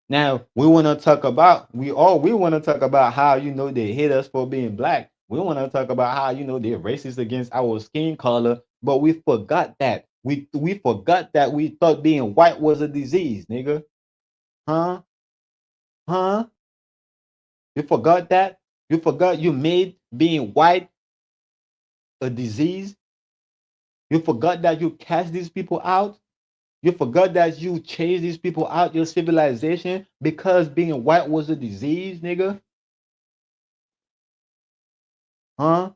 Now we want to talk about we want to talk about how they hate us for being black. We want to talk about how they're racist against our skin color, but we forgot that we forgot that we thought being white was a disease, nigga. Huh? Huh? You forgot that? You forgot you made being white a disease? You forgot that you cast these people out? You forgot that you chased these people out your civilization because being white was a disease, nigga? Huh?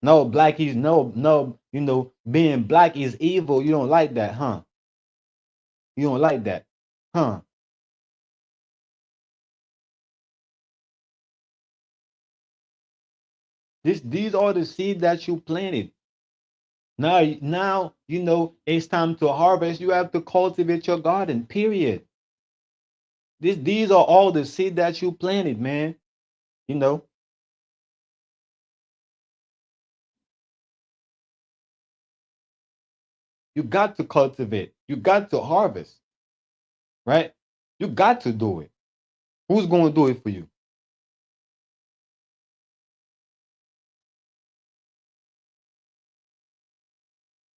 No, black is no, being black is evil. You don't like that, huh? You don't like that, huh? These are the seeds that you planted. Now it's time to harvest. You have to cultivate your garden. Period. These are all the seed that you planted, man. You know, you got to cultivate. You got to harvest, right? You got to do it. Who's going to do it for you?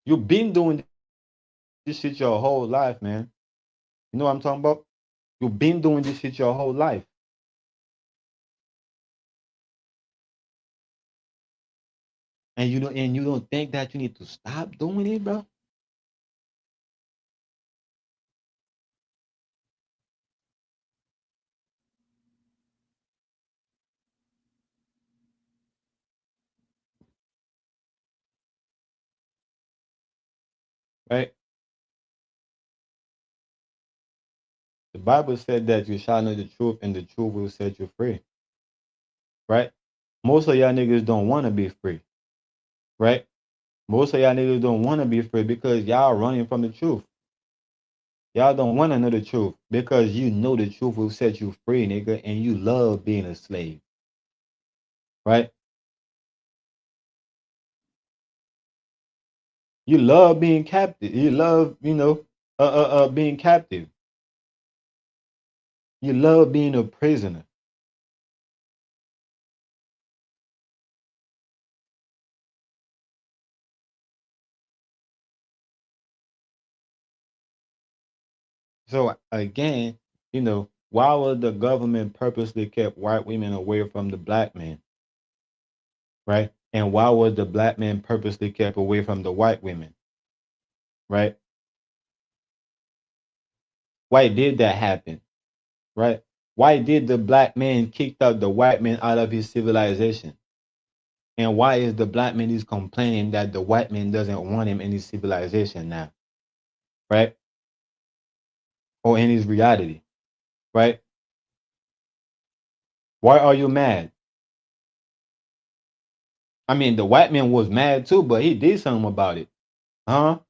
You've been doing this shit your whole life, man. You know what I'm talking about? You've been doing this shit your whole life. And you don't think that you need to stop doing it, bro? Right? The Bible said that you shall know the truth and the truth will set you free. Right? Most of y'all niggas don't want to be free. Right? Most of y'all niggas don't want to be free because y'all running from the truth. Y'all don't want to know the truth because you know the truth will set you free, nigga, and you love being a slave. Right? You love being captive. You love, being captive. You love being a prisoner. So again, why was the government purposely kept white women away from the black men? Right? And why was the black men purposely kept away from the white women? Right? Why did that happen? Right? Why did the black man kicked out the white man out of his civilization? And why is the black man is complaining that the white man doesn't want him in his civilization now? Right? Or in his reality? Right? Why are you mad? I mean, the white man was mad too, but he did something about it. Huh?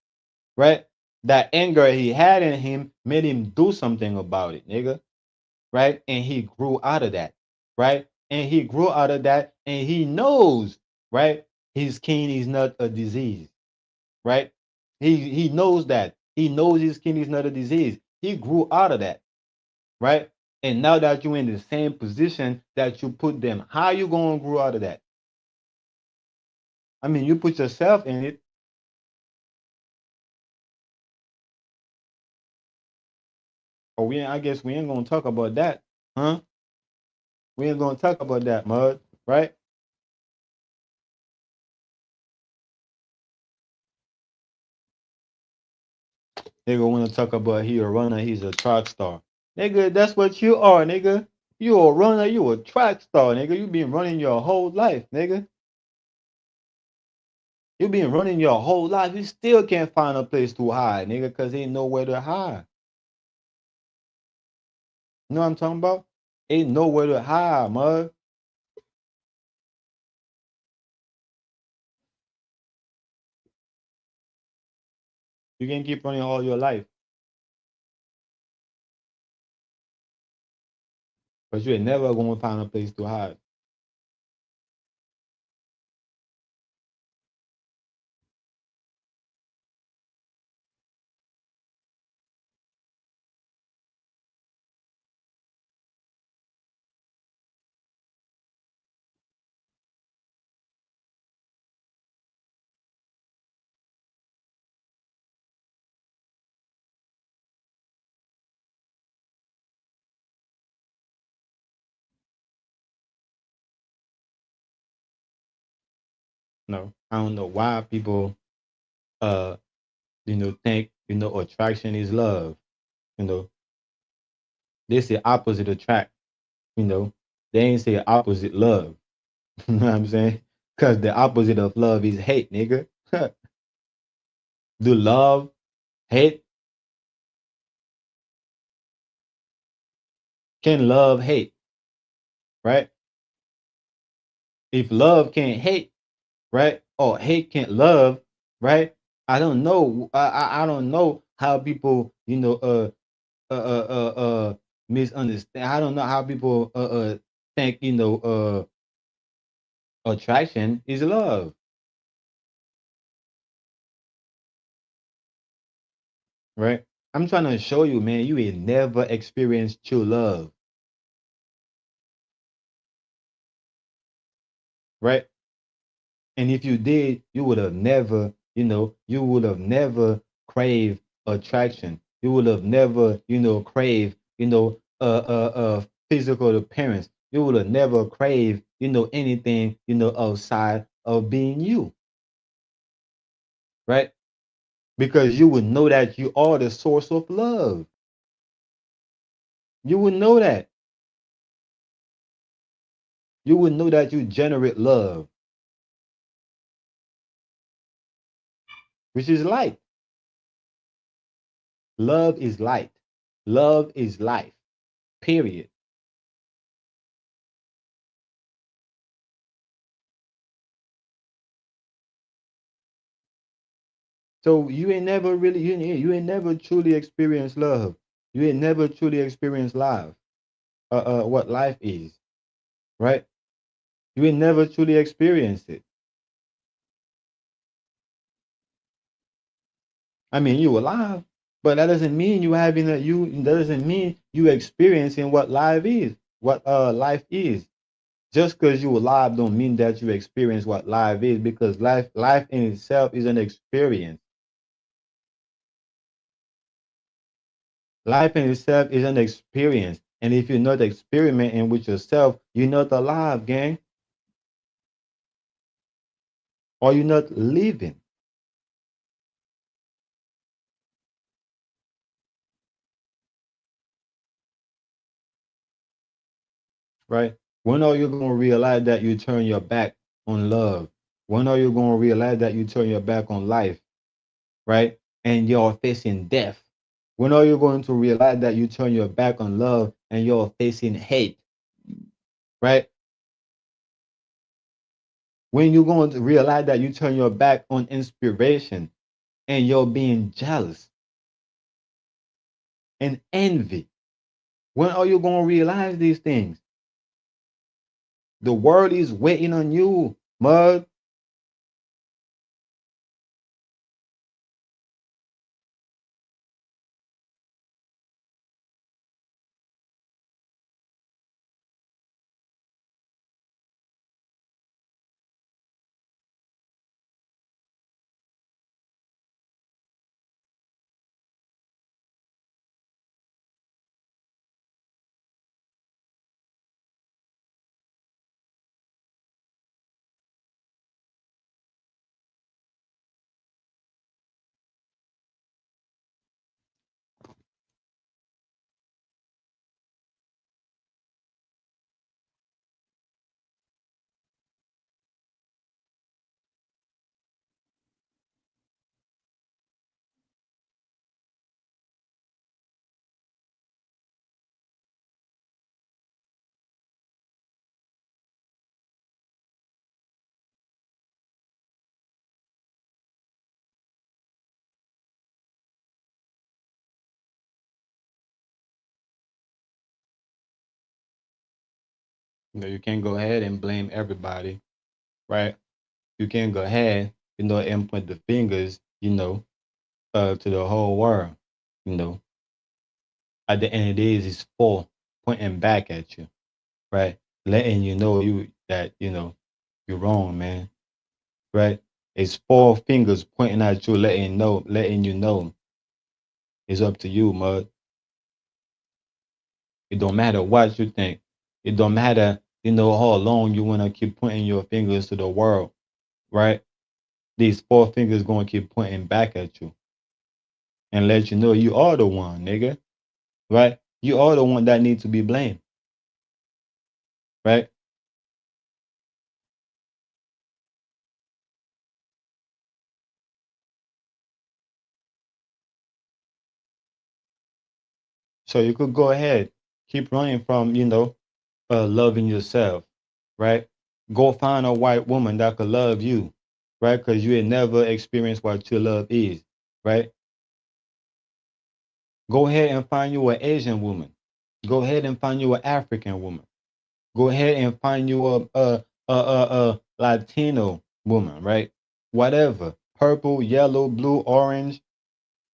Right? That anger he had in him made him do something about it, nigga. Right? And he grew out of that. Right? And he grew out of that and he knows, right? His skin is not a disease. Right? He knows that. He knows his skin is not a disease. He grew out of that. Right? And now that you're in the same position that you put them, how you gonna grow out of that? I mean, you put yourself in it. Or I guess we ain't gonna talk about that, huh? We ain't gonna talk about that, mud, right? Nigga wanna talk about he a runner, he's a track star. Nigga, that's what you are, nigga. You a runner, you a track star, nigga. You been running your whole life, nigga. You been running your whole life. You still can't find a place to hide, nigga, cause ain't nowhere to hide. You know what I'm talking about? Ain't nowhere to hide, mud. You can keep running all your life, but you ain't never gonna find a place to hide. No, I don't know why people uh think attraction is love. You know, they say opposite attract. They ain't say opposite love. You know what I'm saying? Because the opposite of love is hate, nigga. Do love, hate? Can love hate? Right? If love can't hate, right? Or hate can't love, right? I don't know. I don't know how people, misunderstand. I don't know how people think, attraction is love, right? I'm trying to show you, man, you ain't never experienced true love, right? And if you did, you would have never, you would have never craved attraction. You would have never, craved, physical appearance. You would have never craved, anything, outside of being you, right? Because you would know that you are the source of love. You would know that. You would know that you generate love, which is light. Love is light. Love is life. Period. So you ain't never really, you ain't never truly experienced love. You ain't never truly experienced life. What life is, right? You ain't never truly experienced it. I mean, you alive, but that doesn't mean you having a you. That doesn't mean you experiencing what life is. What life is. Just because you alive don't mean that you experience what life is, because life in itself is an experience. Life in itself is an experience. And if you're not experimenting with yourself, you're not alive, gang. Or you're not living, right? When are you going to realize that you turn your back on love? When are you going to realize that you turn your back on life, right? And you're facing death. When are you going to realize that you turn your back on love and you're facing hate, right? When you're going to realize that you turn your back on inspiration and you're being jealous and envy. When are you going to realize these things? The world is waiting on you, mud. You can't go ahead and blame everybody, right? You can't go ahead, and point the fingers, to the whole world. You know, at the end of the day, it's four pointing back at you, right? Letting you know you're wrong, man, right? It's four fingers pointing at you, letting you know it's up to you, mud. It don't matter what you think. It don't matter, how long you wanna keep pointing your fingers to the world, right? These four fingers gonna keep pointing back at you and let you know you are the one, nigga, right? You are the one that needs to be blamed, right? So you could go ahead, keep running from, loving yourself, right? Go find a white woman that could love you, right? Because you had never experienced what true love is, right? Go ahead and find you an Asian woman. Go ahead and find you an African woman. Go ahead and find you a Latino woman, right? Whatever, purple, yellow, blue, orange,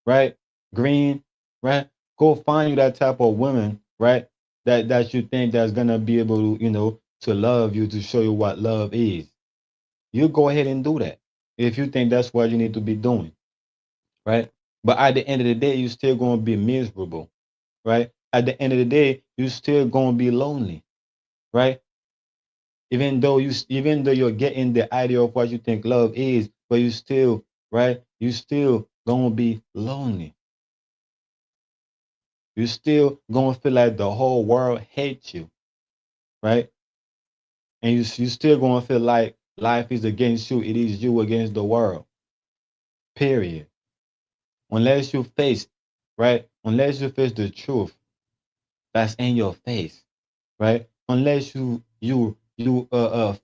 right? Green, right? Go find you that type of woman, right? That you think that's gonna be able to, to love you, to show you what love is. You go ahead and do that if you think that's what you need to be doing, right? But at the end of the day, you're still gonna be miserable, right? At the end of the day, you're still gonna be lonely, right? Even though you're getting the idea of what you think love is, but you still, right? You still gonna be lonely. You still gonna feel like the whole world hates you, right? And you still gonna feel like life is against you. It is you against the world. Period. Unless you face, right? Unless you face the truth that's in your face, right? Unless you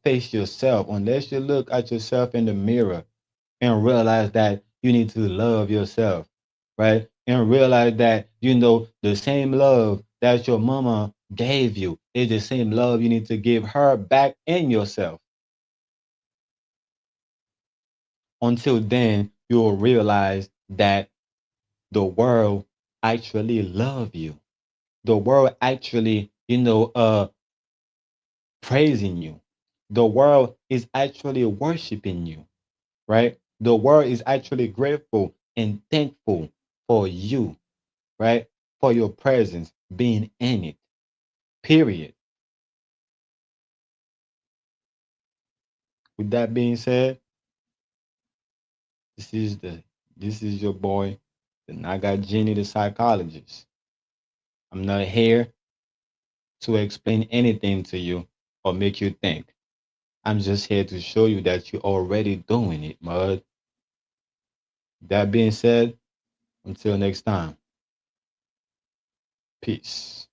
face yourself, unless you look at yourself in the mirror and realize that you need to love yourself, right? And realize that, the same love that your mama gave you is the same love you need to give her back in yourself. Until then, you'll realize that the world actually love you. The world actually, praising you. The world is actually worshiping you, right? The world is actually grateful and thankful for you, right? For your presence being in it. Period. With that being said, this is the this is your boy, the Naga Genie, the psychologist. I'm not here to explain anything to you or make you think. I'm just here to show you that you're already doing it, mud. That being said, until next time, peace.